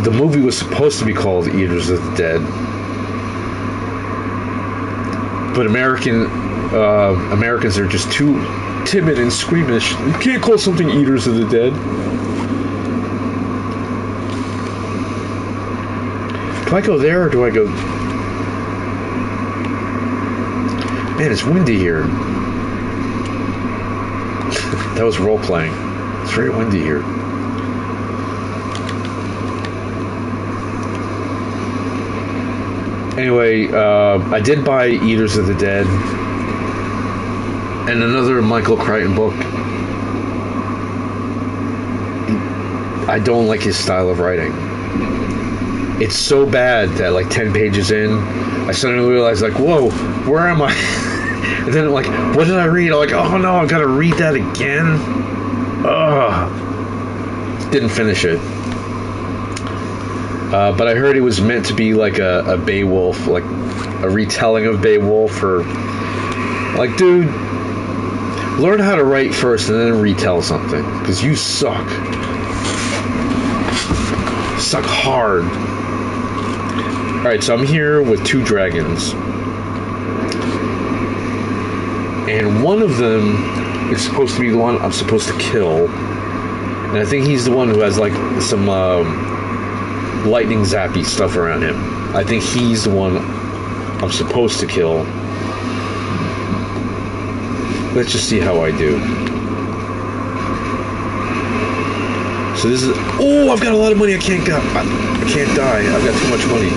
the movie was supposed to be called Eaters of the Dead, but Americans are just too timid and squeamish. You can't call something Eaters of the Dead. Do I go there or do I go... Man, it's windy here. That was role-playing. It's very windy here. Anyway, I did buy Eaters of the Dead and another Michael Crichton book. I don't like his style of writing. It's so bad that like 10 pages in, I suddenly realized like, whoa, where am I? And then like, what did I read? I'm like, oh no, I've got to read that again. Ugh. Didn't finish it. But I heard it was meant to be like a Beowulf, like a retelling of Beowulf, or like, dude, Learn how to write first and then retell something, because you suck. Suck hard. Alright, so I'm here with 2 dragons. And one of them is supposed to be the one I'm supposed to kill. And I think he's the one who has, like, some lightning zappy stuff around him. I think he's the one I'm supposed to kill. Let's just see how I do. So this is... Oh, I've got a lot of money. I can't die. I've got too much money.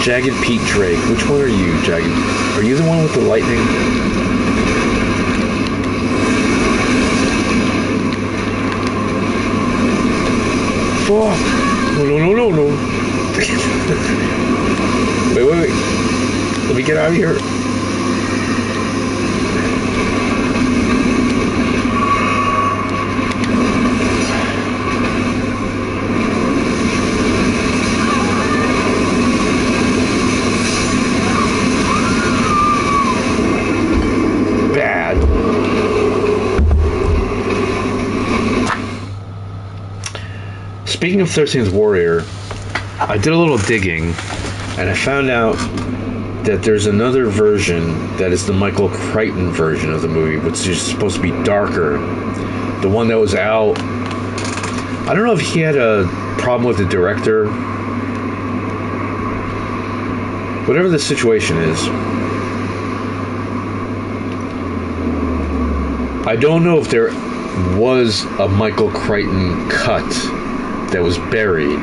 Jagged Pete Drake. Which one are you, Jagged? Are you the one with the lightning? Fuck! No. Wait. Let me get out of here. Speaking of 13th Warrior, I did a little digging, and I found out that there's another version that is the Michael Crichton version of the movie, which is supposed to be darker. The one that was out... I don't know if he had a problem with the director. Whatever the situation is. I don't know if there was a Michael Crichton cut that was buried.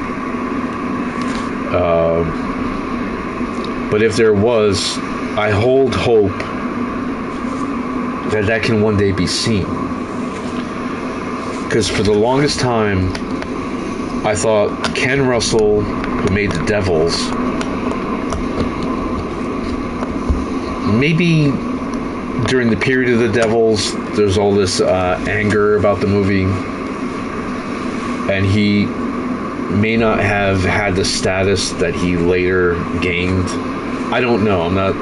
But if there was, I hold hope that that can one day be seen. Because for the longest time, I thought Ken Russell, who made The Devils, maybe during the period of The Devils, there's all this anger about the movie, and he may not have had the status that he later gained. I don't know. I'm not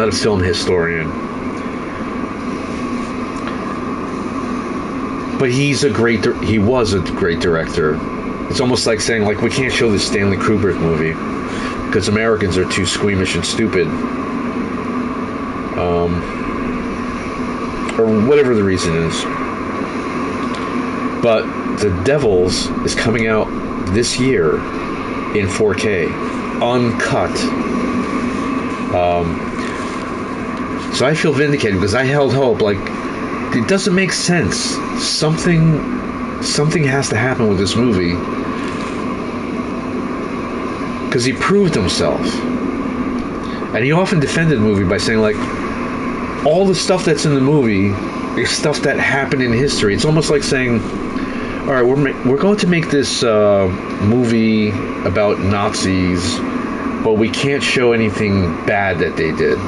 a film historian. But he was a great director. It's almost like saying, like, we can't show the Stanley Kubrick movie because Americans are too squeamish and stupid. Or whatever the reason is. But The Devils is coming out this year in 4K, uncut. So I feel vindicated because I held hope. Like, it doesn't make sense. Something has to happen with this movie because he proved himself, and he often defended the movie by saying, like, all the stuff that's in the movie is stuff that happened in history. It's almost like saying, all right, we're going to make this movie about Nazis, but we can't show anything bad that they did.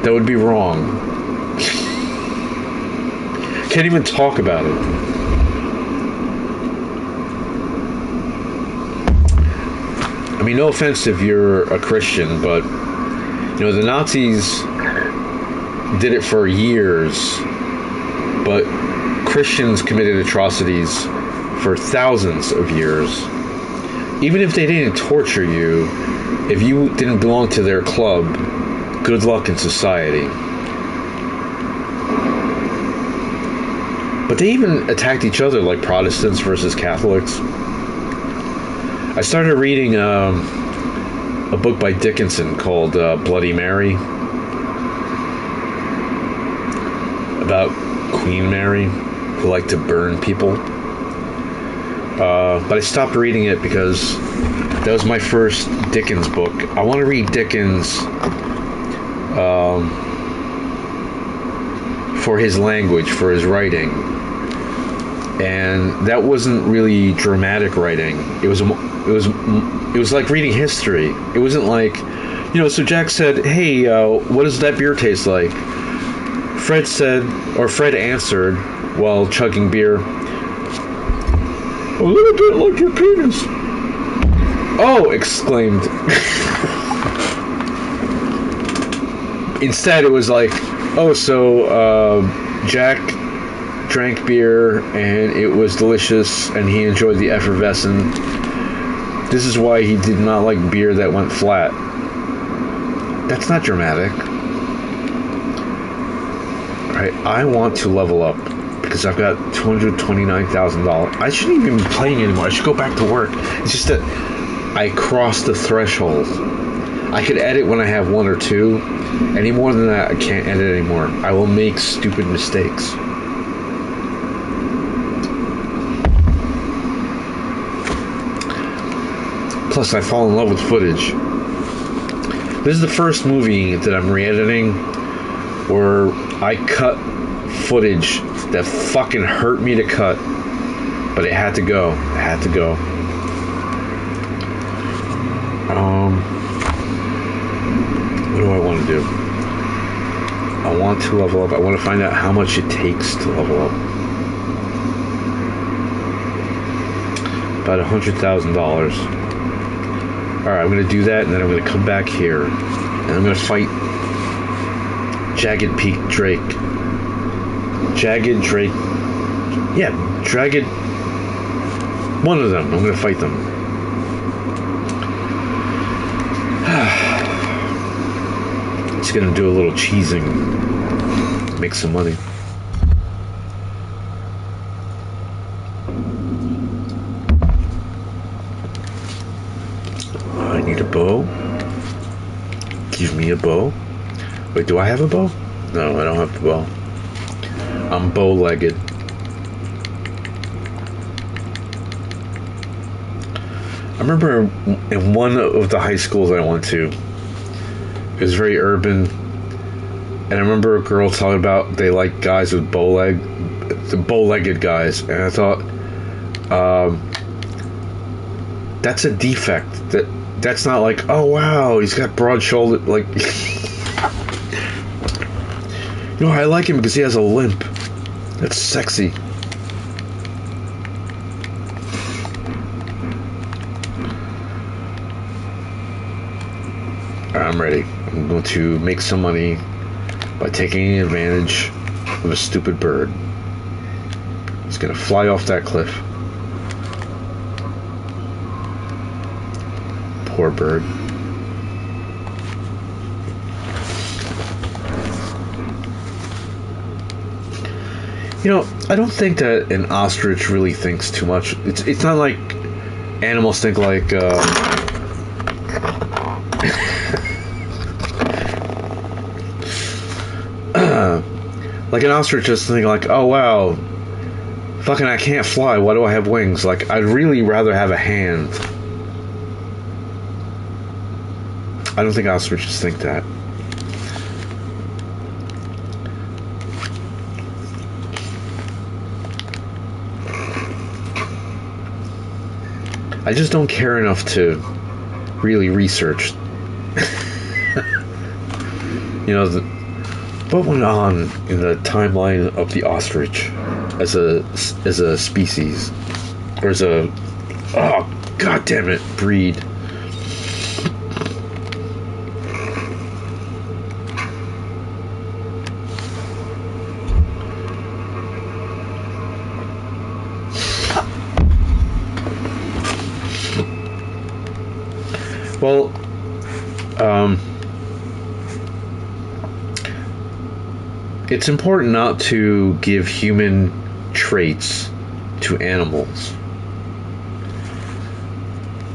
That would be wrong. Can't even talk about it. I mean, no offense if you're a Christian, but, you know, the Nazis did it for years, but Christians committed atrocities for thousands of years. Even if they didn't torture you, if you didn't belong to their club, good luck in society. But they even attacked each other, like Protestants versus Catholics. I started reading a book by Dickinson called Bloody Mary, about Queen Mary, who liked to burn people. But I stopped reading it because that was my first Dickens book. I want to read Dickens for his language, for his writing. And that wasn't really dramatic writing. It was like reading history. It wasn't like, you know, so Jack said, hey, what does that beer taste like? Fred answered while chugging beer, a little bit like your penis. Oh! Exclaimed. Instead, it was like, oh, so Jack drank beer and it was delicious and he enjoyed the effervescent. This is why he did not like beer that went flat. That's not dramatic. Right, I want to level up because I've got $229,000. I shouldn't even be playing anymore. I should go back to work. It's just that I crossed the threshold. I could edit when I have one or two. Any more than that, I can't edit anymore. I will make stupid mistakes. Plus, I fall in love with footage. This is the first movie that I'm re-editing where I cut footage that fucking hurt me to cut, but it had to go. It had to go. What do I want to do? I want to level up. I want to find out how much it takes to level up. About $100,000. Alright, I'm going to do that, and then I'm going to come back here, and I'm going to fight Jagged Peak Drake. Jagged Drake. Yeah, Jagged. One of them. I'm going to fight them. Just going to do a little cheesing. Make some money. I need a bow. Give me a bow. Wait, do I have a bow? No, I don't have a bow. I'm bow-legged. I remember in one of the high schools I went to, it was very urban, and I remember a girl talking about they like guys with the bow-legged guys, and I thought, that's a defect. That's not like, oh wow, he's got broad shoulder, like. You know, I like him because he has a limp. That's sexy. Alright, I'm ready. I'm going to make some money by taking advantage of a stupid bird. It's going to fly off that cliff. Poor bird. You know, I don't think that an ostrich really thinks too much. It's not like animals think like like an ostrich just think like, oh wow, fucking I can't fly, why do I have wings? Like, I'd really rather have a hand. I don't think ostriches think that. I just don't care enough to really research. You know, what went on in the timeline of the ostrich as a species, or as a, oh god damn it, breed. Well, it's important not to give human traits to animals.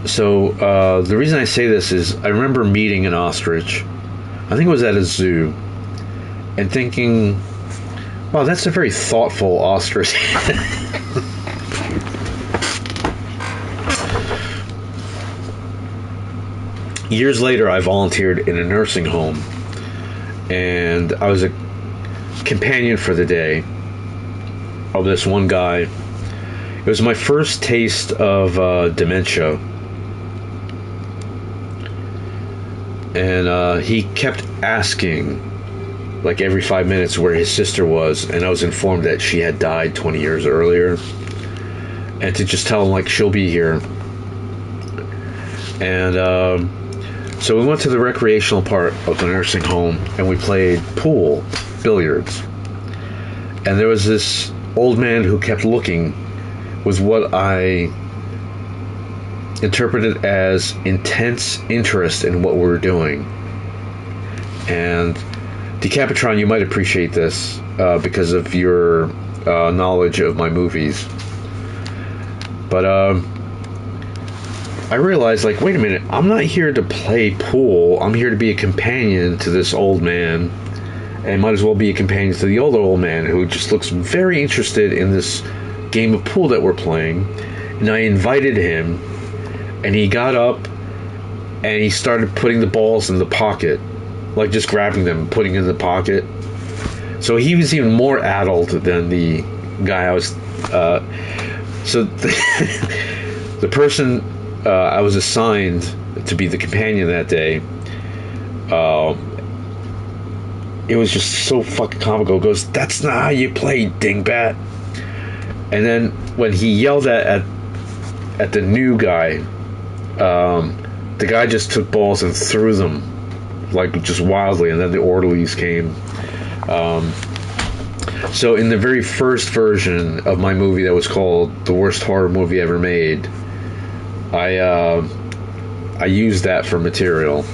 So, the reason I say this is I remember meeting an ostrich. I think it was at a zoo. And thinking, wow, that's a very thoughtful ostrich. Years later, I volunteered in a nursing home, and I was a companion for the day of this one guy. It was my first taste of dementia, and he kept asking, like every 5 minutes, where his sister was, and I was informed that she had died 20 years earlier, and to just tell him, like, she'll be here. And so we went to the recreational part of the nursing home, and we played pool, billiards. And there was this old man who kept looking with what I interpreted as intense interest in what we were doing. And Decapitron, you might appreciate this because of your knowledge of my movies. But I realized, like, wait a minute, I'm not here to play pool. I'm here to be a companion to this old man, and might as well be a companion to the other old man who just looks very interested in this game of pool that we're playing. And I invited him, and he got up and he started putting the balls in the pocket, like just grabbing them, putting in the pocket. So he was even more addled than the guy I was. So the person I was assigned to be the companion that day, it was just so fucking comical. It goes, "That's not how you play, dingbat." And then when he yelled at the new guy, the guy just took balls and threw them, like, just wildly, and then the orderlies came. So in the very first version of my movie that was called The Worst Horror Movie Ever Made, I used that for material.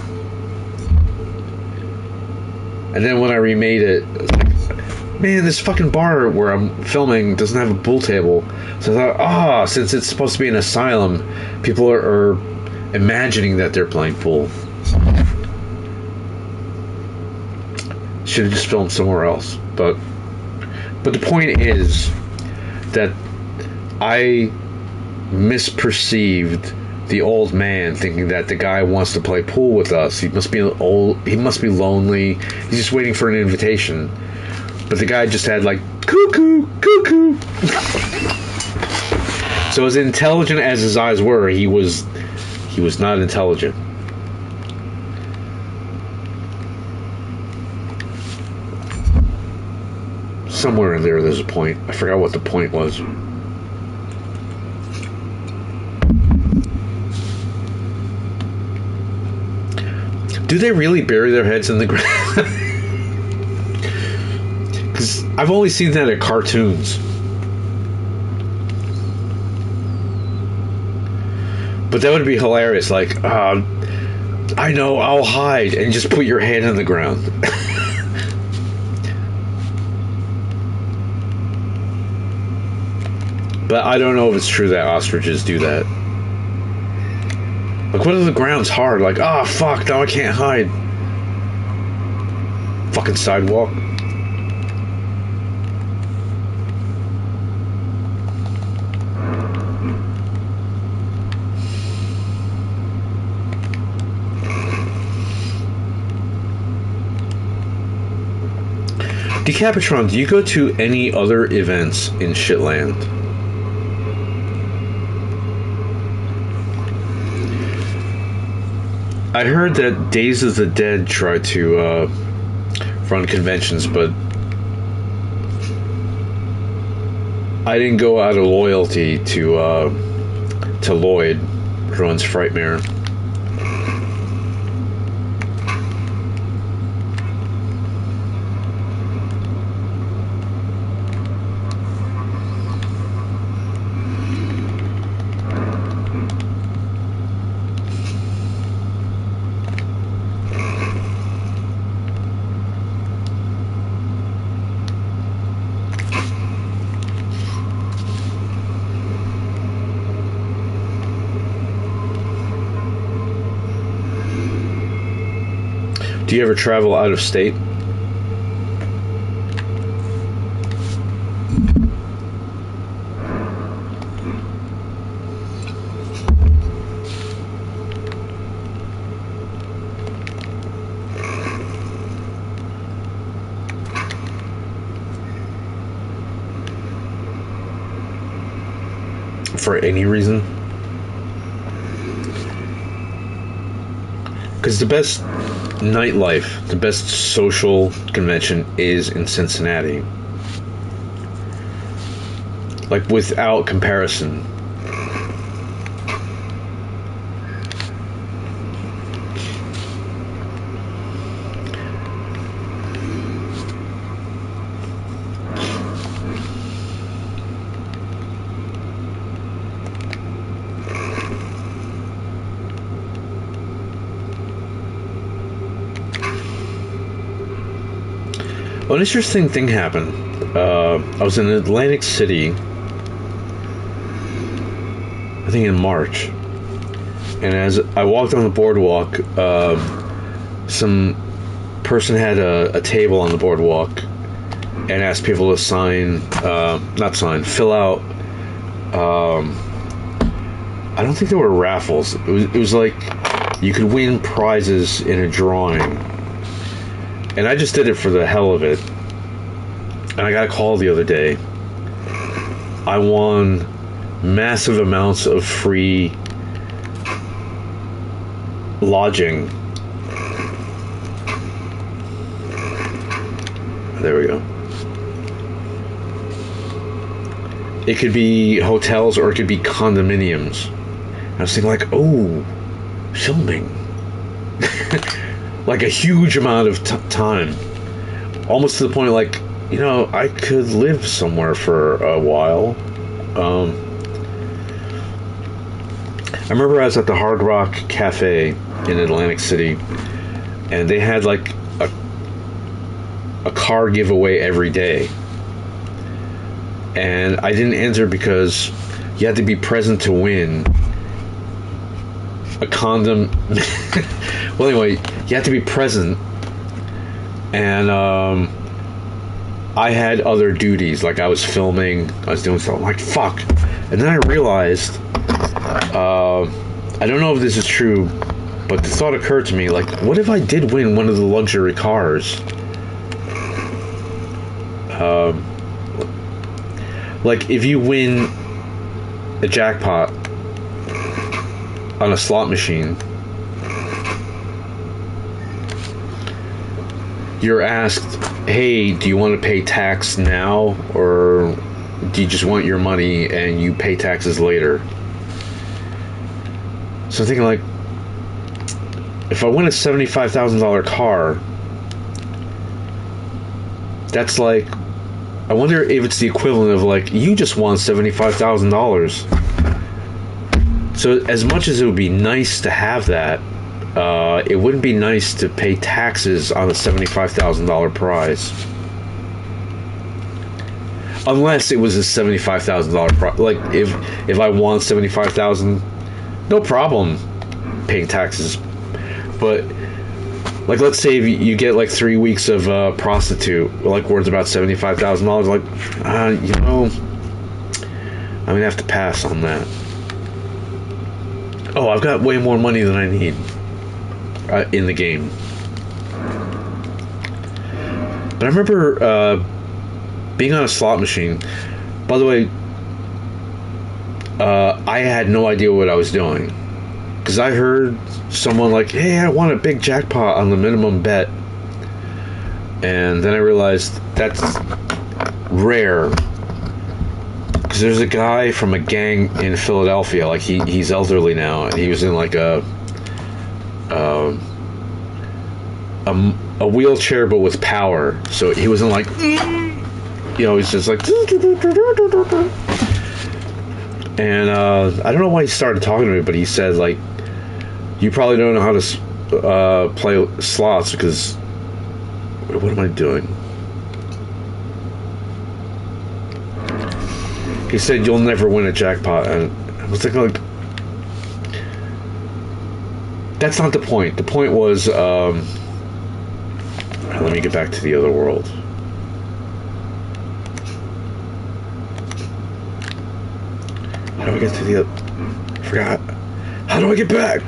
And then when I remade it, was like, man, this fucking bar where I'm filming doesn't have a pool table. So I thought, since it's supposed to be an asylum, people are imagining that they're playing pool. Should have just filmed somewhere else. But the point is that I misperceived the old man, thinking that the guy wants to play pool with us. He must be old. He must be lonely. He's just waiting for an invitation. But the guy just had, like, cuckoo, cuckoo. So as intelligent as his eyes were, he was not intelligent. Somewhere in there's a point. I forgot what the point was. Do they really bury their heads in the ground? Because I've only seen that in cartoons. But that would be hilarious. Like, I know, I'll hide, and just put your head in the ground. But I don't know if it's true that ostriches do that. Like, what if the ground's hard? Like, fuck, now I can't hide. Fucking sidewalk. Decapitron, do you go to any other events in Shitland? I heard that Days of the Dead tried to run conventions, but I didn't go out of loyalty to Lloyd, who runs Frightmare. Do you ever travel out of state? For any reason? Because the best nightlife, the best social convention is in Cincinnati. Like, without comparison. An interesting thing happened. I was in Atlantic City, I think in March, and as I walked on the boardwalk, some person had a table on the boardwalk and asked people to fill out. I don't think there were raffles. It was like you could win prizes in a drawing, and I just did it for the hell of it. And I got a call the other day. I won massive amounts of free lodging. There we go. It could be hotels or it could be condominiums. I was thinking like, oh, filming. Like a huge amount of time. Almost to the point like, you know, I could live somewhere for a while. I remember I was at the Hard Rock Cafe in Atlantic City, and they had like a car giveaway every day. And I didn't enter because you had to be present to win a condom. Well, anyway, you had to be present, and I had other duties, like I was filming, I was doing stuff. I'm like, fuck. And then I realized, I don't know if this is true, but the thought occurred to me, like, what if I did win one of the luxury cars? Like, if you win a jackpot on a slot machine, you're asked, hey, do you want to pay tax now, or do you just want your money and you pay taxes later? So I'm thinking, like, if I win a $75,000 car, that's like, I wonder if it's the equivalent of, like, you just won $75,000. So as much as it would be nice to have that, it wouldn't be nice to pay taxes on a $75,000 prize. Unless it was a $75,000 prize. Like, if I won $75,000, no problem paying taxes. But, like, let's say you get, like, 3 weeks of prostitute, like, worth about $75,000. Like, you know, I'm going to have to pass on that. Oh, I've got way more money than I need in the game. But I remember being on a slot machine. By the way, I had no idea what I was doing. Because I heard someone like, hey, I want a big jackpot on the minimum bet. And then I realized that's rare. Because there's a guy from a gang in Philadelphia, like he's elderly now, and he was in like a wheelchair but with power. So he wasn't like, you know, he's just like, and I don't know why he started talking to me, but he said, like, you probably don't know how to play slots because, what am I doing? He said you'll never win a jackpot, and I was thinking, like, that's not the point. The point was, let me get back to the other world. How do I get to the other? I forgot. How do I get back?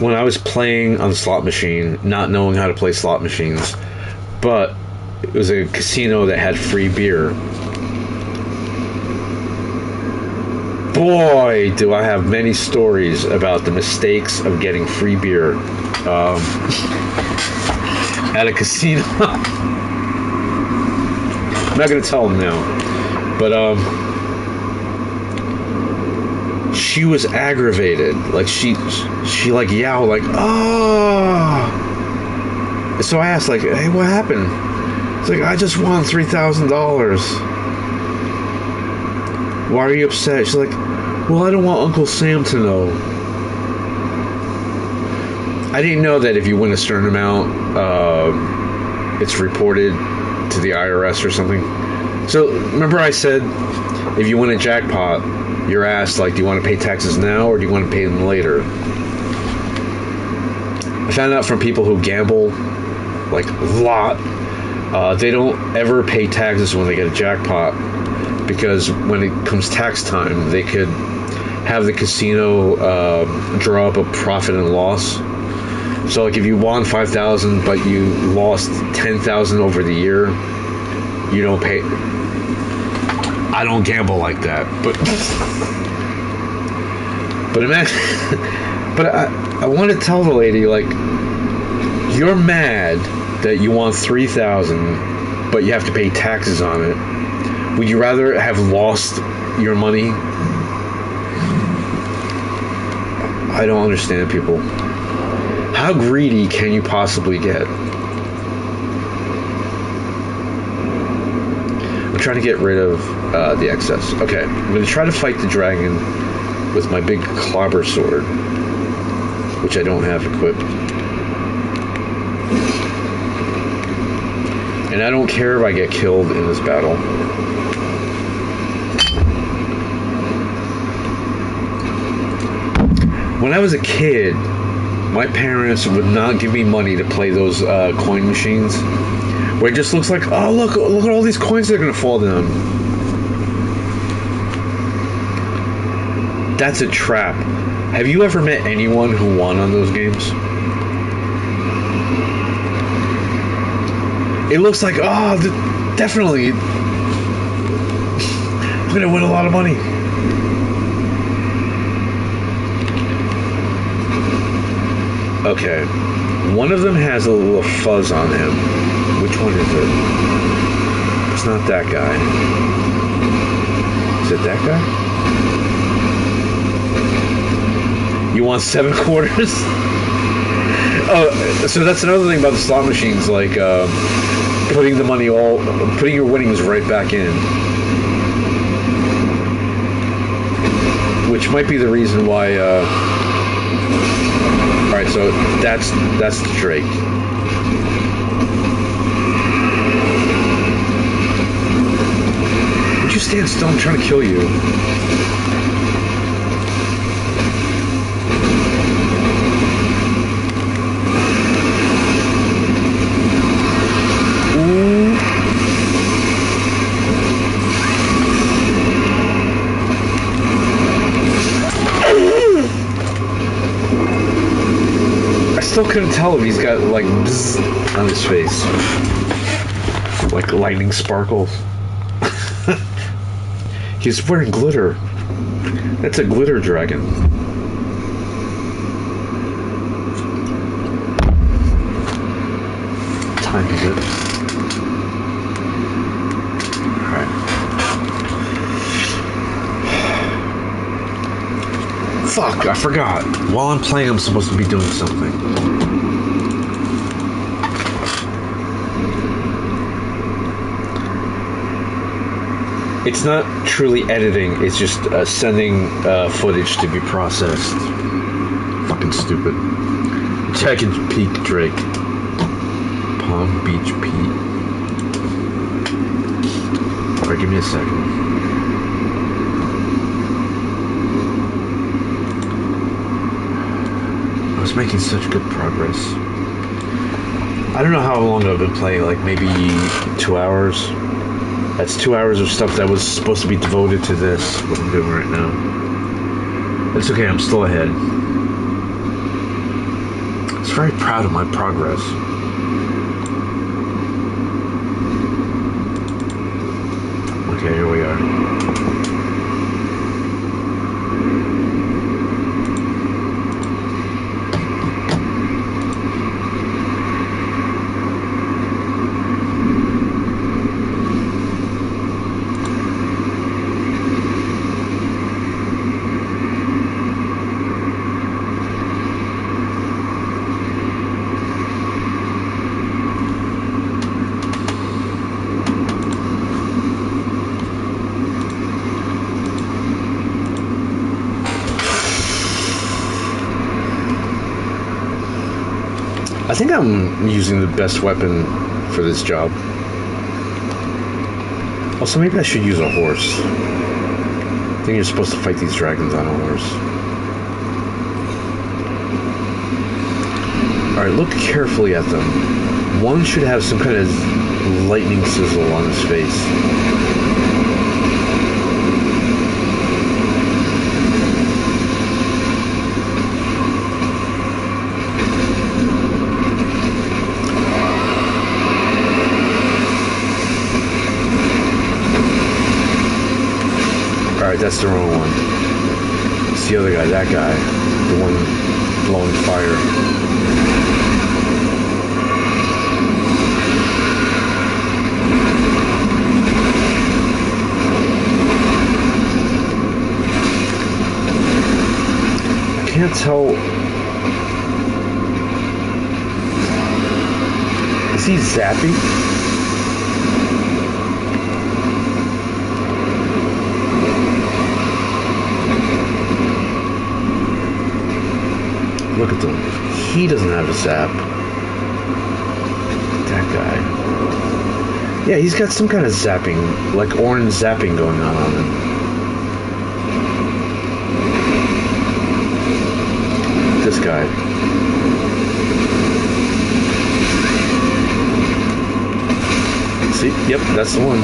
When I was playing on the slot machine, not knowing how to play slot machines, but it was a casino that had free beer. Boy, do I have many stories about the mistakes of getting free beer at a casino. I'm not going to tell them now, but she was aggravated. Like, she like yelled, like, oh. So I asked, like, hey, what happened? It's like, I just won $3,000. Why are you upset? She's like, Well, I don't want Uncle Sam to know. I didn't know that if you win a certain amount, it's reported to the IRS or something. So, remember I said, if you win a jackpot, you're asked, like, do you want to pay taxes now or do you want to pay them later? I found out from people who gamble, like, a lot, they don't ever pay taxes when they get a jackpot, because when it comes tax time, they could have the casino draw up a profit and loss. So, like, if you won $5,000 but you lost $10,000 over the year, you don't pay. I don't gamble like that, but imagine. But I want to tell the lady, like, you're mad that you won $3,000, but you have to pay taxes on it. Would you rather have lost your money? I don't understand people. How greedy can you possibly get? I'm trying to get rid of the excess. Okay, I'm going to try to fight the dragon with my big clobber sword, which I don't have equipped. And I don't care if I get killed in this battle. When I was a kid, my parents would not give me money to play those coin machines, where it just looks like, oh, look at all these coins that are going to fall down. That's a trap. Have you ever met anyone who won on those games? It looks like, oh, definitely, I'm going to win a lot of money. Okay, one of them has a little fuzz on him. Which one is it? It's not that guy. Is it that guy? You want 7 quarters? Oh, so that's another thing about the slot machines, like putting your winnings right back in. Which might be the reason why, alright, so that's the Drake. Would you stand still? I'm trying to kill you. Ooh. I still couldn't tell if he's got, like, bzzz on his face. Like lightning sparkles. He's wearing glitter. That's a glitter dragon. What time is it? Alright. Fuck, I forgot. While I'm playing, I'm supposed to be doing something. It's not truly editing, it's just sending footage to be processed. Fucking stupid. Check and Peak Drake. Palm Beach Pete. Alright, give me a second. I was making such good progress. I don't know how long I've been playing, like maybe 2 hours. That's 2 hours of stuff that was supposed to be devoted to this, what I'm doing right now. It's okay, I'm still ahead. I was very proud of my progress. Okay, here we are. think I'm using the best weapon for this job. Also, maybe I should use a horse. I think you're supposed to fight these dragons on a horse. Alright, look carefully at them. One should have some kind of lightning sizzle on his face. Alright, that's the wrong one. It's the other guy, that guy. The one blowing fire. I can't tell. Is he zappy? Look at them. He doesn't have a zap. That guy. Yeah, he's got some kind of zapping, like orange zapping going on him. This guy. See? Yep, that's the one.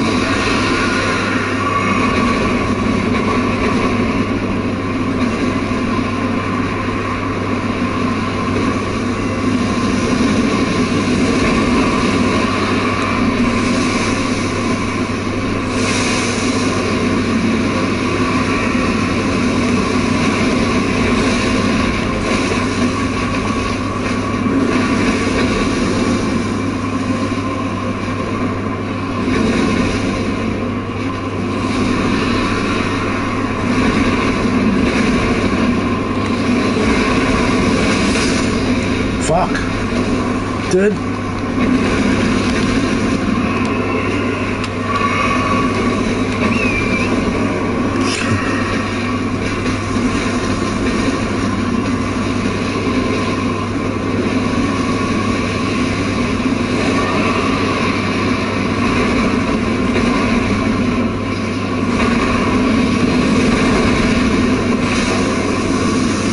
Fuck. Dude.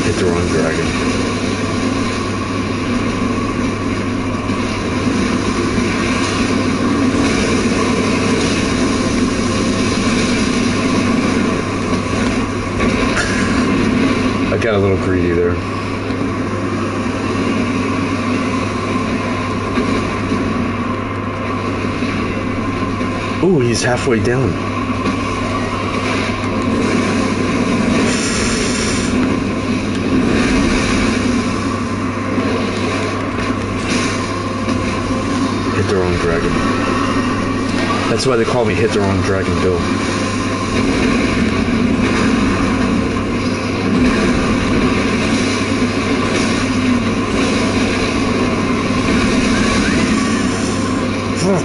Hit the wrong dragon. I got a little greedy there. Ooh, he's halfway down. Hit the wrong dragon. That's why they call me Hit the Wrong Dragon Bill. Fuck.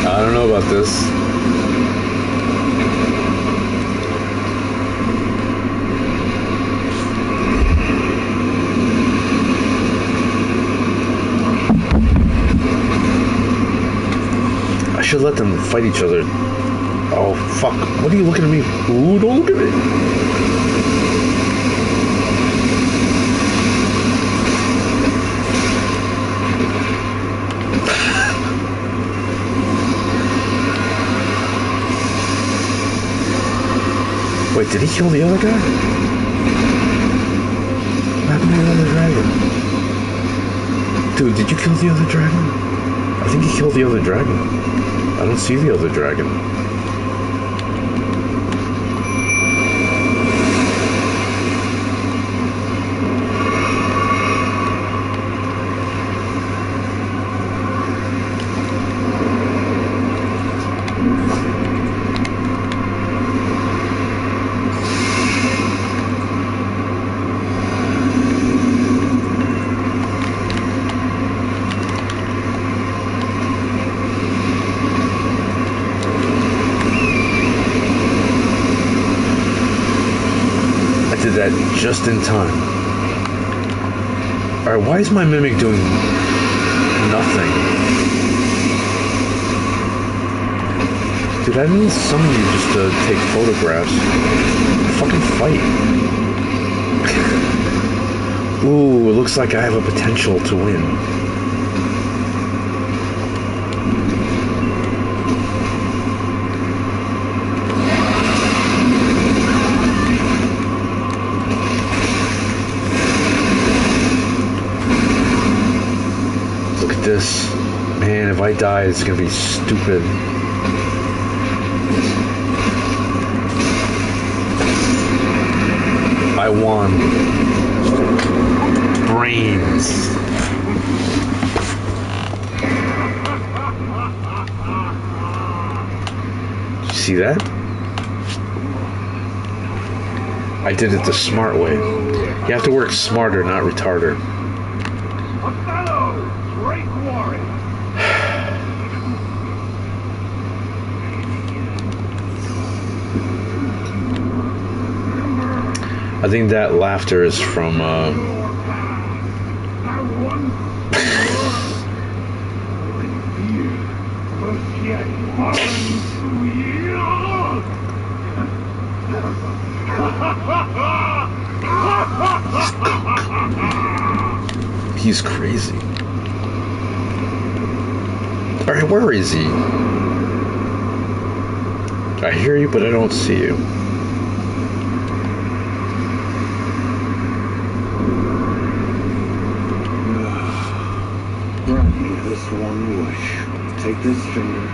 I don't know about this. I should let them fight each other. Oh, fuck. What are you looking at me? Ooh, don't look at me. Wait, did he kill the other guy? What happened to the other dragon? Dude, did you kill the other dragon? I think he killed the other dragon. I don't see the other dragon. that just in time. Alright, why is my mimic doing nothing? Dude, I didn't summon you just to take photographs. Fucking fight. Ooh, it looks like I have a potential to win. Look at this. Man, if I die, it's gonna be stupid. I won. Brains. Did you see that? I did it the smart way. You have to work smarter, not retarder. I think that laughter is from he's crazy. Alright, where is he? I hear you, but I don't see you. One wish. Take this finger.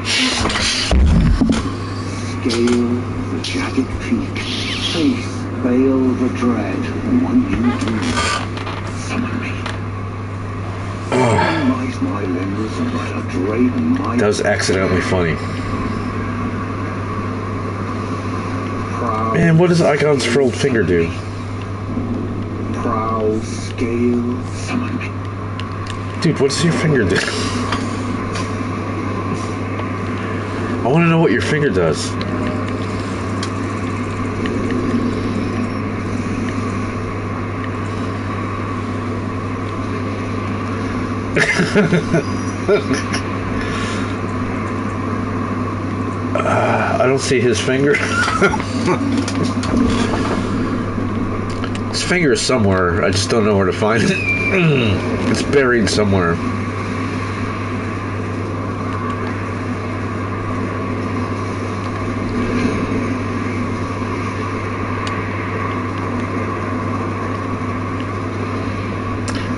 Scale the jagged peak. Face veil the dread. And when you do, summon me. Sunlight my limbs and let a drape my... That was accidentally funny. Proud Man, what does Icon's furled finger do? proud scale, summon me. Dude, what does your finger do? I want to know what your finger does. I don't see his finger. His finger is somewhere. I just don't know where to find it. It's buried somewhere.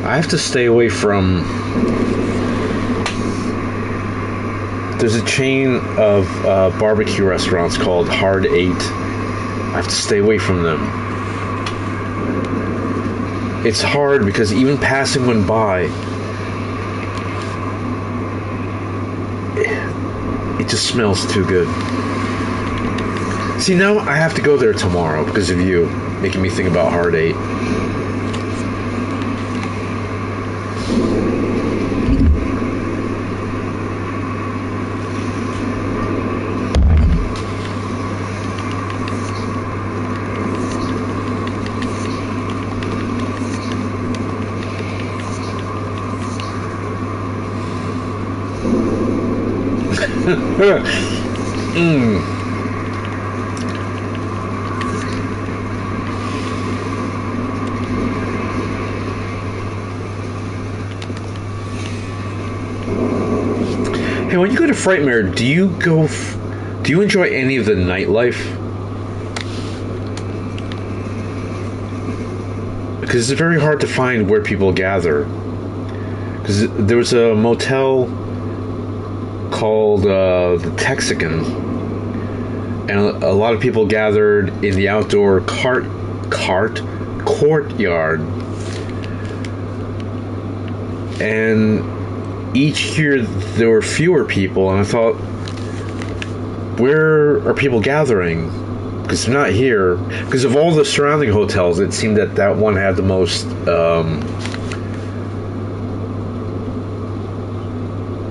I have to stay away from... There's a chain of barbecue restaurants called Hard 8. I have to stay away from them. It's hard because even passing one by, it just smells too good. See, now I have to go there tomorrow because of you, making me think about Hard 8. Hey, when you go to Frightmare, do you enjoy any of the nightlife? Because it's very hard to find where people gather. Because there was a motel called the Texican, and a lot of people gathered in the outdoor courtyard, and each year there were fewer people, and I thought, where are people gathering? Because they're not here. Because of all the surrounding hotels, it seemed that that one had the most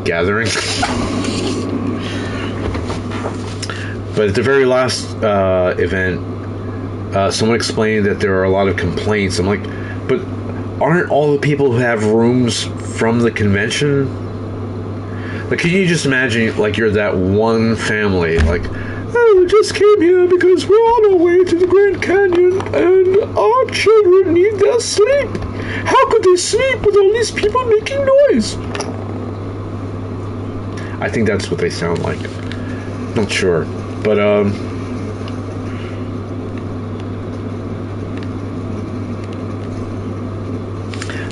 gathering. But at the very last event, Someone explained that there are a lot of complaints. I'm like, but aren't all the people who have rooms from the convention? Like, can you just imagine, like, you're that one family, like, oh, we just came here because we're on our way to the Grand Canyon and our children need their sleep. How could they sleep with all these people making noise? I think that's what they sound like. Not sure. But,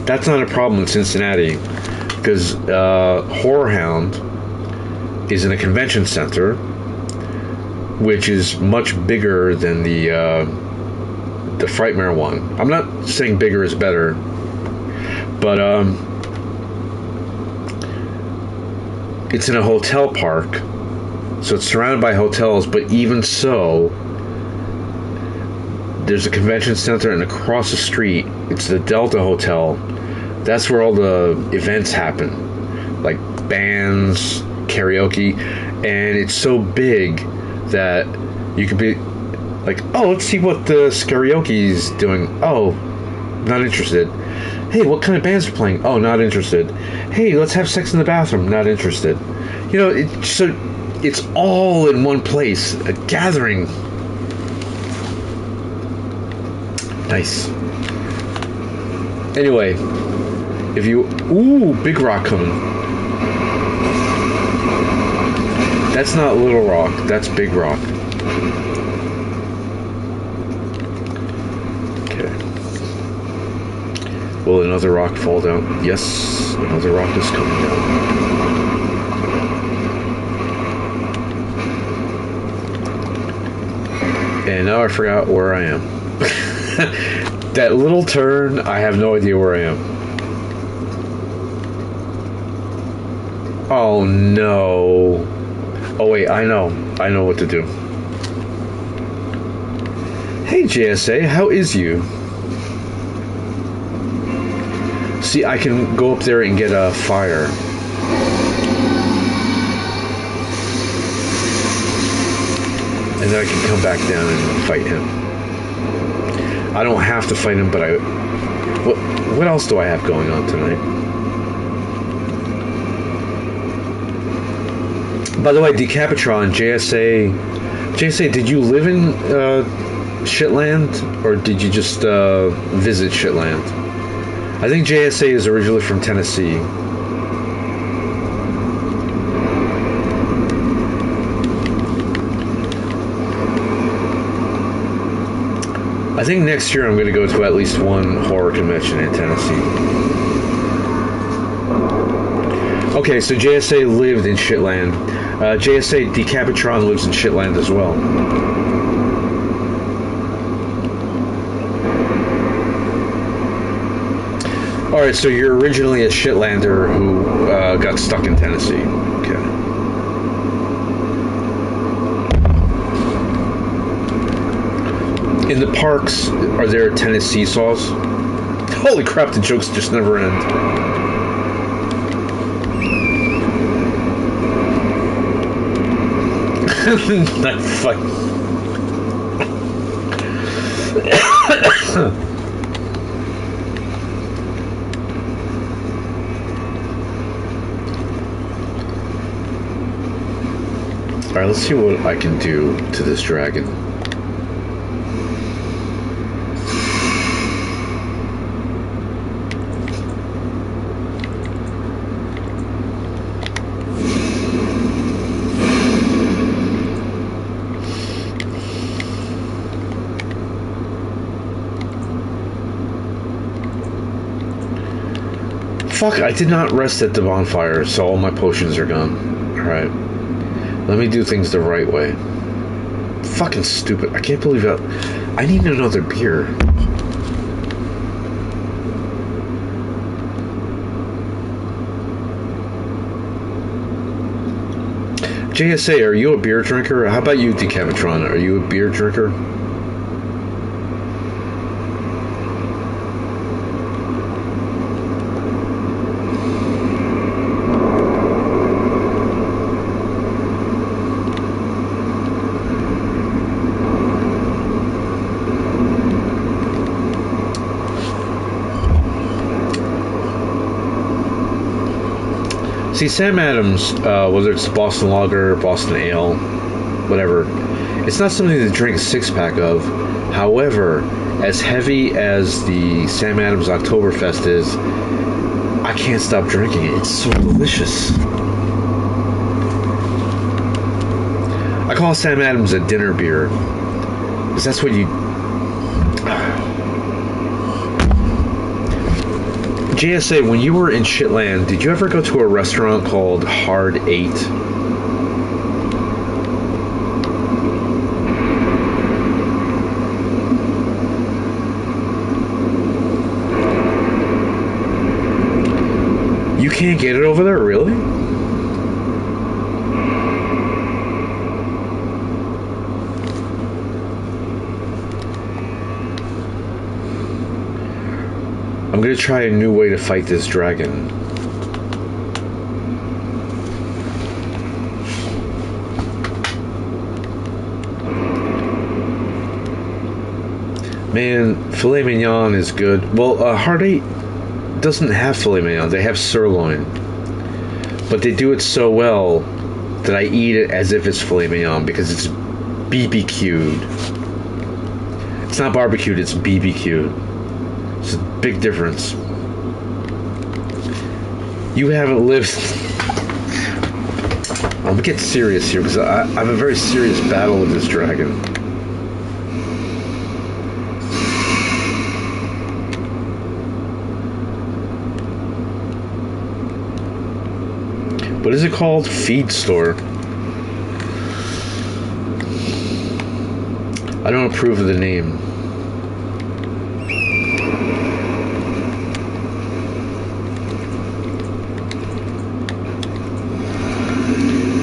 that's not a problem in Cincinnati because Horror Hound is in a convention center, which is much bigger than the Frightmare one. I'm not saying bigger is better, but it's in a hotel park, so it's surrounded by hotels. But even so, there's a convention center, and across the street, it's the Delta Hotel. That's where all the events happen, like bands, karaoke, and it's so big that you could be like, oh, let's see what the karaoke's doing. Oh, not interested. Hey, what kind of bands are playing? Oh, not interested. Hey, let's have sex in the bathroom. Not interested. You know, it's all in one place. A gathering. Nice. Anyway, if you... Ooh, Big Rock coming. That's not Little Rock. That's Big Rock. Okay. Will another rock fall down? Yes, another rock is coming down. And now I forgot where I am. That little turn, I have no idea where I am. Oh no. Oh wait, I know what to do. Hey JSA, how is you? See, I can go up there and get a fire. And then I can come back down and fight him. I don't have to fight him, but what else do I have going on tonight? By the way, Decapitron, JSA, did you live in Shitland, or did you just visit Shitland? I think JSA is originally from Tennessee. I think next year I'm going to go to at least one horror convention in Tennessee. Okay, so JSA lived in Shitland. JSA Decapitron lives in Shitland as well. Alright, so you're originally a Shitlander who got stuck in Tennessee. Okay. In the parks, are there Tennessee saws? Holy crap, the jokes just never end. Not fuck. Alright, let's see what I can do to this dragon. Fuck, I did not rest at the bonfire, so all my potions are gone. Alright. Let me do things the right way. Fucking stupid. I can't believe that. I need another beer. JSA, are you a beer drinker? How about you, Decapitron? Are you a beer drinker? See, Sam Adams, whether it's Boston Lager, Boston Ale, whatever, it's not something to drink a six-pack of. However, as heavy as the Sam Adams Oktoberfest is, I can't stop drinking it. It's so delicious. I call Sam Adams a dinner beer, because that's what you... JSA, when you were in Shitland, did you ever go to a restaurant called Hard 8? You can't get it over there, really? I'm gonna try a new way to fight this dragon. Man, filet mignon is good. Well, Hard 8 doesn't have filet mignon. They have sirloin. But they do it so well that I eat it as if it's filet mignon because it's BBQ'd. It's not barbecued, it's BBQ'd. It's a big difference. You haven't lived... I'm gonna get serious here because I have a very serious battle with this dragon. What is it called? Feed store. I don't approve of the name.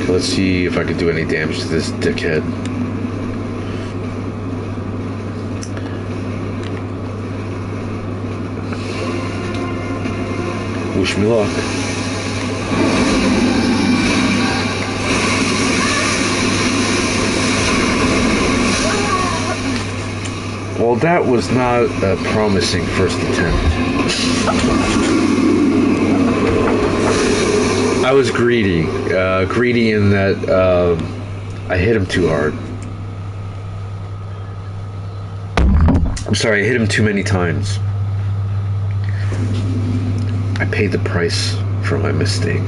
Let's see if I can do any damage to this dickhead. Wish me luck. Well, that was not a promising first attempt. I was greedy. Greedy in that I hit him too hard. I'm sorry, I hit him too many times. I paid the price for my mistake.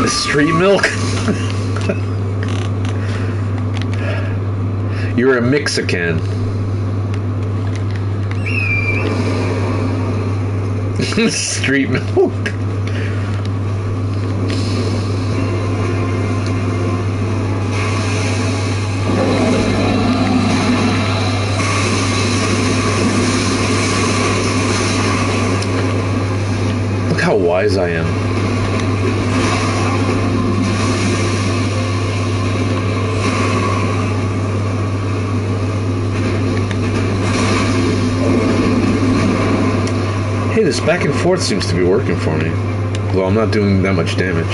Street milk? You're a Mexican. Street milk. Look how wise I am. Hey, this back and forth seems to be working for me. Although I'm not doing that much damage.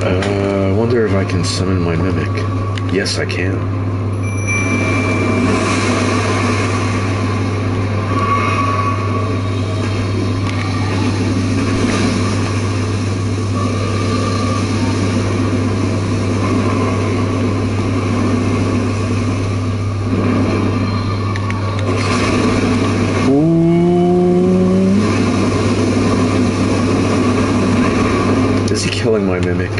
I wonder if I can summon my mimic. Yes, I can. Is he killing my mimic?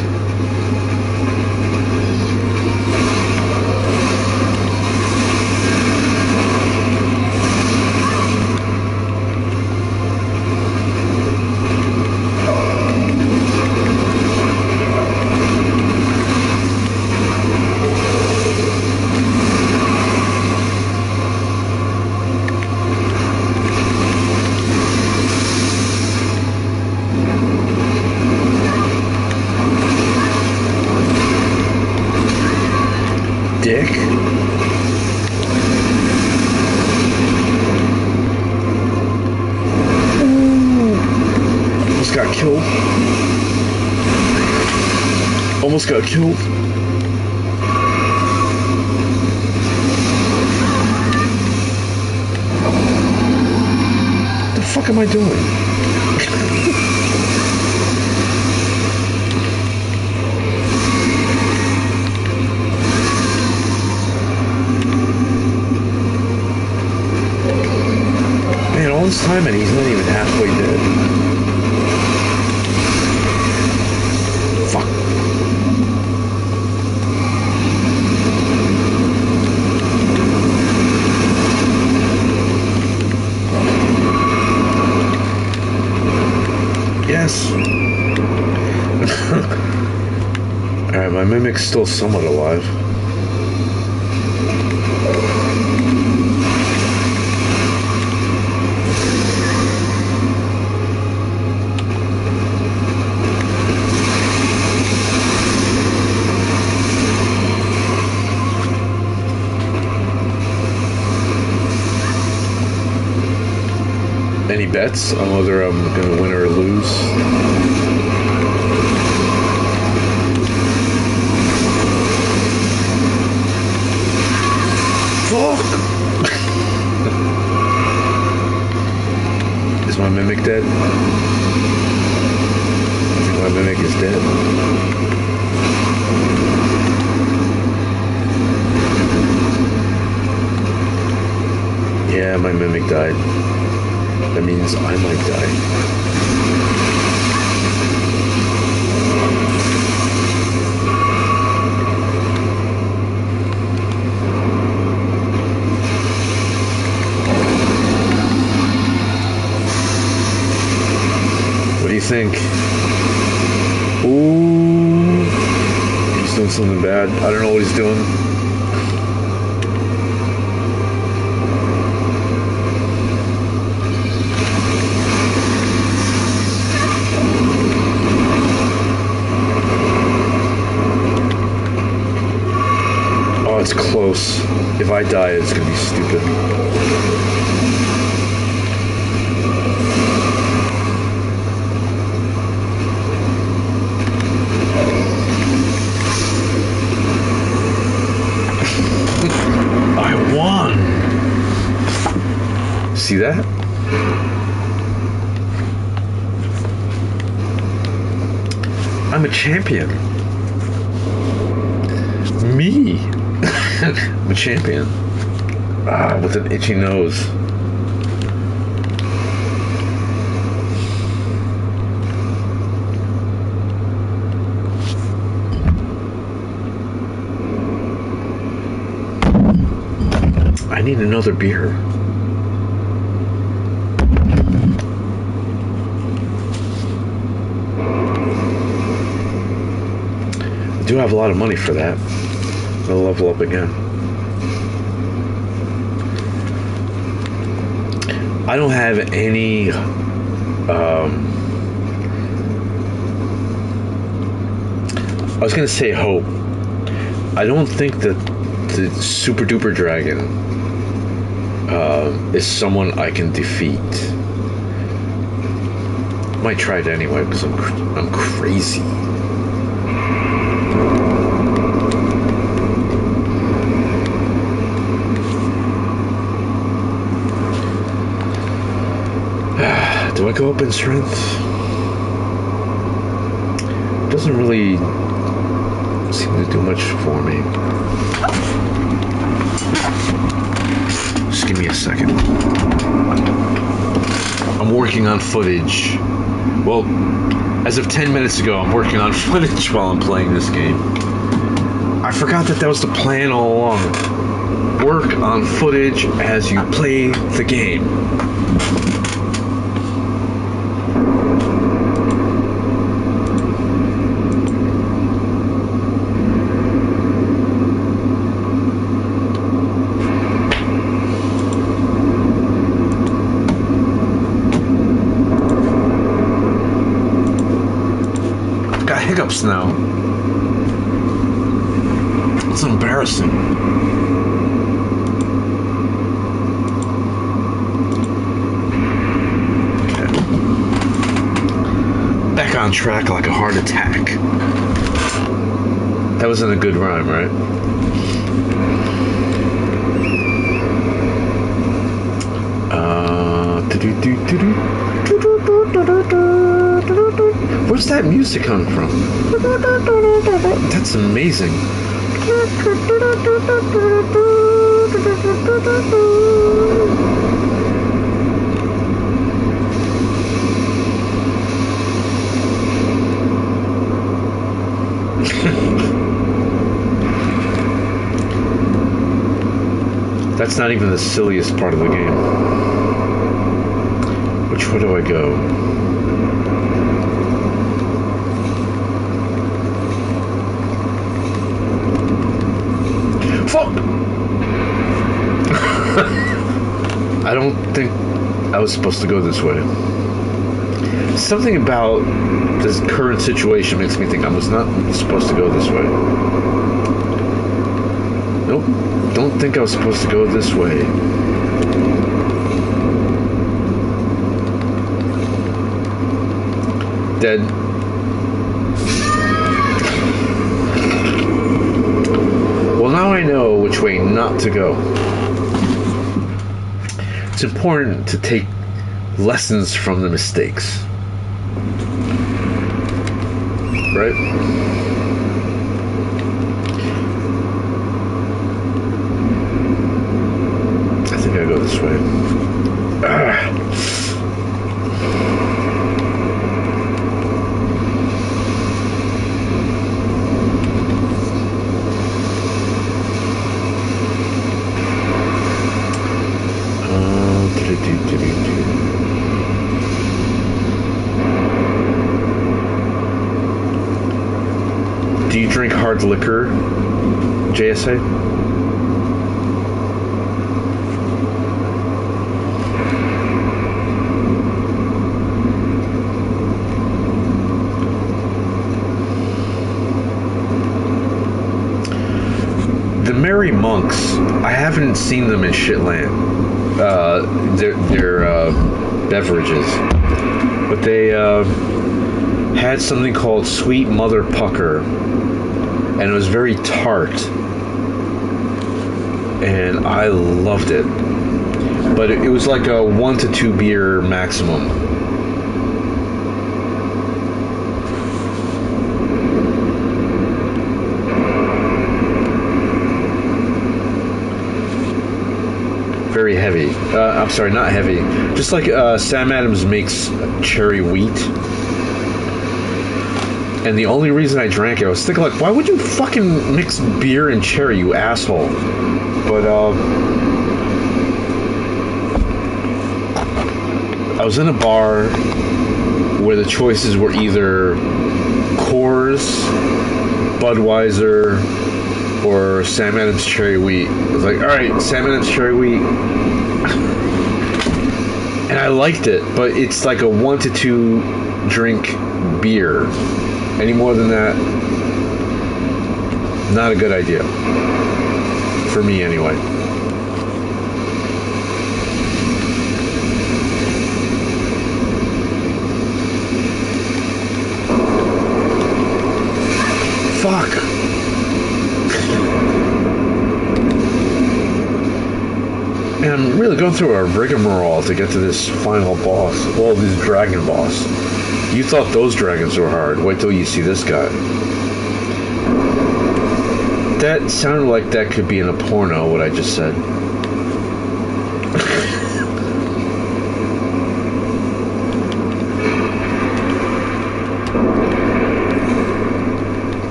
killed. Almost got killed. What the fuck am I doing? Man, all this time and he's not even halfway dead. Fuck. Yes. Alright, my mimic's still somewhat alive. Any bets on whether I'm gonna win or lose? Fuck! Is my mimic dead? I think my mimic is dead. Yeah, my mimic died. That means I might die. What do you think? Ooh, he's doing something bad. I don't know what he's doing. It's close. If I die, it's gonna be stupid. I won! See that? I'm a champion. Me! I'm a champion. With an itchy nose. I need another beer. I do have a lot of money for that. I'll level up again. I don't have any I was gonna say hope. I don't think that the super duper dragon is someone I can defeat. Might try it anyway because I'm crazy. Do I go up in strength? It doesn't really seem to do much for me. Just give me a second. I'm working on footage. Well, as of 10 minutes ago, I'm working on footage while I'm playing this game. I forgot that was the plan all along. Work on footage as you play the game. Hiccups now. It's embarrassing. Okay. on track like a heart attack. That wasn't a good rhyme, right? Where's that music coming from? That's amazing. That's not even the silliest part of the game. Which way do I go? Fuck! I don't think I was supposed to go this way. Something about this current situation makes me think I was not supposed to go this way. Nope. Don't think I was supposed to go this way. Dead. Well, now I know which way not to go. It's important to take lessons from the mistakes. Right? I think I go this way. Do you drink hard liquor, JSA? The Merry Monks, I haven't seen them in Shitland. Their beverages, but they had something called Sweet Mother Pucker, and it was very tart, and I loved it. But it was like a 1 to 2 beer maximum. Very heavy. I'm sorry, not heavy. Just like Sam Adams makes cherry wheat. And the only reason I drank it, I was thinking, like, why would you fucking mix beer and cherry, you asshole? But, I was in a bar where the choices were either Coors, Budweiser, or Sam Adams cherry wheat. I was like, alright, Sam Adams cherry wheat. And I liked it, but it's like a 1 to 2 drink beer. Any more than that, not a good idea. For me, anyway. Fuck. And I'm really going through a rigmarole to get to this final boss. Well, this dragon boss. You thought those dragons were hard. Wait till you see this guy. That sounded like that could be in a porno, what I just said.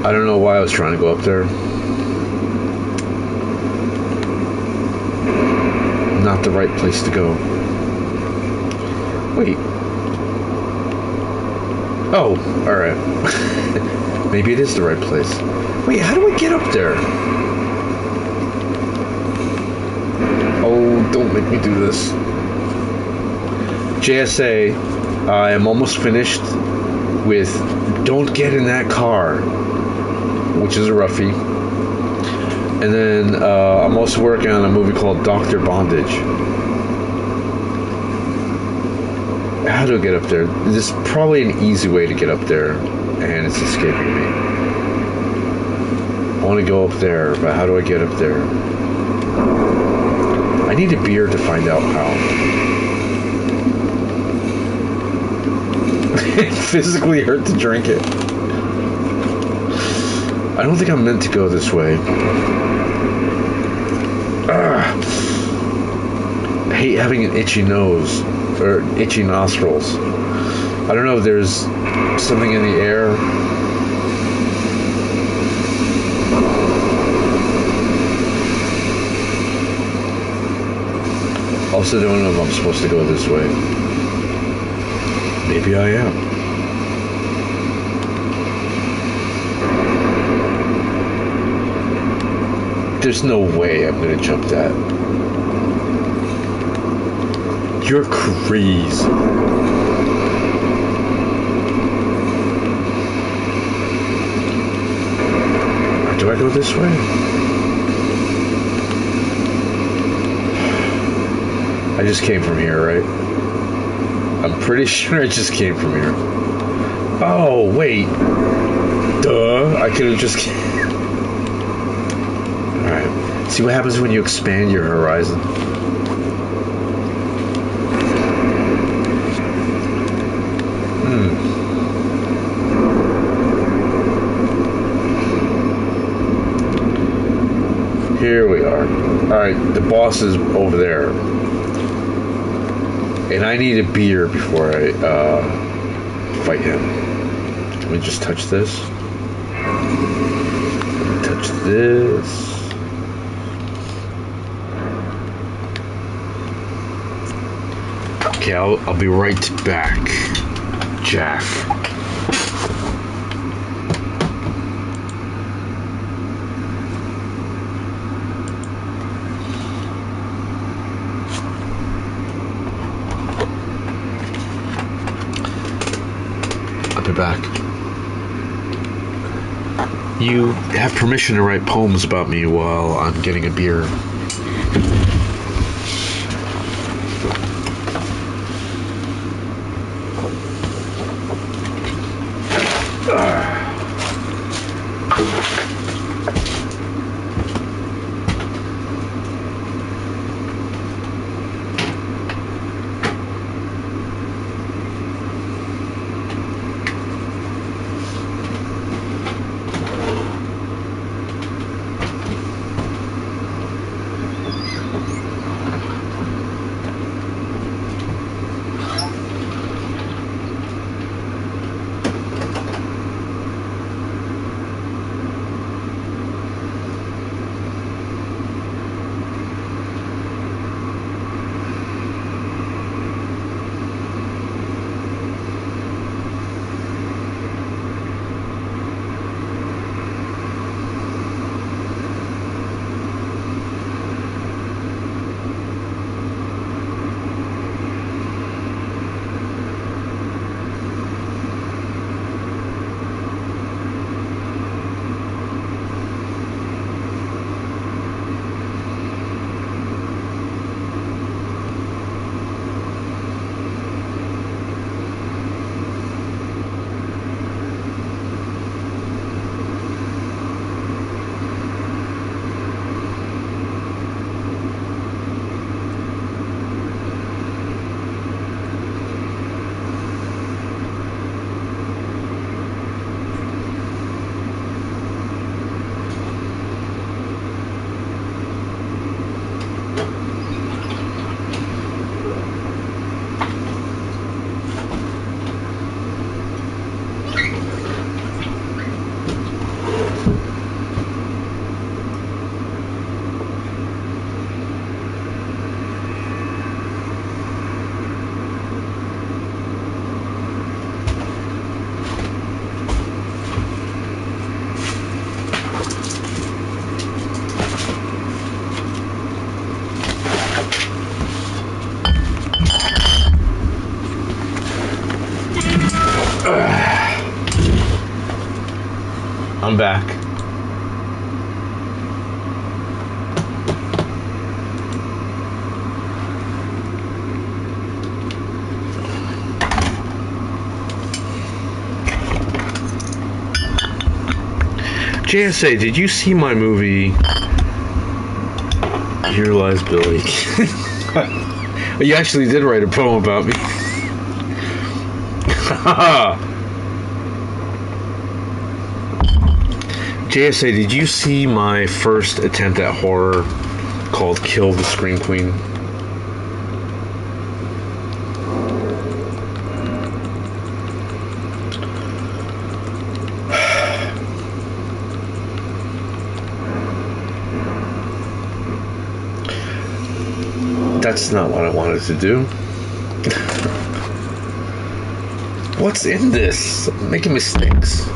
I don't know why I was trying to go up there. Not the right place to go. Wait. Oh, alright. Maybe it is the right place. Wait, how do I get up there? Oh, don't make me do this. JSA, I am almost finished with Don't Get in That Car, which is a roughie. And then I'm also working on a movie called Dr. Bondage. How do I get up there? There's probably an easy way to get up there, and it's escaping me. I want to go up there, but how do I get up there? I need a beer to find out how. It physically hurt to drink it. I don't think I'm meant to go this way. I hate having an itchy nose or itchy nostrils. I don't know if there's something in the air. Also don't know if I'm supposed to go this way. Maybe I am. There's no way I'm gonna jump that. You're crazy. Do I go this way? I just came from here, right? I'm pretty sure I just came from here. Oh, wait. Duh. I could have just... Alright. See what happens when you expand your horizon? Here we are. Alright, the boss is over there. And I need a beer before I fight him. Can we just touch this? Touch this. Okay, I'll be right back, Jack. I'll be back. You have permission to write poems about me while I'm getting a beer. I'm back. JSA, did you see my movie Here Lies Billy? You actually did write a poem about me. JSA, did you see my first attempt at horror called Kill the Scream Queen? That's not what I wanted to do. What's in this? I'm making mistakes.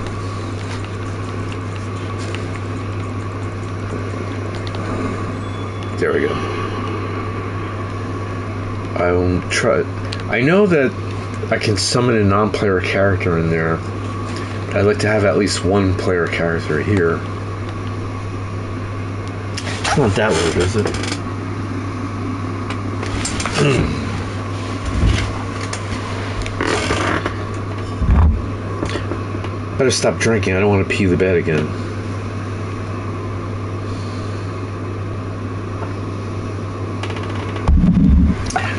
There we go. I will try. I know that I can summon a non-player character in there. I'd like to have at least one player character here. It's not that weird, is it? Better stop drinking. I don't want to pee the bed again.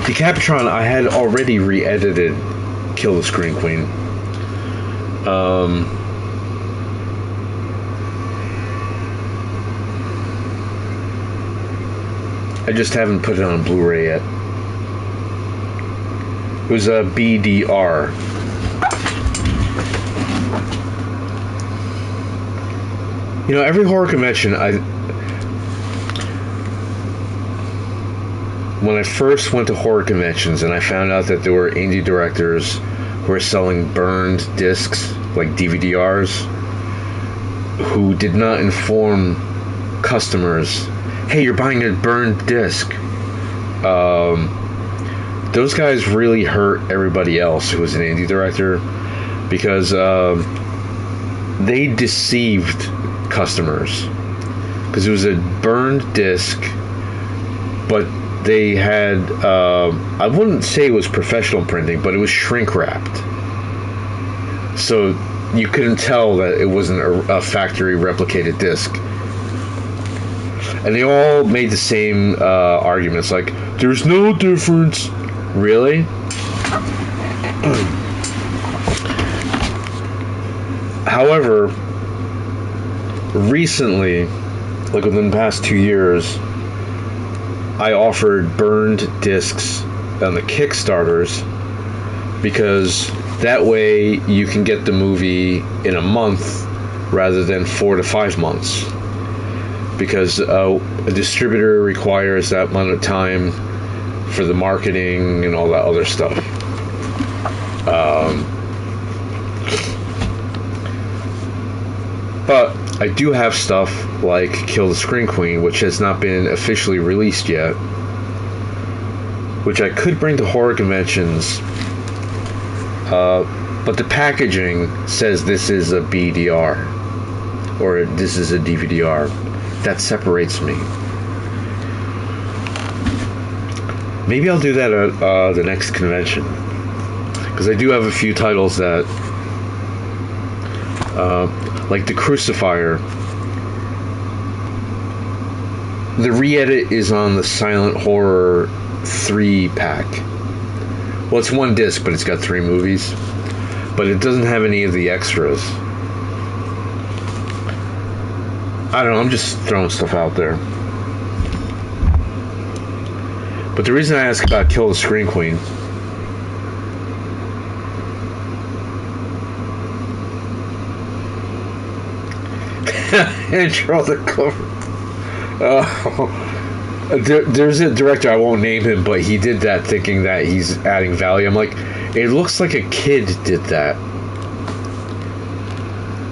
Decapitron, I had already re-edited Kill the Scream Queen. I just haven't put it on Blu-ray yet. It was a BDR. You know, every horror convention, when I first went to horror conventions and I found out that there were indie directors who were selling burned discs, like DVDRs, who did not inform customers, hey, you're buying a burned disc. Those guys really hurt everybody else who was an indie director, because they deceived customers, because it was a burned disc, but they had I wouldn't say it was professional printing, but it was shrink wrapped, so you couldn't tell that it wasn't a factory replicated disc. And they all made the same arguments, like, there's no difference. Really? However, recently, like within the past 2 years, I offered burned discs on the Kickstarters, because that way you can get the movie in a month rather than 4 to 5 months, because a distributor requires that amount of time for the marketing and all that other stuff. But I do have stuff like Kill the Scream Queen, which has not been officially released yet, which I could bring to horror conventions, but the packaging says this is a BDR, or this is a DVDR. That separates me. Maybe I'll do that at the next convention, because I do have a few titles that, like the Crucifier. The re-edit is on the Silent Horror 3-pack. Well, it's one disc, but it's got 3 movies. But it doesn't have any of the extras. I don't know, I'm just throwing stuff out there. But the reason I asked about Kill the Scream Queen intro the cover. There's a director, I won't name him, but he did that thinking that he's adding value. I'm like, it looks like a kid did that.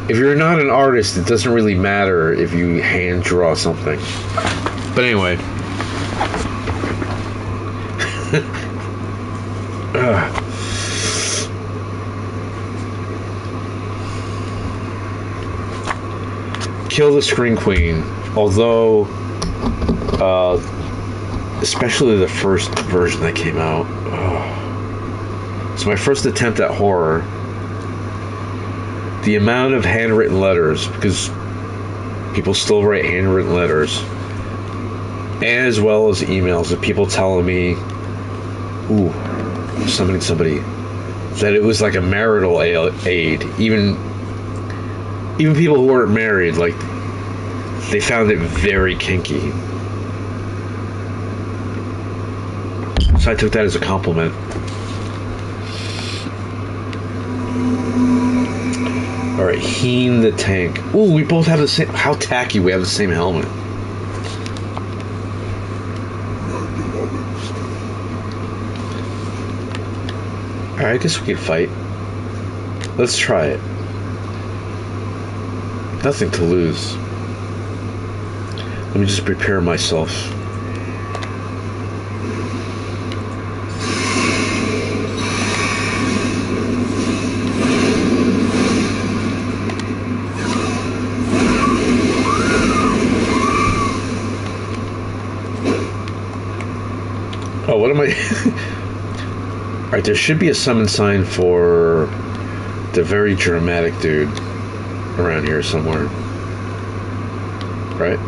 If you're not an artist, it doesn't really matter if you hand draw something. But anyway. Kill the Scream Queen, although especially the first version that came out, it's my first attempt at horror. The amount of handwritten letters, because People still write handwritten letters, and as well as emails of people telling me, "Ooh, summoning somebody," that it was like a marital aid. Even people who weren't married, like, they found it very kinky. So I took that as a compliment. Alright, Heen the tank. Ooh, we both have the same... How tacky, we have the same helmet. Alright, I guess we can fight. Let's try it. Nothing to lose. Let me just prepare myself. Oh, what am I... Alright, there should be a summon sign for the very dramatic dude around here somewhere. Right?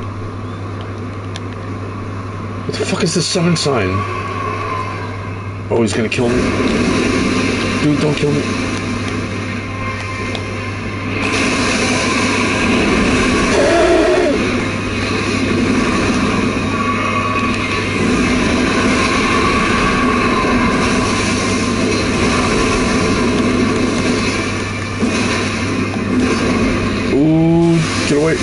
What the fuck is this summon sign? Oh, he's gonna kill me? Dude, don't kill me. Get away.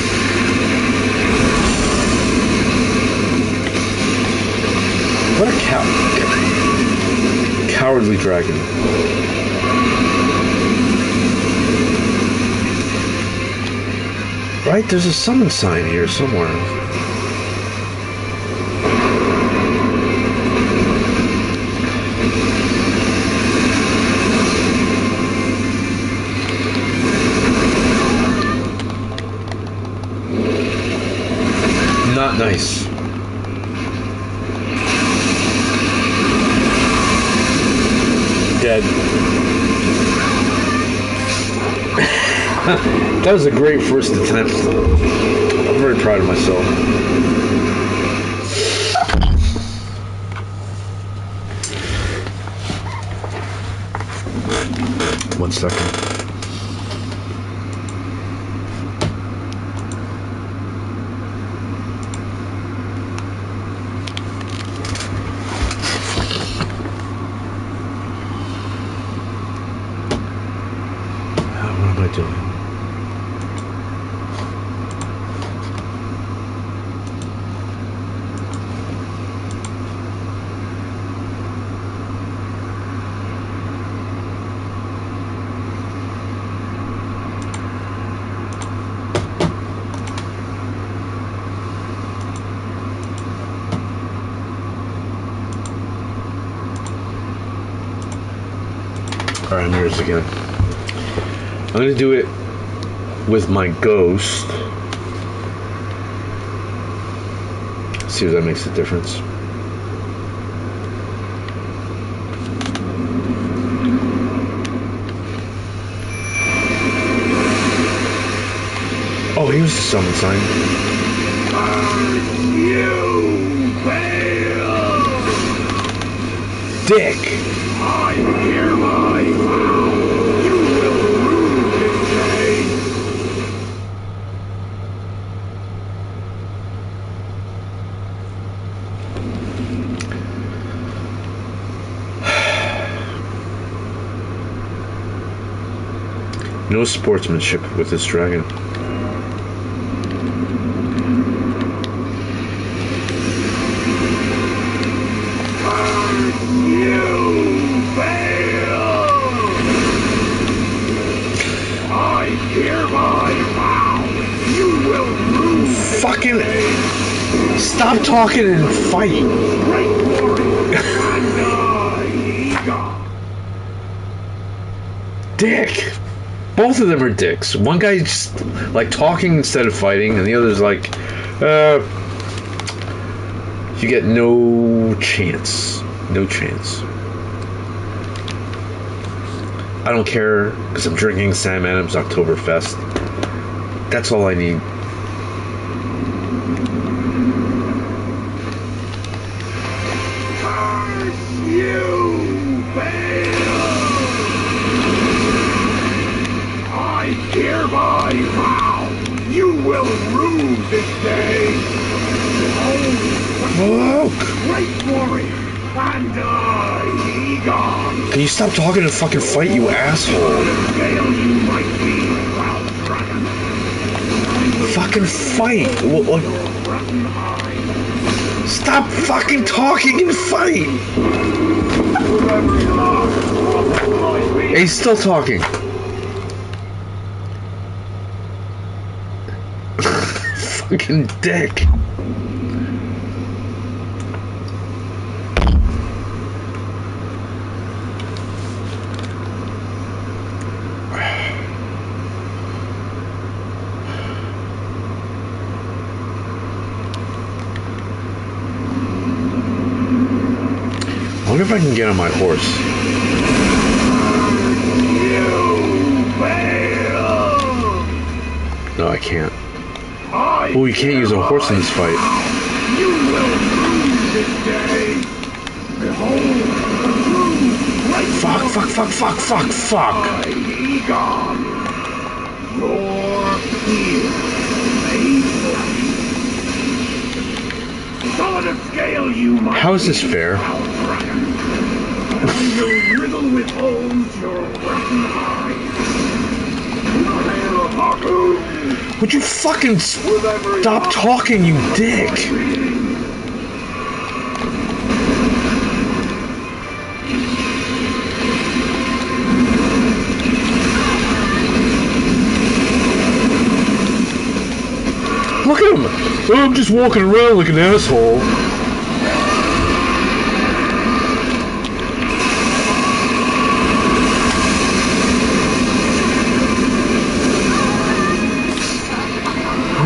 What a cowardly dragon. Right? There's a summon sign here somewhere. Not nice. Dead. That was a great first attempt. I'm very proud of myself. One second. Alright, I'm yours again. I'm going to do it with my ghost. See if that makes a difference. Oh, here's the summon sign. You fail! Dick! I hereby vow you will rue this day. No sportsmanship with this dragon. Fucking stop talking and fight. Dick. Both of them are dicks. One guy's just like talking instead of fighting, and the other's like, you get no chance. No chance. I don't care because I'm drinking Sam Adams Oktoberfest. That's all I need. Fuck! Wait for it! And die, gone! Can you stop talking and fucking fight, you asshole? Scale you might be, foul dragon. Fucking fight! What? Rotten eye. Stop fucking talking and fight! Whoever you are, might be. He's still talking. Fucking dick. I wonder if I can get on my horse. You fail! No, I can't. I Oh, you can't use a horse in this fight. You will lose this day. Behold, the true light Fuck, fuck, fuck, fuck, fuck, fuck. of Egon. Your fear made flesh. Solid of scale you might How is this be, fair? foul dragon. And I will riddle with holes your rotten eyes. Hail of Haku! Would you fucking With every stop talking, you dick? Look at him! Oh, I'm just walking around like an asshole.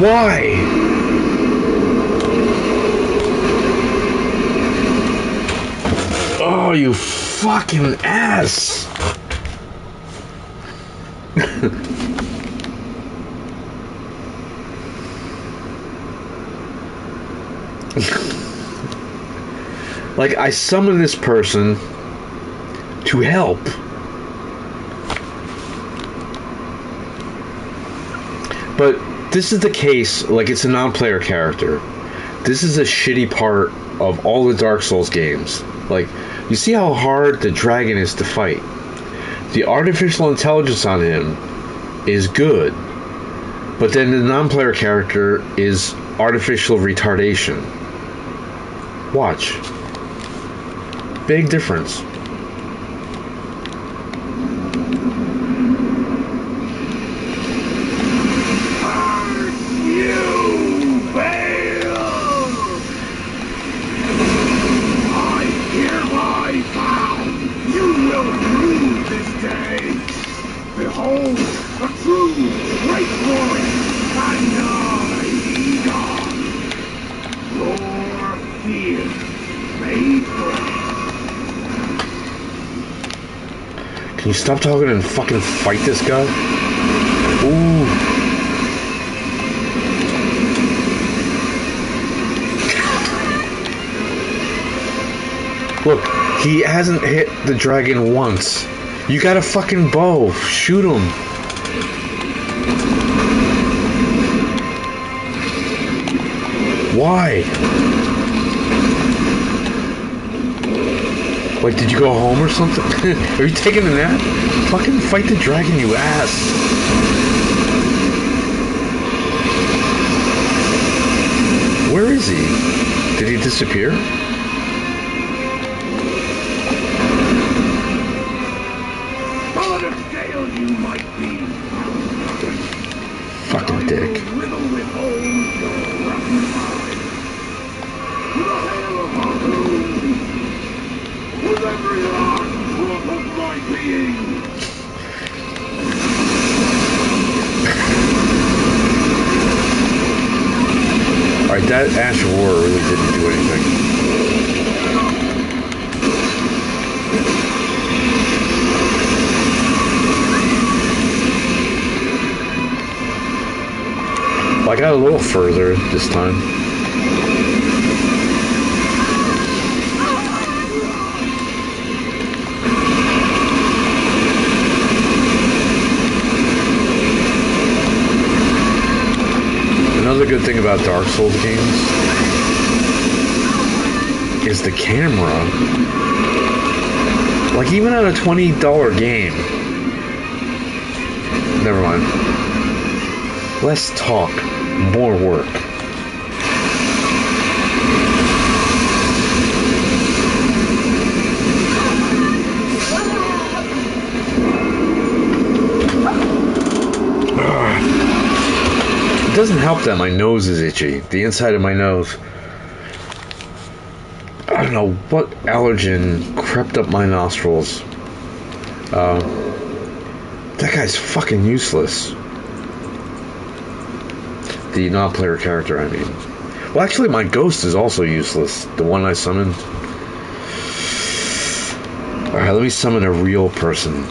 Why? Oh, you fucking ass! Like, I summoned this person to help. But this is the case, like, it's a non-player character. This is a shitty part of all the Dark Souls games. Like, you see how hard the dragon is to fight. The artificial intelligence on him is good, but then the non-player character is artificial retardation. Watch. Big difference. You fail! I hereby vow you will rue this day. Behold, the true great warrior, and I, Egon. Your fear made flesh. Can you stop talking and fucking fight this guy? Ooh. Look, he hasn't hit the dragon once. You got a fucking bow. Shoot him. Why? Like, did you go home or something? Are you taking a nap? Fucking fight the dragon, you ass. Where is he? Did he disappear? Solid of scale you might be. Fucking dick. Riddle with holes your rotten eyes. To the hail of Haku. With every last drop of my being. Alright, that Ash of War really didn't do anything. Well, I got a little further this time. Another good thing about Dark Souls games is the camera. Like, even on a $20 game. Never mind. Less talk, more work. It doesn't help that my nose is itchy. The inside of my nose. I don't know what allergen crept up my nostrils. That guy's fucking useless. The non-player character, I mean. Well, actually, my ghost is also useless. The one I summoned. Alright, let me summon a real person.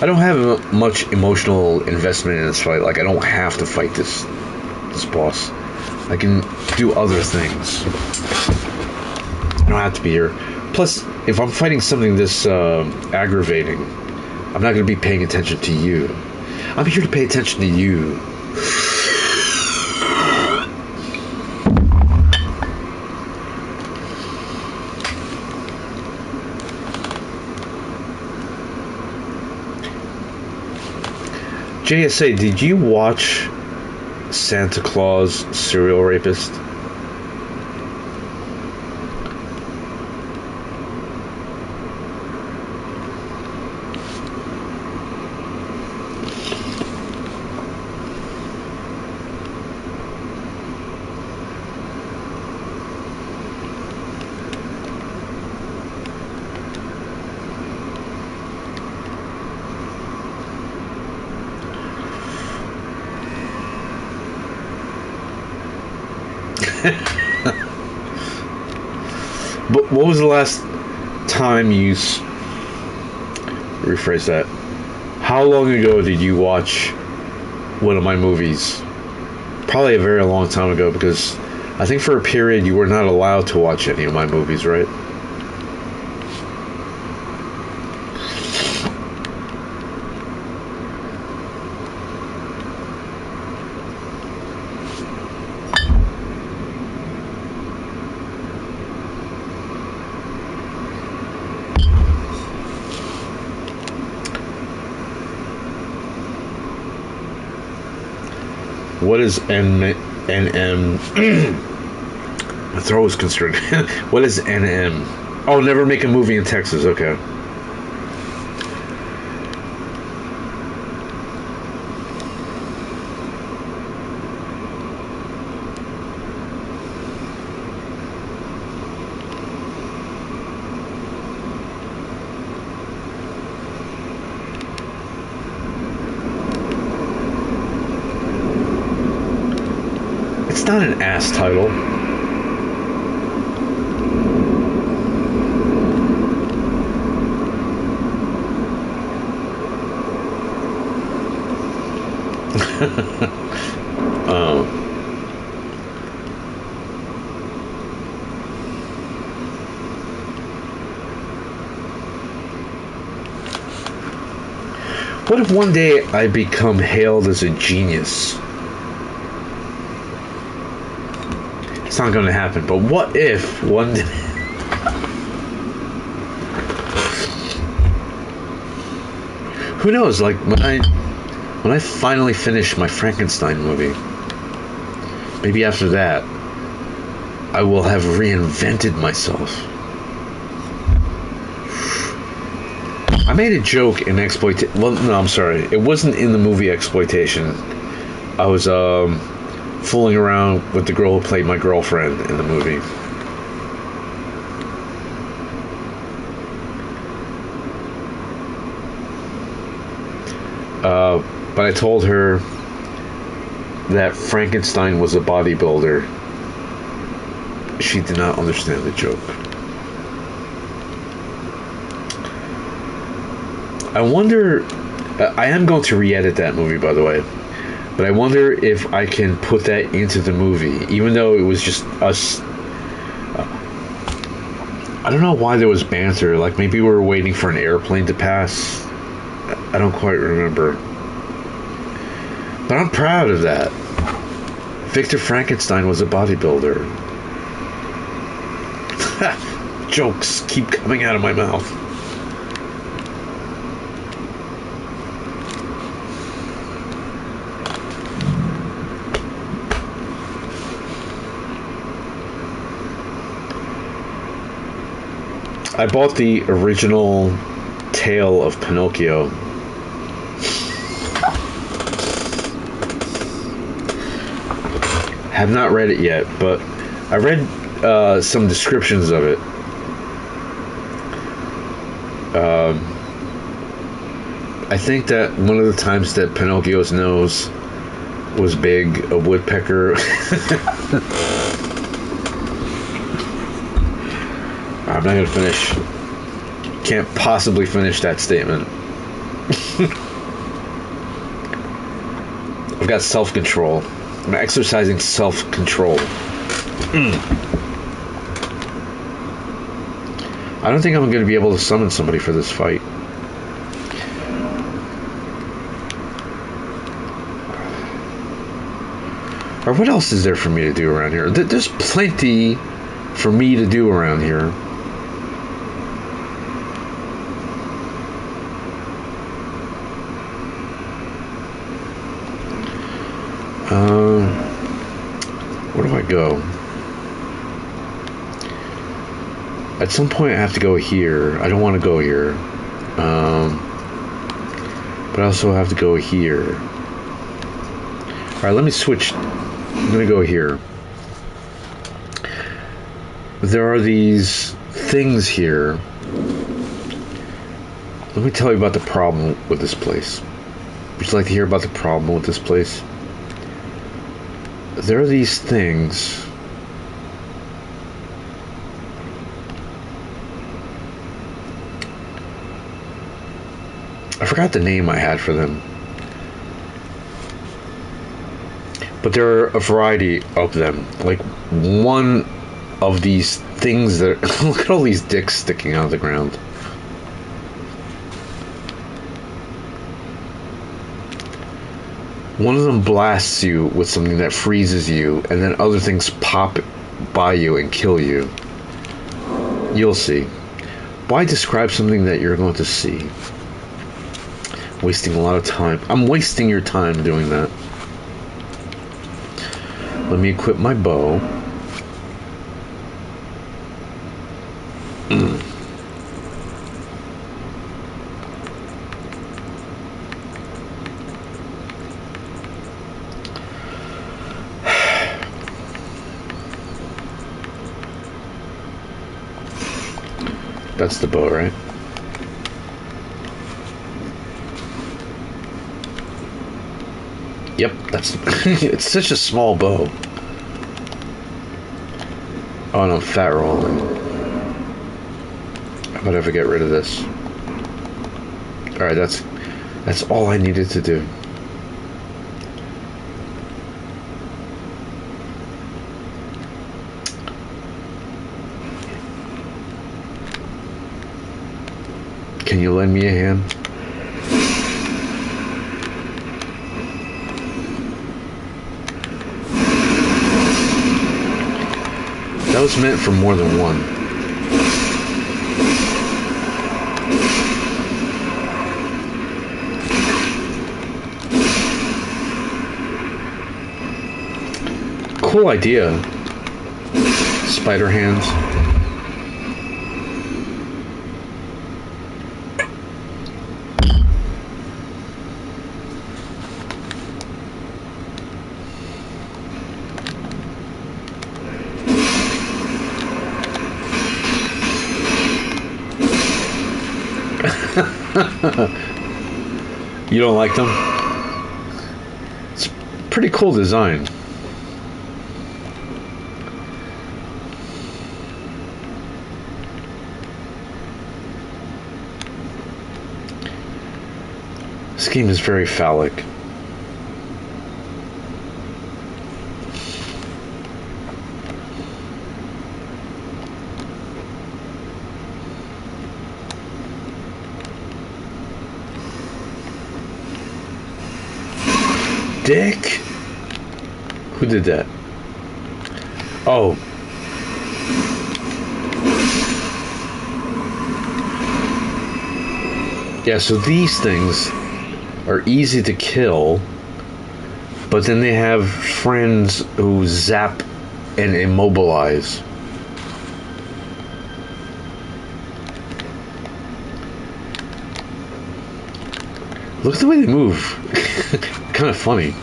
I don't have much emotional investment in this fight. Like, I don't have to fight this boss. I can do other things. I don't have to be here. Plus, if I'm fighting something this aggravating, I'm not going to be paying attention to you. I'm here to pay attention to you. JSA, did you watch Santa Claus Serial Rapist? But what was the last time you rephrase that? How long ago did you watch one of my movies? Probably a very long time ago, because I think for a period you were not allowed to watch any of my movies, right? What is NM? My throat is constricted. What is NM? Oh, never make a movie in Texas. Okay. It's not an ass title. Oh. What if one day I become hailed as a genius? It's not going to happen, but what if one day... Who knows, like, when I finally finish my Frankenstein movie, maybe after that, I will have reinvented myself. I made a joke in Exploitation... Well, no, I'm sorry. It wasn't in the movie Exploitation. I was, fooling around with the girl who played my girlfriend in the movie. But I told her that Frankenstein was a bodybuilder. She did not understand the joke. I wonder... I am going to re-edit that movie, by the way. But I wonder if I can put that into the movie, even though it was just us. I don't know why there was banter. Like, maybe we were waiting for an airplane to pass. I don't quite remember. But I'm proud of that. Victor Frankenstein was a bodybuilder. Jokes keep coming out of my mouth. I bought the original Tale of Pinocchio. Have not read it yet, but I read some descriptions of it. I think that one of the times that Pinocchio's nose was big, a woodpecker. I'm not going to finish. Can't possibly finish that statement. I've got self-control. I'm exercising self-control. I don't think I'm going to be able to summon somebody for this fight. Or what else is there for me to do around here? There's plenty for me to do around here. Where do I go? At some point I have to go here. I don't want to go here. But I also have to go here. Alright, let me switch. I'm going to go here. There are these things here. Let me tell you about the problem with this place. Would you like to hear about the problem with this place? There are these things. I forgot the name I had for them. But there are a variety of them. Like one of these things that... Look at all these dicks sticking out of the ground. One of them blasts you with something that freezes you, and then other things pop by you and kill you. You'll see. Why describe something that you're going to see? Wasting a lot of time. I'm wasting your time doing that. Let me equip my bow. That's the bow, right? Yep, that's... It's such a small bow. Oh no, fat rolling. How about if I get rid of this? Alright, that's all I needed to do. Can you lend me a hand? That was meant for more than one. Cool idea. Spider hands. You don't like them? It's a pretty cool design. This game is very phallic. dick! Who did that? Oh. Yeah, so these things are easy to kill, but then they have friends who zap and immobilize. Look at the way they move. Kind of funny.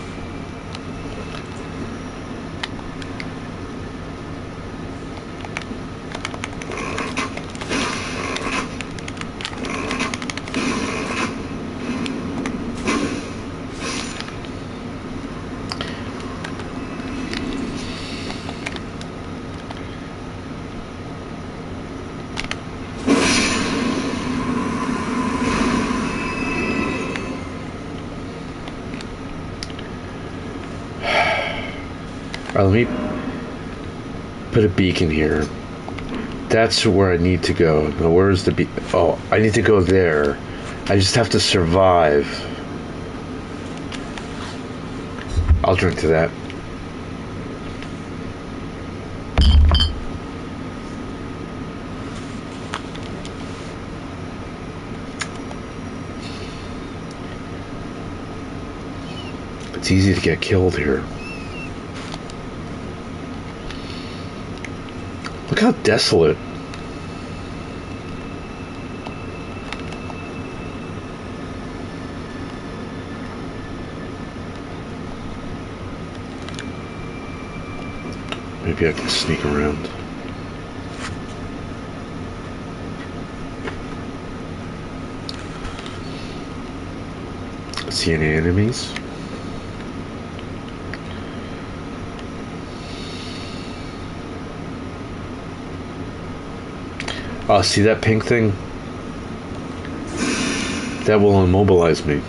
Let me put a beacon here. That's where I need to go. Now, where's the beacon? Oh, I need to go there. I just have to survive. I'll drink to that. It's easy to get killed here. Look how desolate. Maybe I can sneak around. See any enemies? Oh, see that pink thing? That will immobilize me.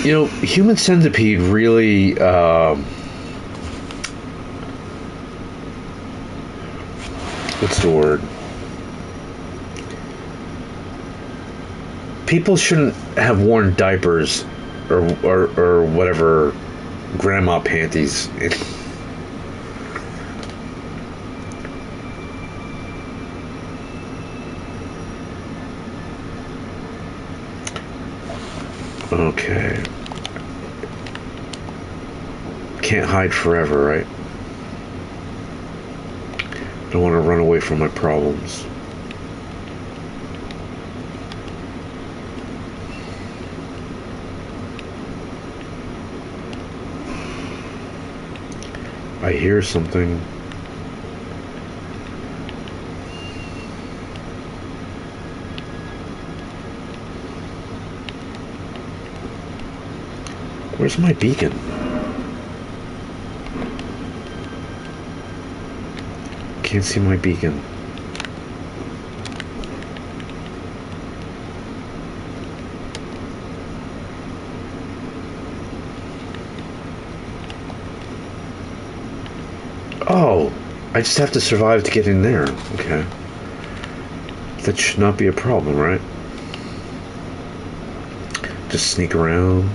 You know, Human Centipede really, what's the word? People shouldn't have worn diapers or whatever, grandma panties. Okay. Can't hide forever, right? Don't want to run away from my problems. I hear something. Where's my beacon? Can't see my beacon. Oh, I just have to survive to get in there. Okay. That should not be a problem, right? Just sneak around.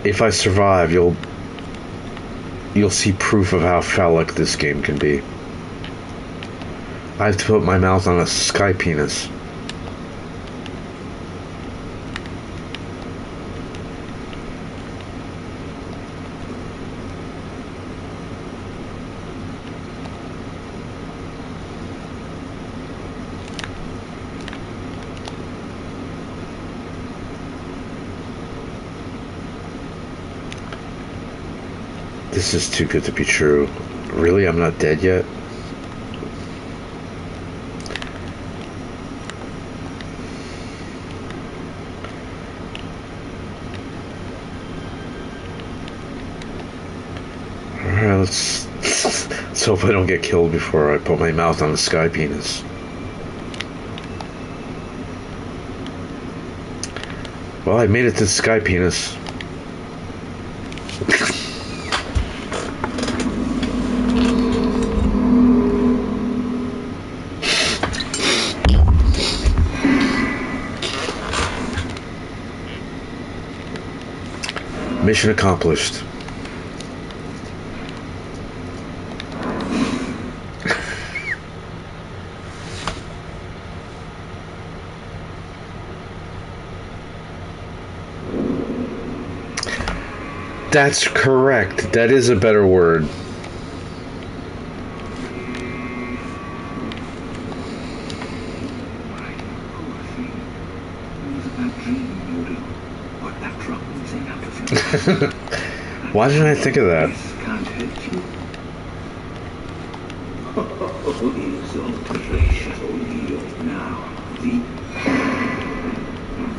If I survive, you'll see proof of how phallic this game can be. I have to put my mouth on a sky penis. This is too good to be true. Really? I'm not dead yet? Alright, let's hope I don't get killed before I put my mouth on the sky penis. Well, I made it to Sky Penis. Mission accomplished. That's correct. That is a better word. Why didn't I think of that? Can't hurt you. Now,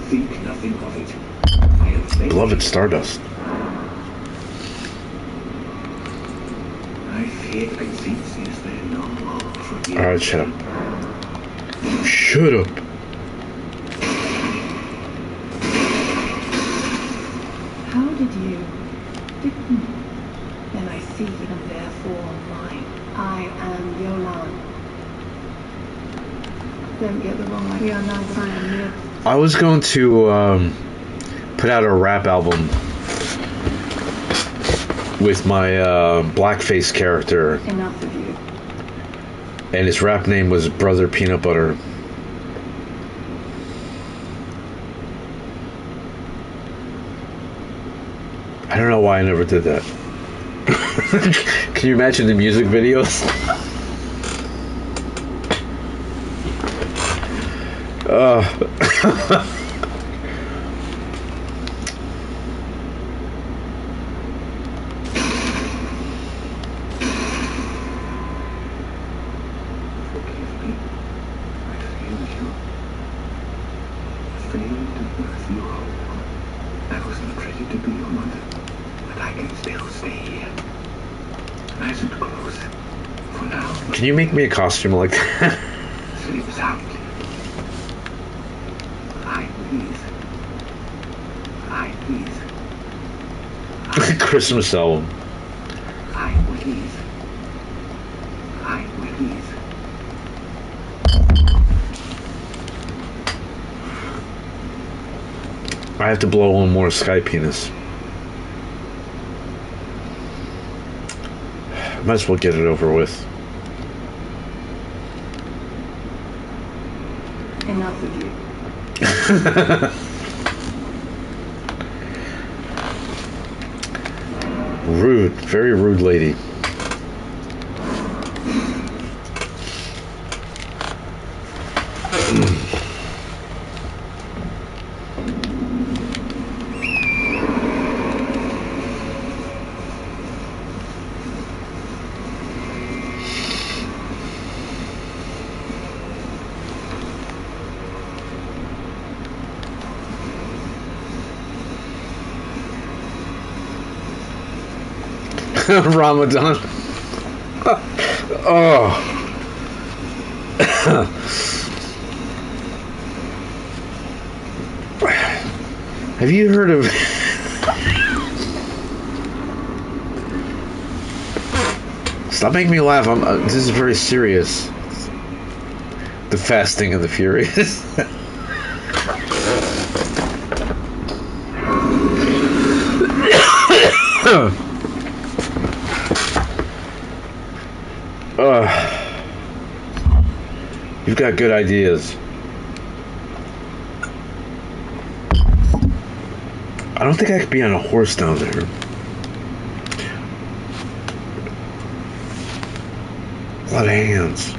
think nothing of it. I have Beloved Stardust. I fear I think since they're no more forgiven. Alright, shut up. Shut up. How did you? Didn't. Then I see and therefore mine. I am Yolan. Don't get the wrong idea. I'm not saying myth. I was going to put out a rap album with my blackface character, Enough of you. and his rap name was Brother Peanut Butter. I don't know why I never did that. Can you imagine the music videos? Forgive me. I failed you. Failed to birth you whole. I was not ready to be your mother, but I can still stay here. Nice and close. For now, Can you make me a costume like that? sleep soundly. I breathe. I breathe. Christmas album. I breathe. I breathe. I have to blow one more Sky Penis. Might as well get it over with. Enough of you. Rude. Very rude lady. Ramadan. Oh. Have you heard of... Stop making me laugh. This is very serious. The Fasting of the Furious. You've got good ideas. I don't think I could be on a horse down there. A lot of hands.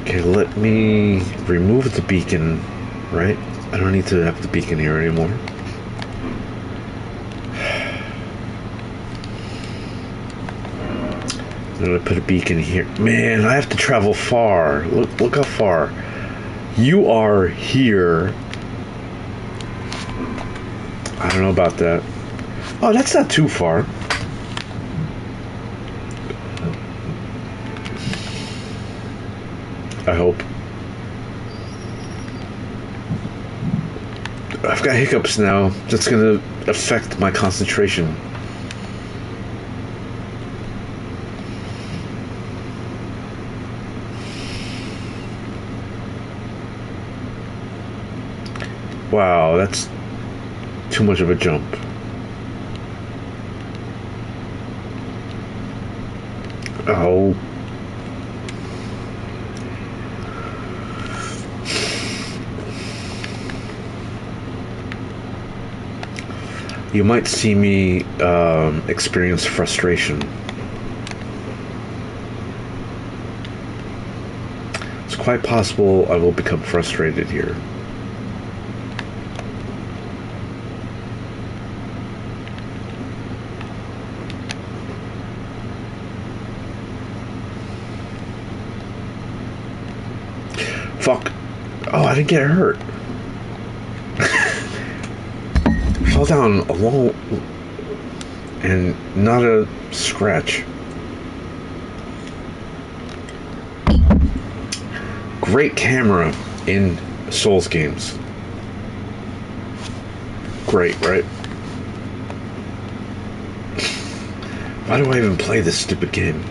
Okay, let me remove the beacon, right? I don't need to have the beacon here anymore. I'm gonna put a beacon here. Man, I have to travel far. Look how far. You are here. I don't know about that. Oh, that's not too far. I hope. I've got hiccups now. That's gonna affect my concentration. Wow, that's too much of a jump. Oh. You might see me experience frustration. It's quite possible I will become frustrated here. Fuck. Oh, I didn't get hurt. Fell down a long... and not a scratch. Great camera in Souls games. Great, right? Why do I even play this stupid game?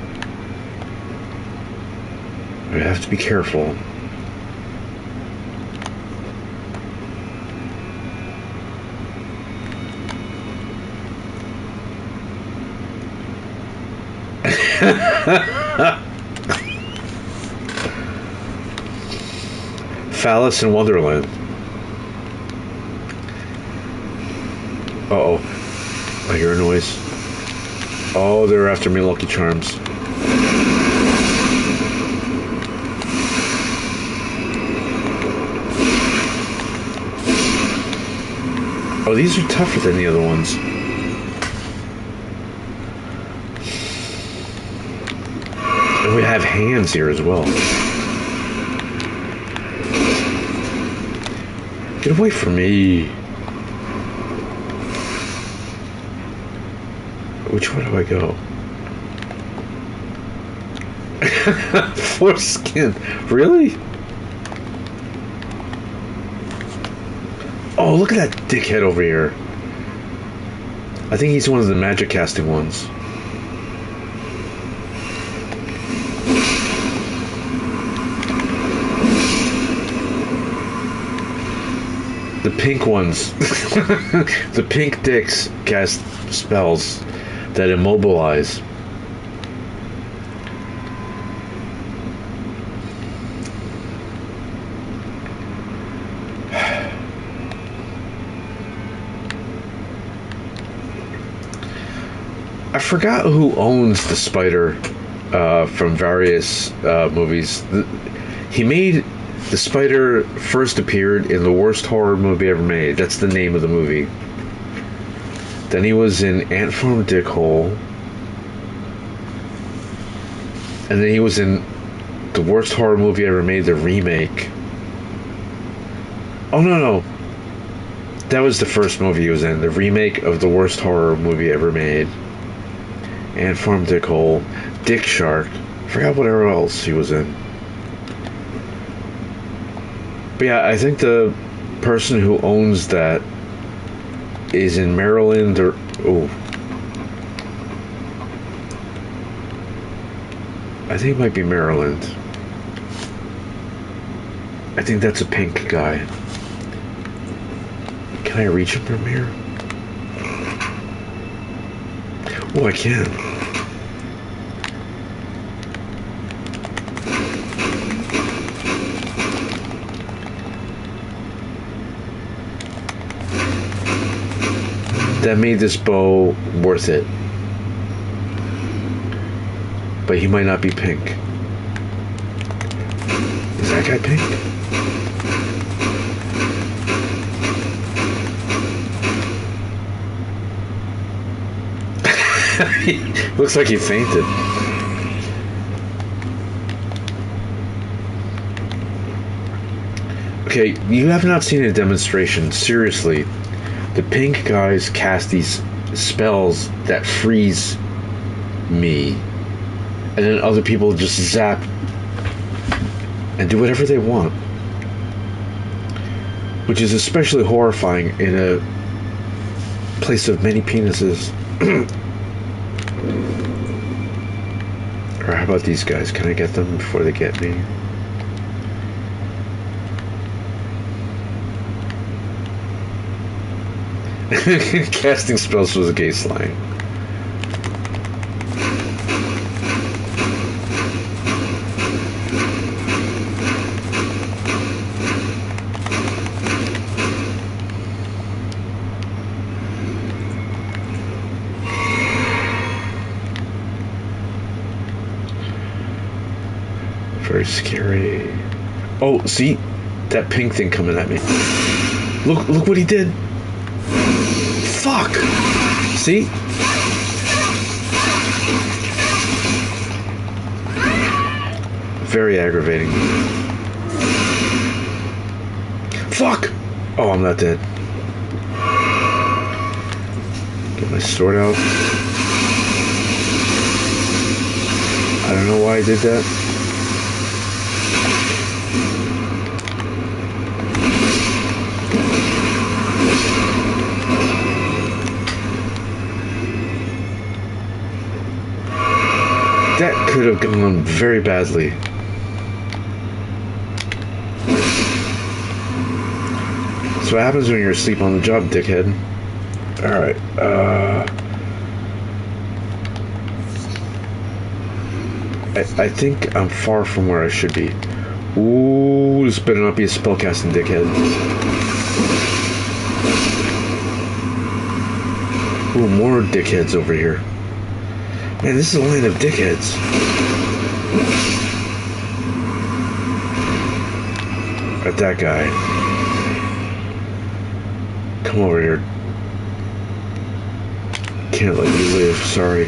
I have to be careful. Phallus in Wonderland. Uh-oh. I hear a noise. Oh, they're after me, Lucky Charms. Oh, these are tougher than the other ones. And we have hands here as well. Get away from me. Which way do I go? Foreskin. Really? Oh, look at that dickhead over here. I think he's one of the magic casting ones. The pink ones. The pink dicks cast spells that immobilize. I forgot who owns the spider from various movies. He made... The spider first appeared in the worst horror movie ever made. That's the name of the movie. Then he was in Ant Farm Dickhole. And then he was in the worst horror movie ever made, the remake. Oh, no. That was the first movie he was in. The remake of the worst horror movie ever made. Ant Farm Dickhole. Dick Shark. Forgot whatever else he was in. But yeah, I think the person who owns that is in Maryland or... Oh. I think it might be Maryland. I think that's a pink guy. Can I reach him from here? Oh, I can. That made this bow worth it. But he might not be pink. Is that guy pink? Looks like he fainted. Okay, you have not seen a demonstration. Seriously. The pink guys cast these spells that freeze me. And then other people just zap and do whatever they want. Which is especially horrifying in a place of many penises. Or how about these guys? Can I get them before they get me? Casting spells was a gay slang. Very scary. Oh, see? That pink thing coming at me. Look what he did. Fuck! See? Very aggravating. Fuck! Oh, I'm not dead. Get my sword out. I don't know why I did that. That could have gone very badly. So what happens when you're asleep on the job, dickhead? Alright, I think I'm far from where I should be. Ooh, this better not be a spellcasting dickhead. Ooh, more dickheads over here. Man, this is a line of dickheads. At that guy. Come over here. Can't let you live, sorry.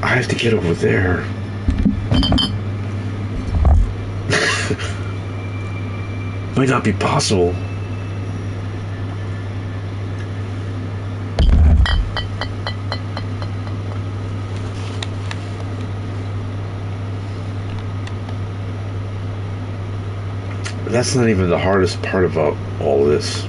I have to get over there. Might not be possible. That's not even the hardest part about all this.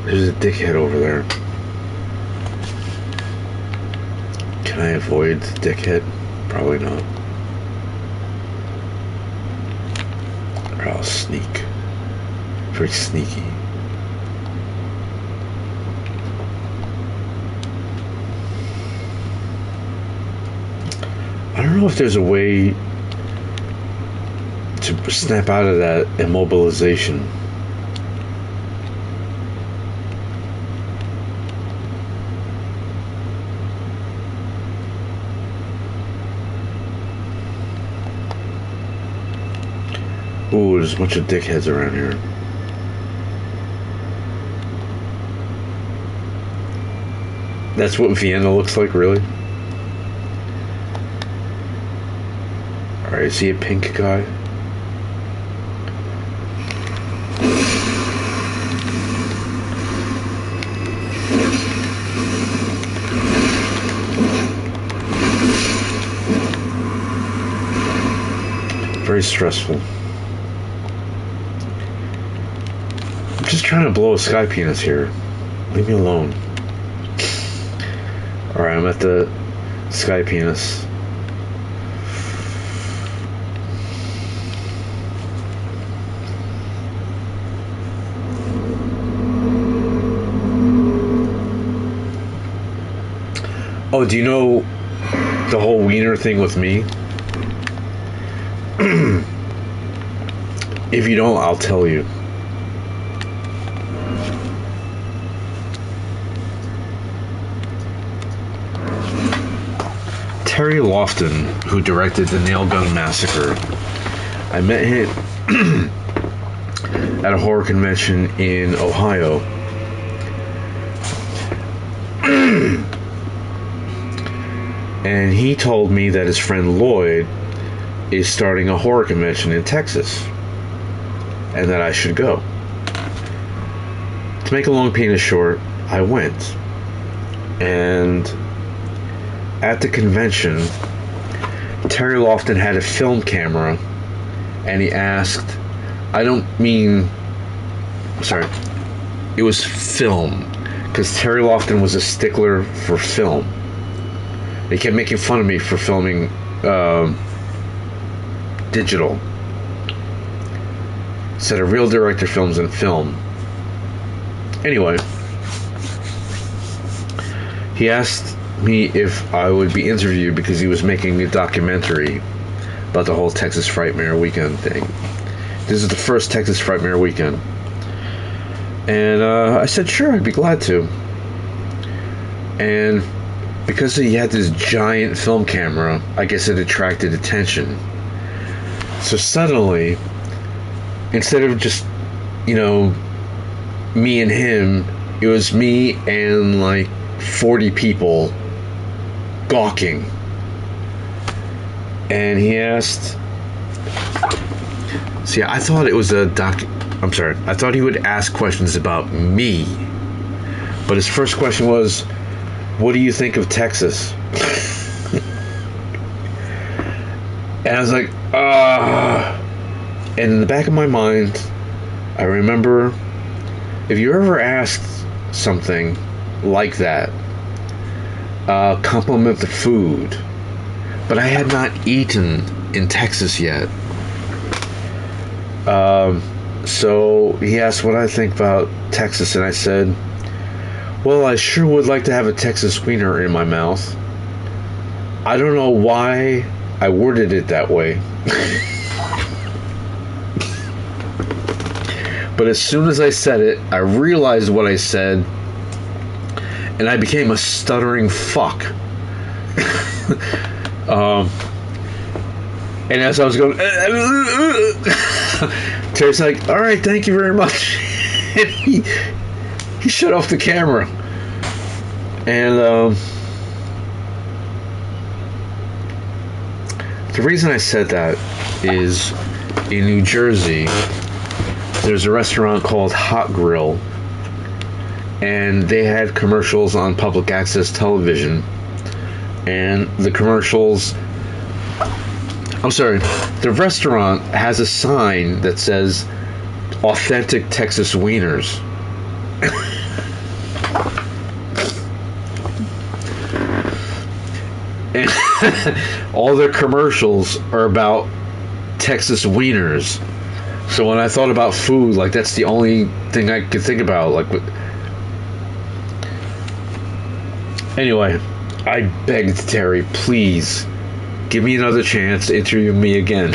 There's a dickhead over there. Can I avoid the dickhead? Probably not. Or I'll sneak. Very sneaky. I don't know if there's a way to snap out of that immobilization. Ooh, there's a bunch of dickheads around here. That's what Vienna looks like, really? Alright, is he a pink guy? Very stressful. I'm just trying to blow a sky penis here. Leave me alone. Alright, I'm at the sky penis. Oh, do you know the whole wiener thing with me? If you don't, I'll tell you. Terry Lofton, who directed the Nail Gun Massacre, I met him at a horror convention in Ohio. And he told me that his friend Lloyd is starting a horror convention in Texas, and that I should go. To make a long penis short, I went. And at the convention, Terry Lofton had a film camera, and he asked, it was film, because Terry Lofton was a stickler for film. He kept making fun of me for filming digital. Said a real director films in film. Anyway, he asked me if I would be interviewed because he was making a documentary about the whole Texas Frightmare Weekend thing. This is the first Texas Frightmare Weekend. And I said, sure, I'd be glad to. And because he had this giant film camera, I guess it attracted attention. So suddenly, instead of just, me and him, it was me and like 40 people gawking. And he asked, see, I thought it was I thought he would ask questions about me. But his first question was, what do you think of Texas? And I was like, And in the back of my mind, I remember, if you ever asked something like that, compliment the food. But I had not eaten in Texas yet. So he asked what I think about Texas, and I said, well, I sure would like to have a Texas wiener in my mouth. I don't know why I worded it that way. But as soon as I said it, I realized what I said, and I became a stuttering fuck. And as I was going, Terry's like, all right, thank you very much. And he shut off the camera. And the reason I said that is in New Jersey, there's a restaurant called Hot Grill, and they had commercials on public access television. And the commercials, the restaurant has a sign that says authentic Texas wieners. And all their commercials are about Texas wieners. So when I thought about food, like, that's the only thing I could think about. Like, anyway, I begged Terry, please give me another chance to interview me again.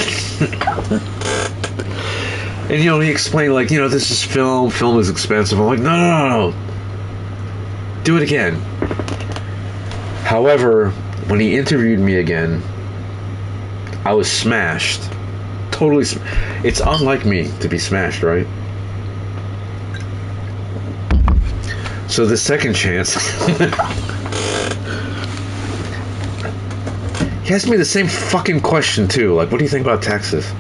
And he explained, like, this is film is expensive. I'm like, no, do it again. However, when he interviewed me again, I was smashed. Totally. It's unlike me to be smashed, right? So the second chance, he asked me the same fucking question too. Like, what do you think about Texas?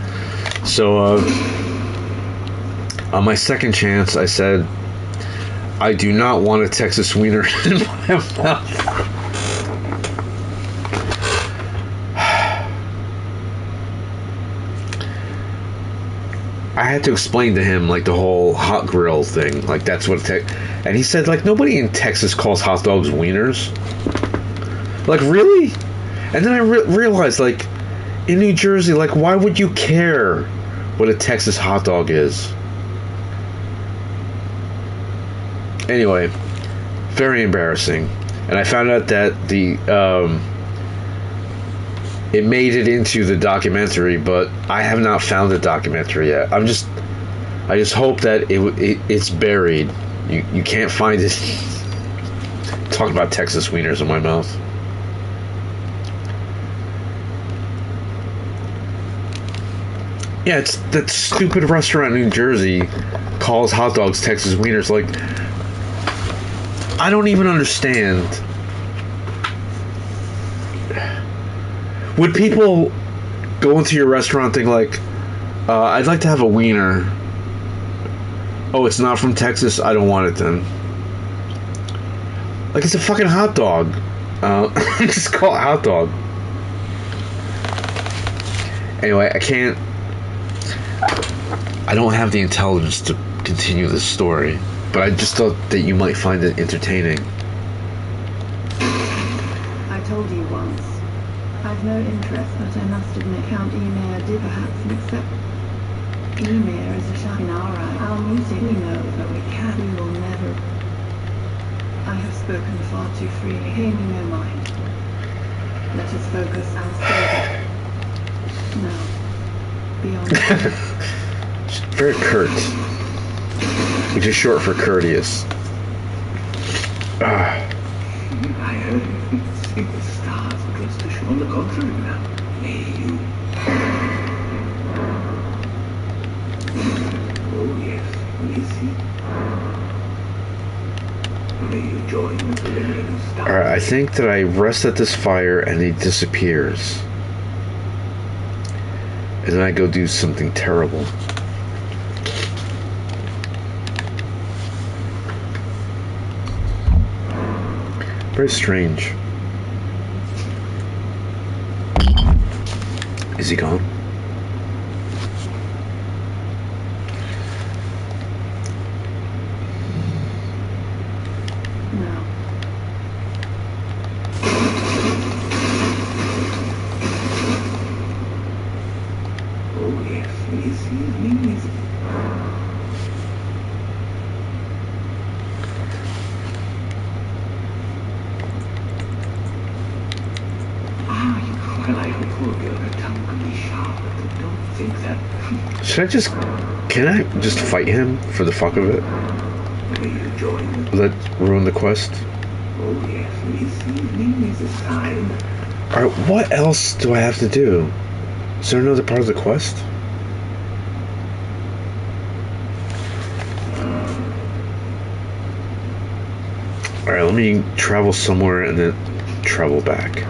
So on my second chance, I said, I do not want a Texas wiener in my mouth. I had to explain to him, like, the whole hot grill thing. Like, that's what and he said, like, nobody in Texas calls hot dogs wieners. Like, really? And then I realized, like, in New Jersey, like, why would you care what a Texas hot dog is? Anyway, very embarrassing. And I found out that it made it into the documentary, but I have not found the documentary yet. I just hope that it's buried. You can't find it. Talking about Texas wieners in my mouth. Yeah, it's that stupid restaurant in New Jersey calls hot dogs Texas wieners. Like, I don't even understand. Would people go into your restaurant and think like, I'd like to have a wiener. Oh, it's not from Texas? I don't want it then. Like, it's a fucking hot dog. Just call it hot dog. Anyway, I don't have the intelligence to continue this story, but I just thought that you might find it entertaining. I told you once. I've no interest, but I must admit Count Ymir did perhaps accept. Ymir is a shine in our eye. Our music, we know that we will never. I have spoken far too freely. Pay me no mind. Let us focus and stay. No. Beyond. Very curt. Which is short for courteous. I heard it was stars across the shore. On the contrary now. May you. Oh yes, Lizzie. May you join the glimmering stars. Alright, I think that I rest at this fire and he disappears. And then I go do something terrible. Very strange. Is he gone? No. Oh yes, Lizzie. Well, I hope your tongue can be sharp, but don't think that. Can I just fight him for the fuck of it? May you join? Will that ruin the quest? Oh yes, this evening is a sign. Alright, what else do I have to do? Is there another part of the quest? Alright, let me travel somewhere and then travel back.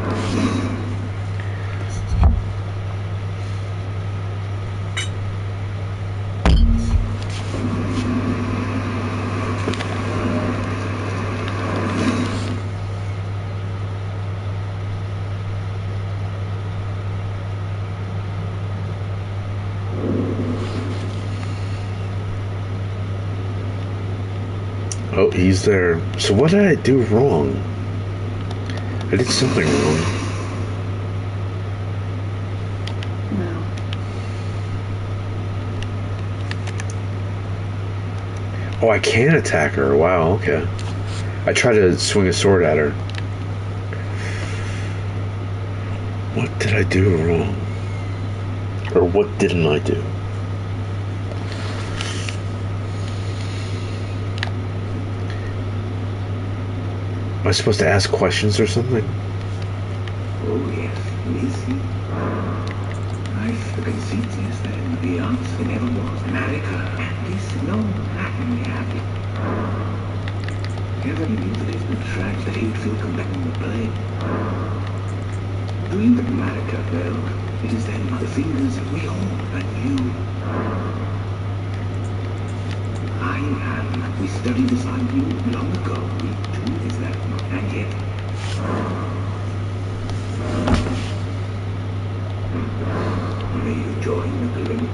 Oh, he's there. So what did I do wrong? I did something wrong. No. Oh, I can attack her. Wow, okay. I tried to swing a sword at her. What did I do wrong? Or what didn't I do? Am I supposed to ask questions or something? Oh yes, Lizzie. I conceit is that the answer never was. Marika and this no happily happy. Ever knew that it's been tracked that he'd feel come back in the blade. Doing that Marika failed, it is then the fingers of we all and you. I am. We studied this on you long ago. We too is that, and yet. May you join the glimmer.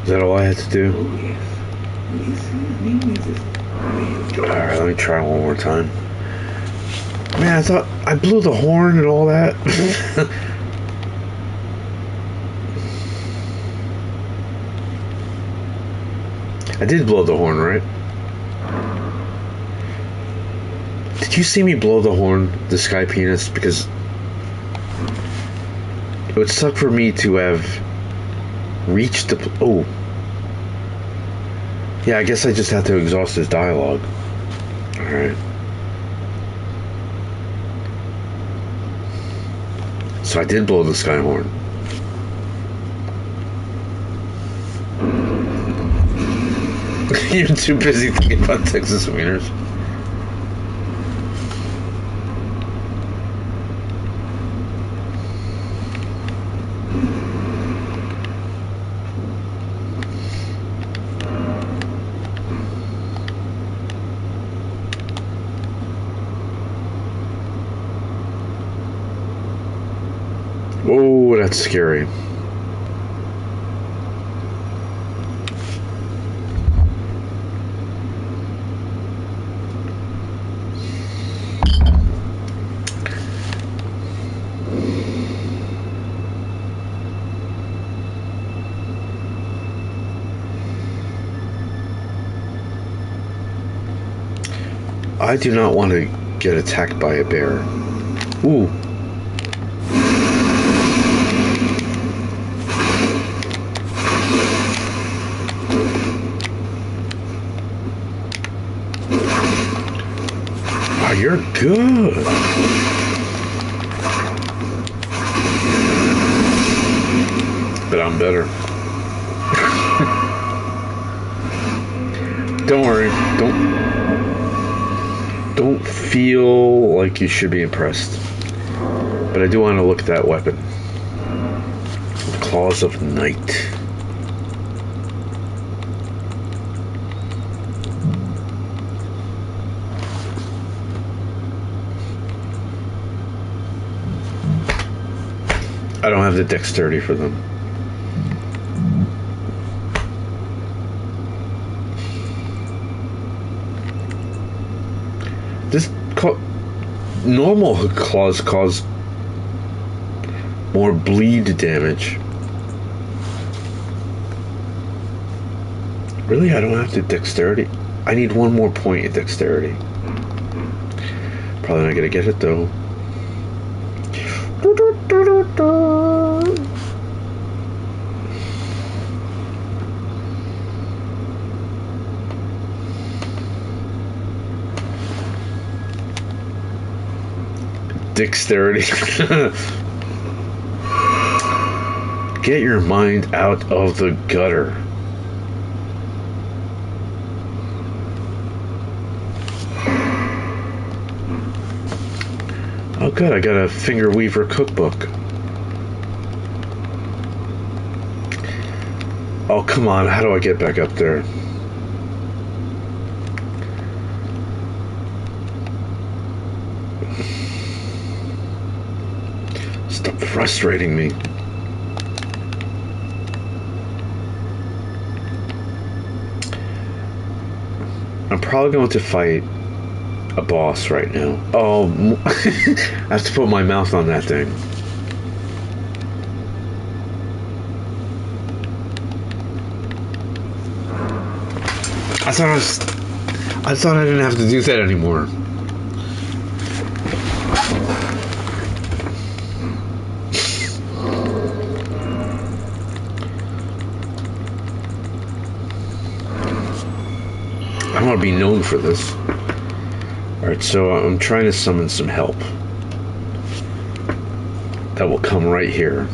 Is that all I had to do? Oh yes. May you join. Alright, let me try one more time. Man, I thought I blew the horn and all that. I did blow the horn, right? Did you see me blow the horn, the sky penis? Because it would suck for me to have reached the... Oh. Yeah, I guess I just have to exhaust his dialogue. Alright. So I did blow the sky horn. You're too busy thinking about Texas wieners. That's scary. I do not want to get attacked by a bear. Ooh. Wow, you're good. But I'm better. Don't worry. Don't feel like you should be impressed. But I do want to look at that weapon. The Claws of Night. I don't have the dexterity for them. Normal hook claws cause more bleed damage. Really, I don't have the dexterity. I need one more point in dexterity. Probably not gonna get it though. Dexterity. Get your mind out of the gutter. Oh good, I got a finger weaver cookbook. Oh come on, how do I get back up there? Stop frustrating me. I'm probably going to fight a boss right now. Oh, I have to put my mouth on that thing. I thought I didn't have to do that anymore. I want to be known for this. Alright, so I'm trying to summon some help. That will come right here.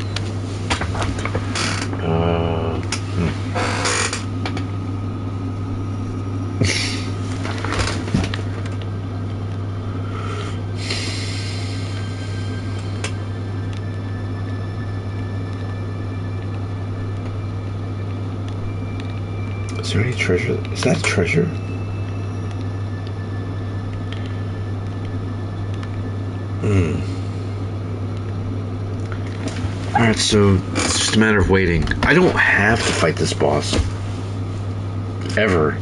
Is there any treasure? Is that a treasure? Alright, so it's just a matter of waiting. I don't have to fight this boss. Ever.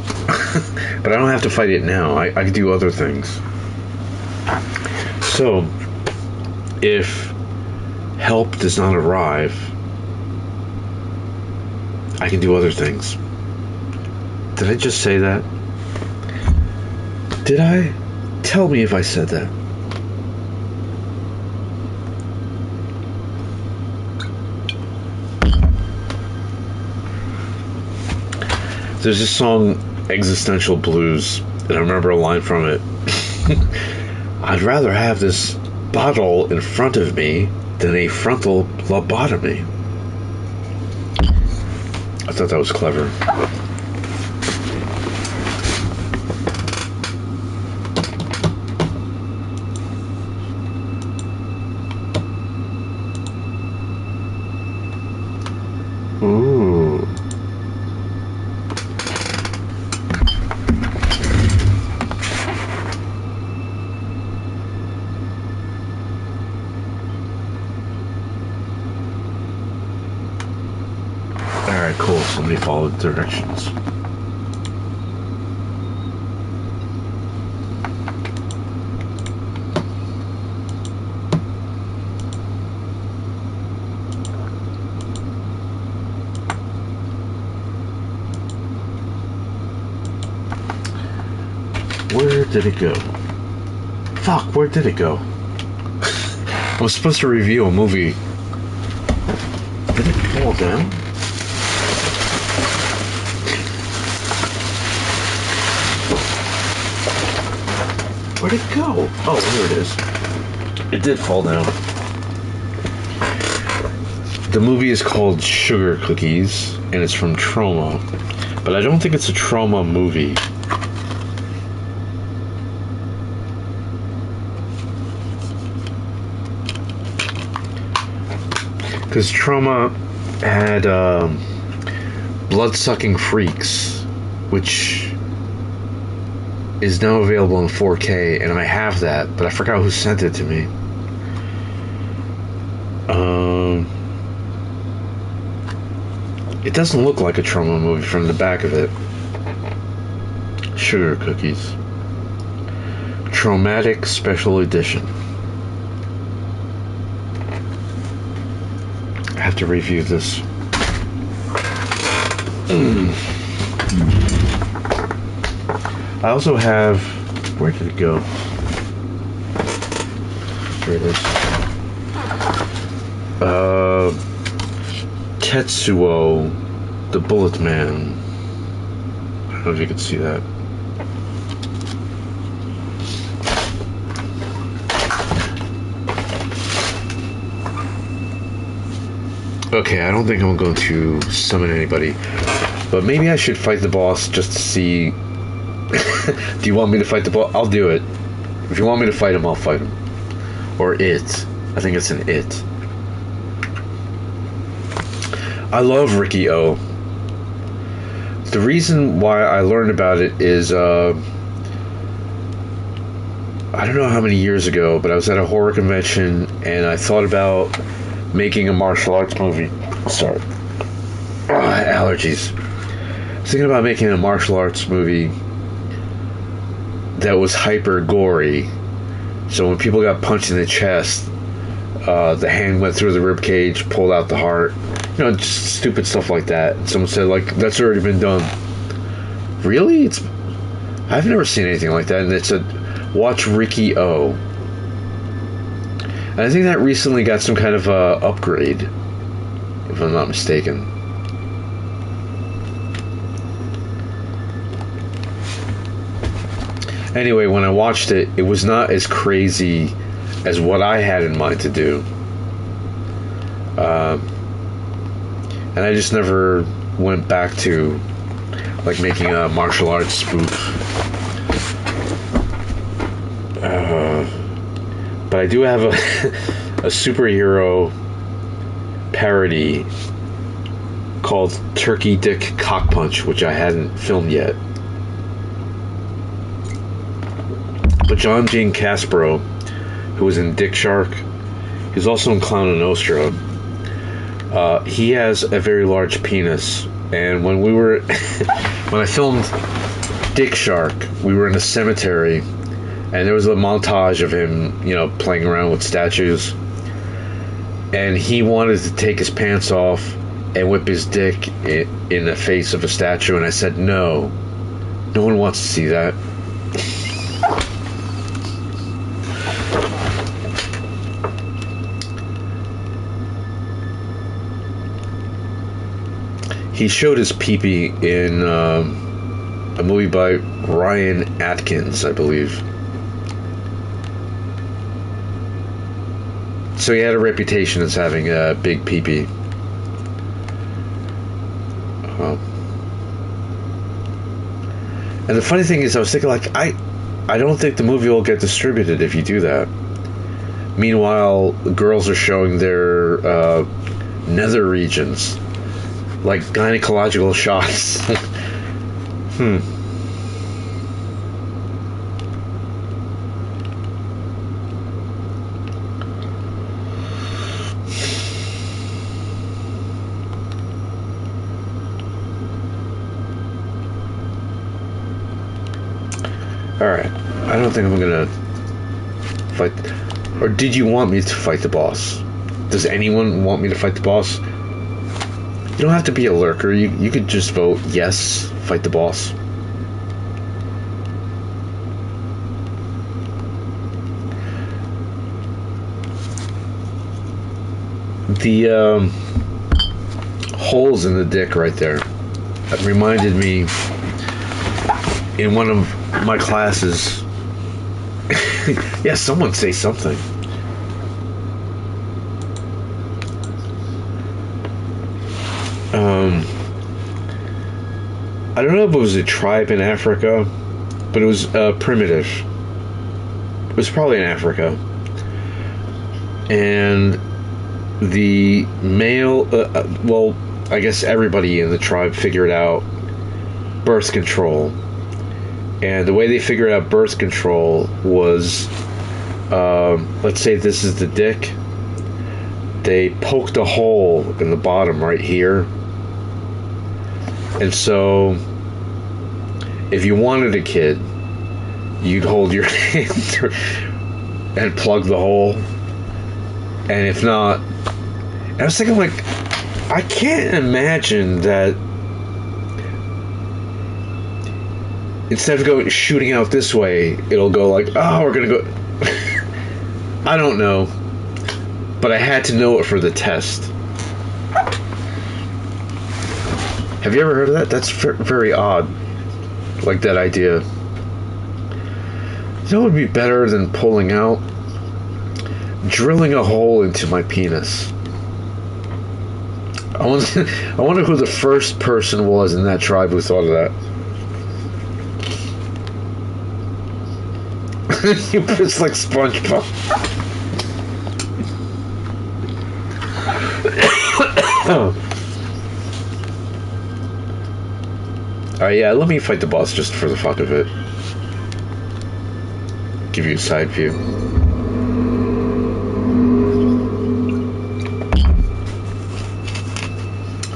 But I don't have to fight it now. I can do other things. So, if help does not arrive, I can do other things. Did I just say that? Did I? Tell me if I said that. There's this song, Existential Blues, and I remember a line from it. I'd rather have this bottle in front of me than a frontal lobotomy. I thought that was clever. Ooh. somebody follow the directions. Where did it go? Fuck, where did it go? I was supposed to review a movie. Did it fall down? Where'd it go? Oh, here it is. It did fall down. The movie is called Sugar Cookies, and it's from Trauma. But I don't think it's a Trauma movie. Because Trauma had Blood-Sucking Freaks, which is now available in 4K, and I have that, but I forgot who sent it to me. It doesn't look like a Trauma movie from the back of it. Sugar Cookies. Traumatic Special Edition. I have to review this. I also have... Where did it go? Here it is. Tetsuo, the Bullet Man. I don't know if you can see that. Okay, I don't think I'm going to summon anybody, but maybe I should fight the boss just to see. Do you want me to fight the boss? I'll do it. If you want me to fight him, I'll fight him. Or it. I think it's an it. I love Ricky O. The reason why I learned about it is, I don't know how many years ago, but I was at a horror convention and I thought about making a martial arts movie. Sorry. Allergies. I was thinking about making a martial arts movie that was hyper gory. So when people got punched in the chest, the hand went through the rib cage, pulled out the heart. You know, just stupid stuff like that. And someone said, like, that's already been done. Really? I've never seen anything like that. And it said, watch Ricky O. And I think that recently got some kind of upgrade, if I'm not mistaken. Anyway, when I watched it, it was not as crazy as what I had in mind to do. And I just never went back to, like, making a martial arts spoof. But I do have a superhero parody called Turkey Dick Cock Punch, which I hadn't filmed yet. But John Gene Caspero, who was in Dick Shark, he's also in Clown and Nostra. He has a very large penis, and when we were when I filmed Dick Shark, we were in a cemetery, and there was a montage of him, you know, playing around with statues, and he wanted to take his pants off and whip his dick in the face of a statue, and I said no one wants to see that. He showed his pee-pee in a movie by Ryan Atkins, I believe. So he had a reputation as having a big pee-pee. And the funny thing is, I was thinking, like, I don't think the movie will get distributed if you do that. Meanwhile, the girls are showing their nether regions. Like gynecological shots. Alright. I don't think I'm gonna fight. Or did you want me to fight the boss? Does anyone want me to fight the boss? You don't have to be a lurker. You could just vote yes, fight the boss. The holes in the dick right there that reminded me in one of my classes. Yeah, someone say something. I don't know if it was a tribe in Africa, but it was primitive. It was probably in Africa. And the male, well, I guess everybody in the tribe figured out birth control. And the way they figured out birth control was, let's say this is the dick. They poked a hole in the bottom right here. And so, if you wanted a kid, you'd hold your hand and plug the hole. And if not, I was thinking, like, I can't imagine that instead of going shooting out this way, it'll go like, oh, we're gonna go. I don't know, but I had to know it for the test. Have you ever heard of that? That's very odd. Like that idea. You know what would be better than pulling out? Drilling a hole into my penis. I wonder who the first person was in that tribe who thought of that. It's like SpongeBob. Alright, yeah, let me fight the boss just for the fuck of it. Give you a side view.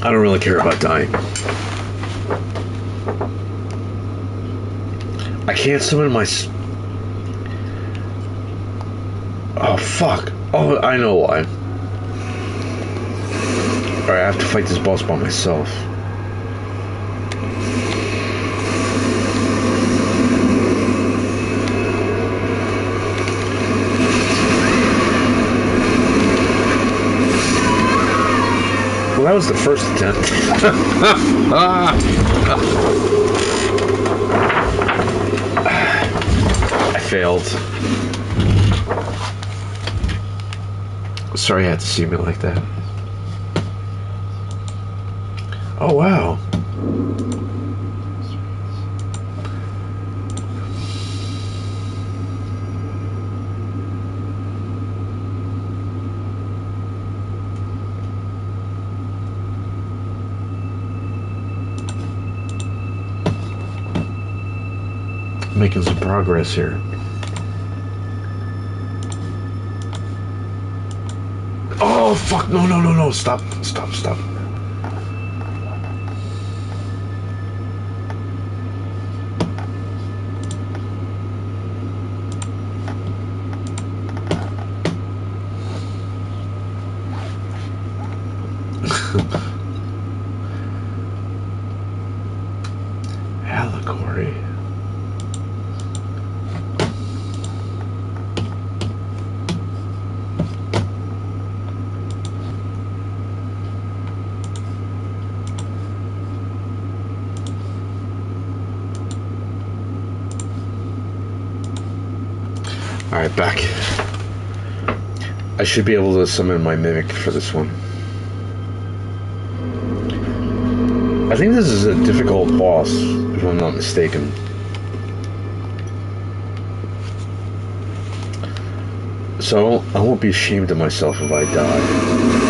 I don't really care about dying. I can't summon my... Oh, fuck. Oh, I know why. Alright, I have to fight this boss by myself. Well, that was the first attempt. I failed. Sorry you had to see me like that. Oh, wow. Making some progress here. Oh, fuck. No, no, no, no. Stop. Stop, stop. Allegory. Alright, back. I should be able to summon my mimic for this one. I think this is a difficult boss, if I'm not mistaken. So I won't be ashamed of myself if I die.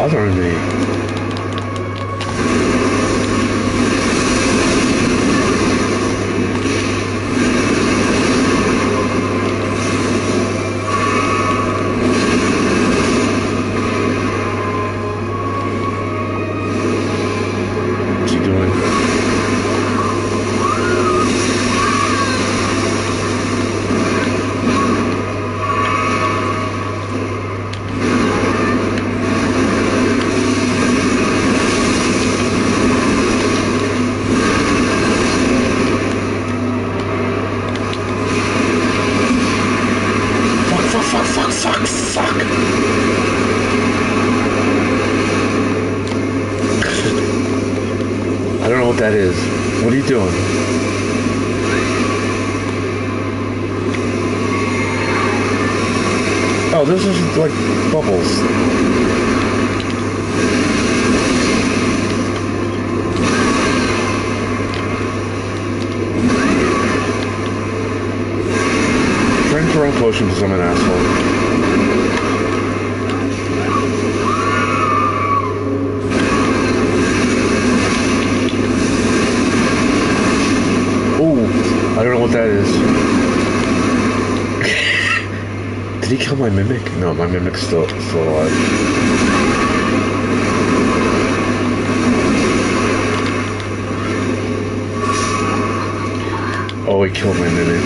bothering me? What's he doing? Fuck. I don't know what that is. What are you doing? Oh, this is like bubbles. Drink your own potion because I'm an asshole. I don't know what that is. Did he kill my mimic? No, my mimic's still alive. Oh, he killed my mimic.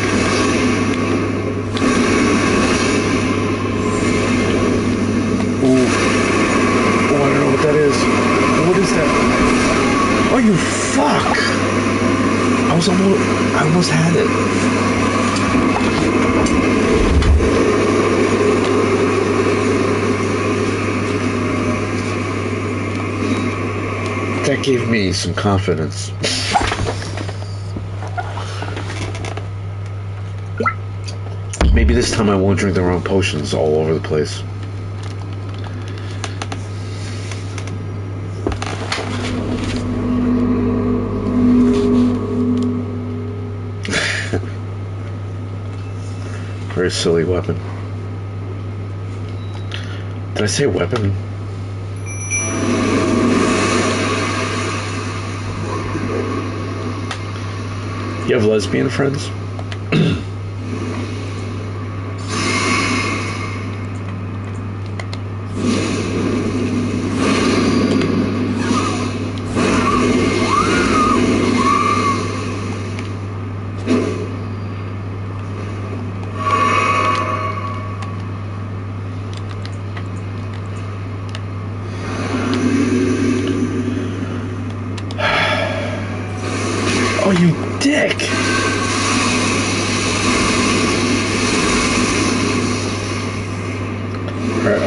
Ooh. Oh, I don't know what that is. What is that? Oh, you fuck! I almost had it. That gave me some confidence. Maybe this time I won't drink the wrong potions all over the place. Very silly weapon. Did I say weapon? You have lesbian friends? Oh, you dick!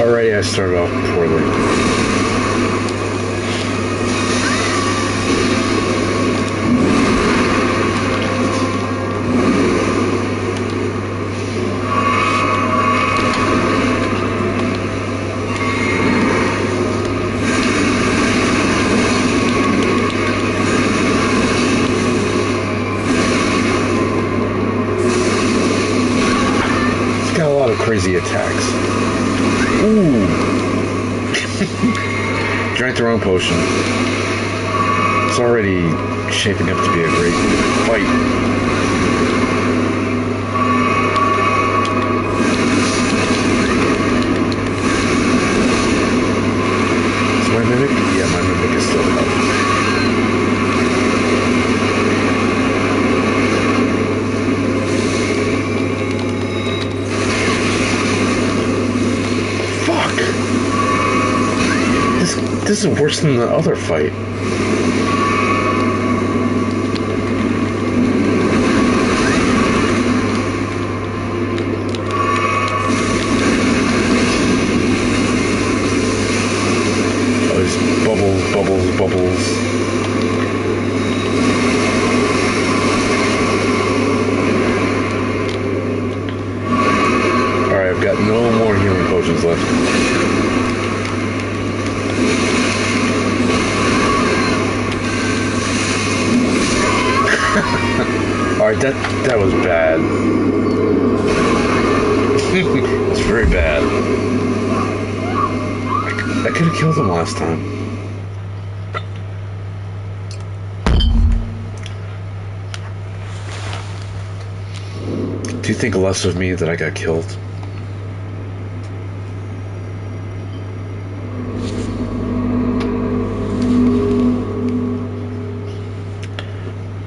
Already I started off poorly. Crazy attacks. Ooh. Drank the wrong potion. It's already shaping up to be a great fight. Is my mimic? Yeah, my mimic is still alive. This is worse than the other fight. Oh, there's bubbles. Alright, I've got no more healing potions left. Alright, that was bad. It's very bad. I could have killed him last time. Do you think less of me that I got killed?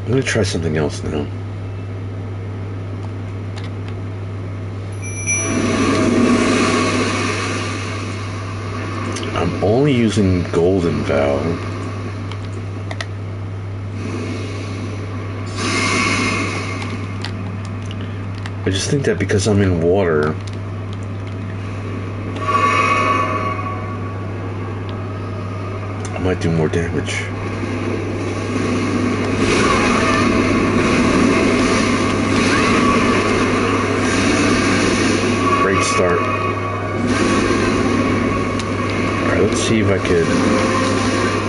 I'm gonna try something else now. I'm only using Golden Vow. I just think that because I'm in water, I might do more damage. Great start. Alright, let's see if I could...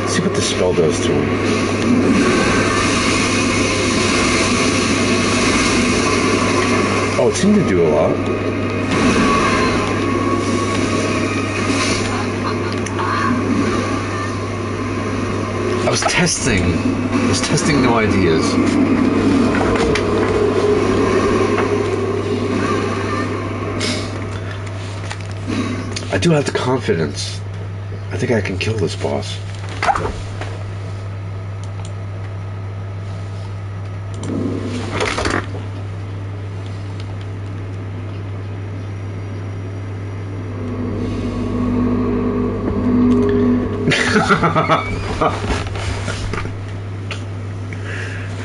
Let's see what the spell does to him. Oh, it seemed to do a lot. I was testing new ideas. I do have the confidence. I think I can kill this boss.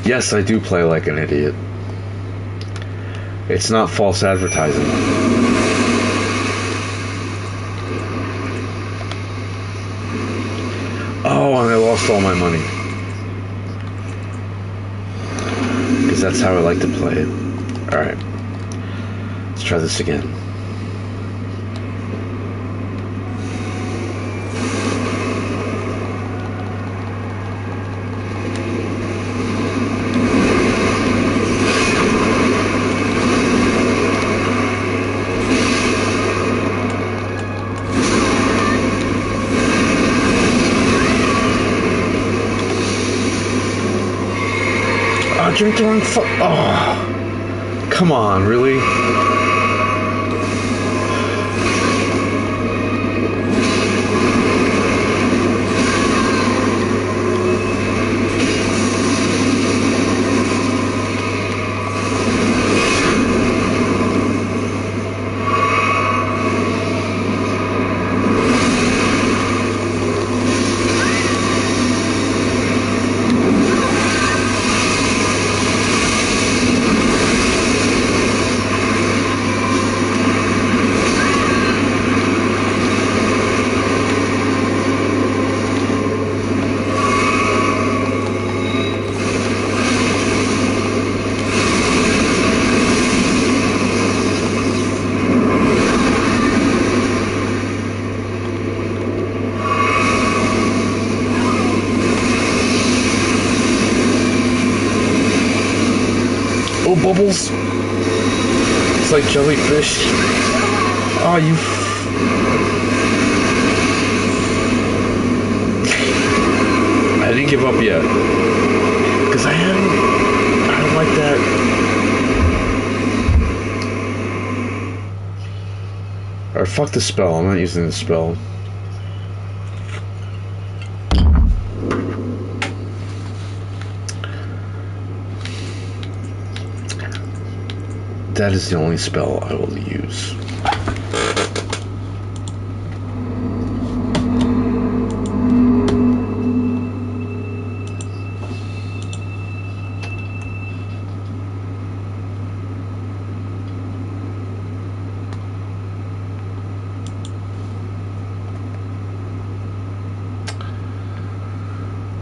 Yes, I do play like an idiot. It's not false advertising. Oh, and I lost all my money. Because that's how I like to play it. Alright. Let's try this again. Drink the wrong oh, come on, really? Bubbles. It's like jellyfish. Oh, you. I didn't give up yet. Because I don't like that. Alright, fuck the spell. I'm not using the spell. That is the only spell I will use.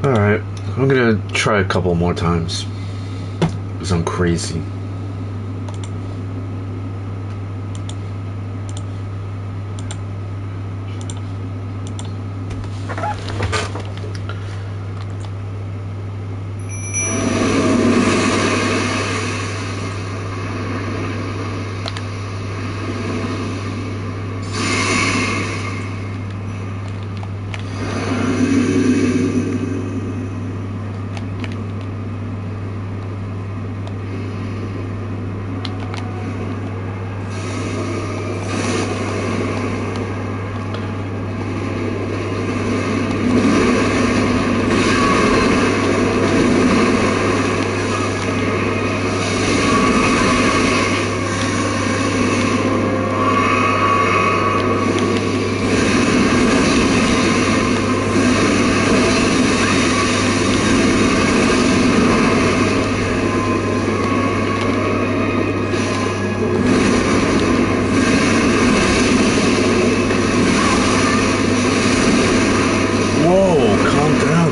Alright, I'm gonna try a couple more times. Because I'm crazy.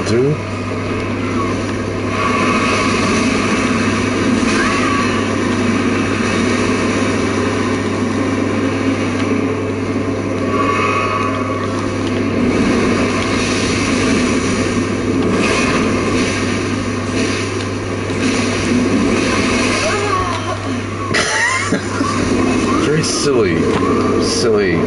do. Very silly. Silly.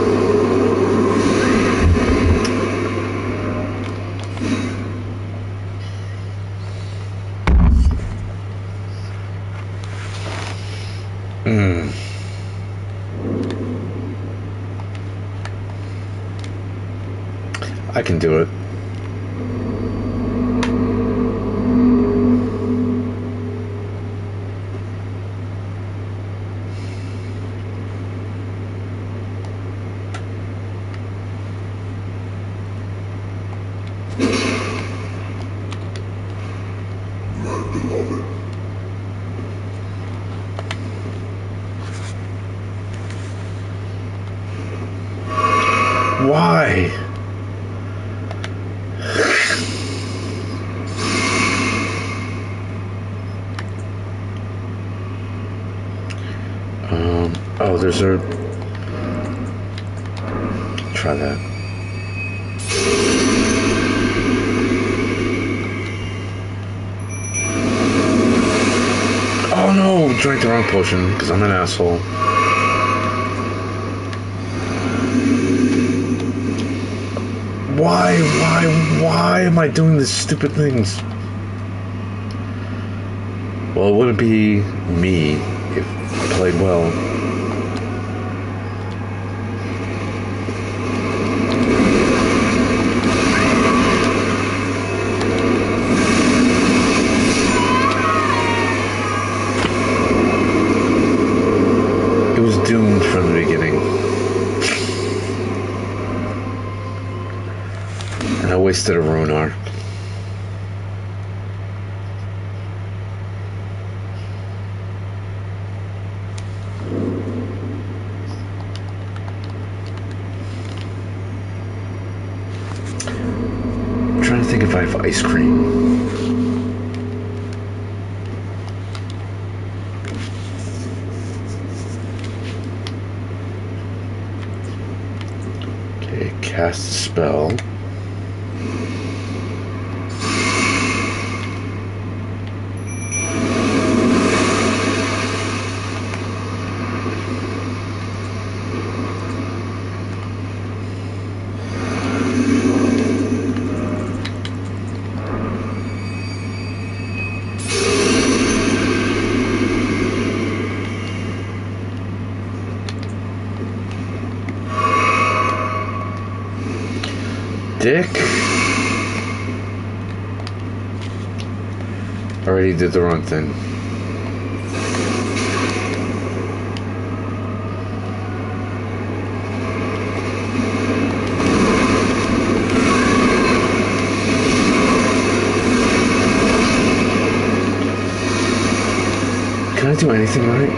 I can do it. Why? Oh, there's a... Try that. Oh no, drank the wrong potion, because I'm an asshole. Why am I doing these stupid things? Well, it wouldn't be me if I played well. It was doomed from the beginning. And I wasted a rune arc. I'm trying to think if I have ice cream. Okay, cast a spell. Dick. Already did the wrong thing. Can I do anything right?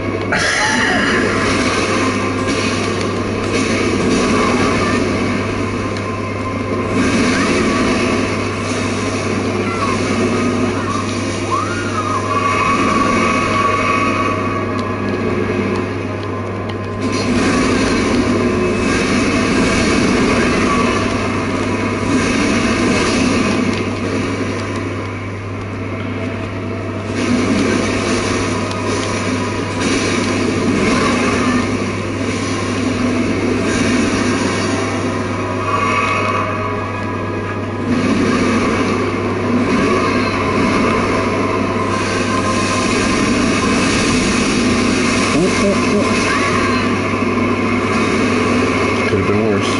Could have been worse.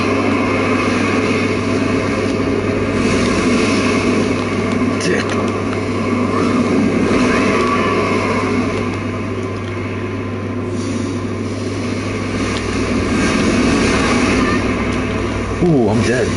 Dick. Ooh, I'm dead.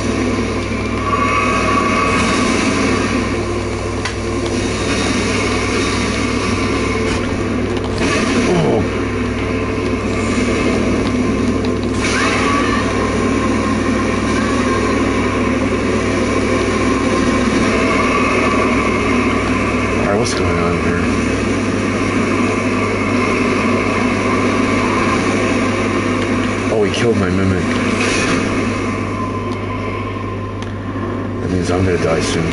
means I'm gonna die soon.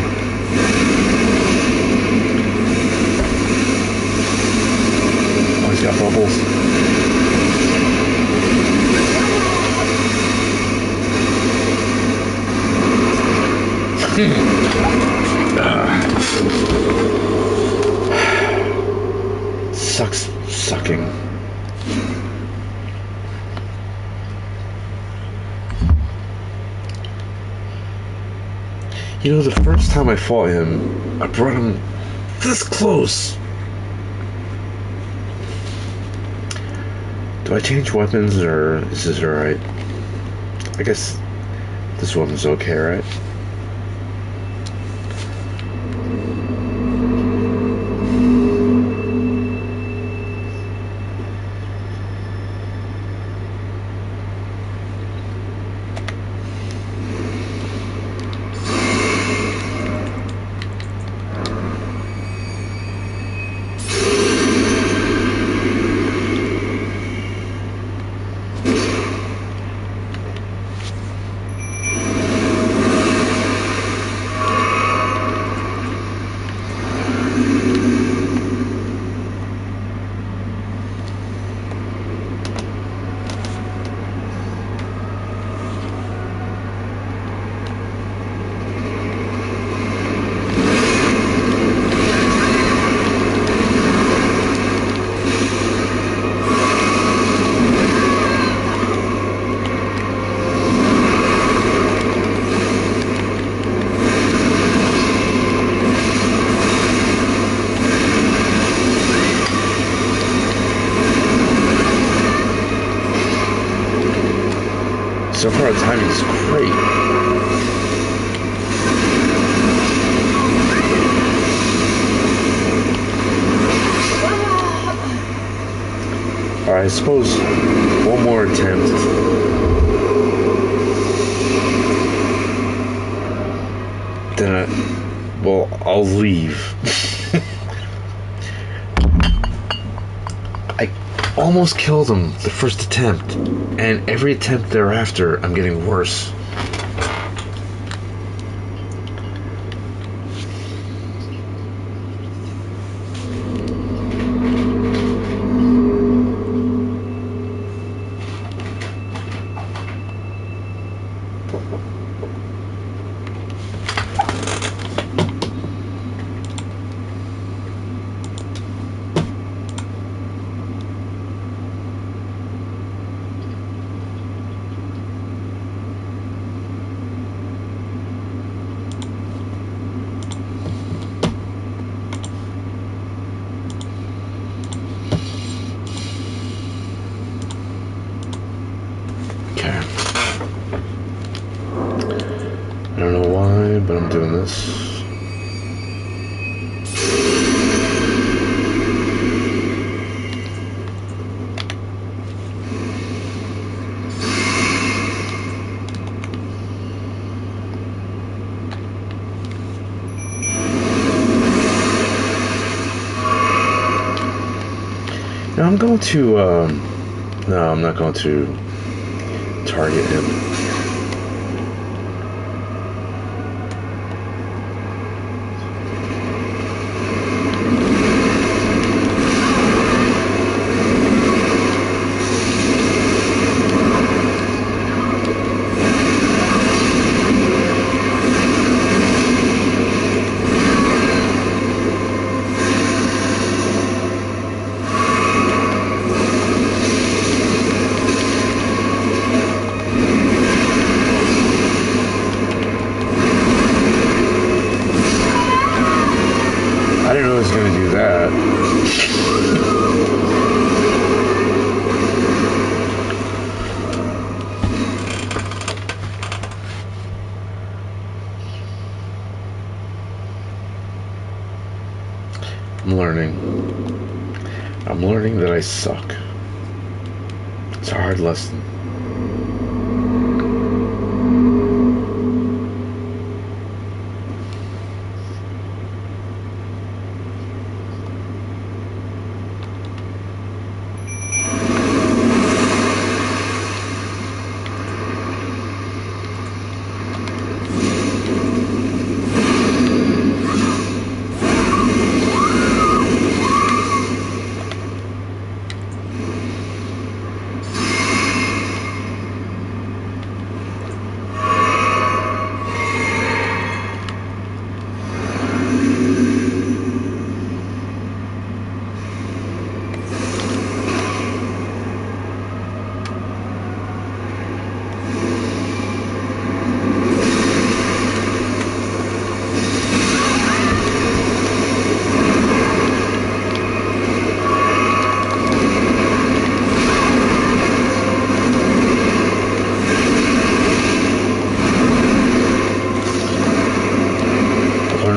Oh, he's got bubbles. Sucks sucking. You know, the first time I fought him, I brought him this close. Do I change weapons, or is this alright? I guess this weapon's okay, right? So far, the timing is great. Alright, I suppose one more attempt. Then I'll leave. I almost killed him the first attempt, and every attempt thereafter, I'm getting worse. I don't know why, but I'm doing this. Now I'm going to, no, I'm not going to target him. I didn't know I was going to do that. I'm learning that I suck. It's a hard lesson.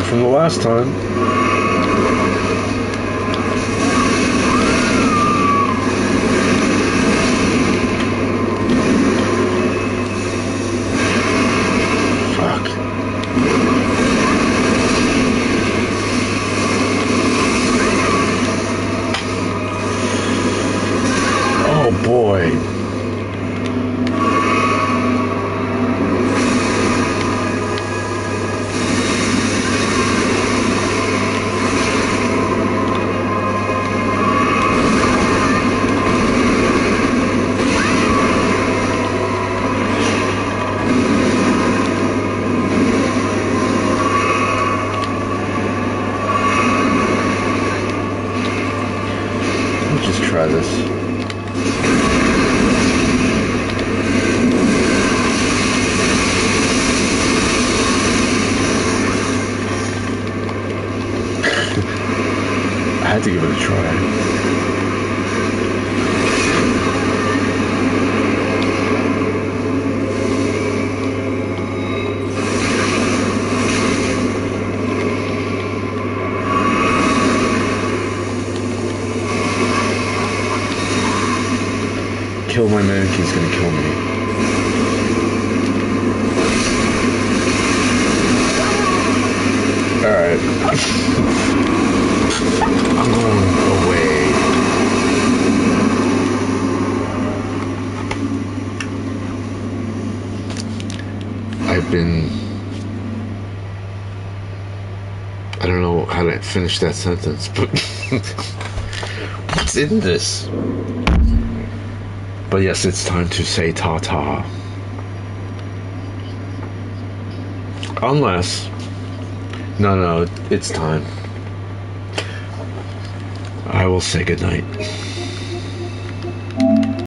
from the last time. Fuck. Oh boy. Just try this. I had to give it a try. Kill my man, he's gonna kill me. Alright. I'm going away. I've been... I don't know how to finish that sentence, but... What's in this? But yes, it's time to say ta-ta. Unless... No, it's time. I will say goodnight.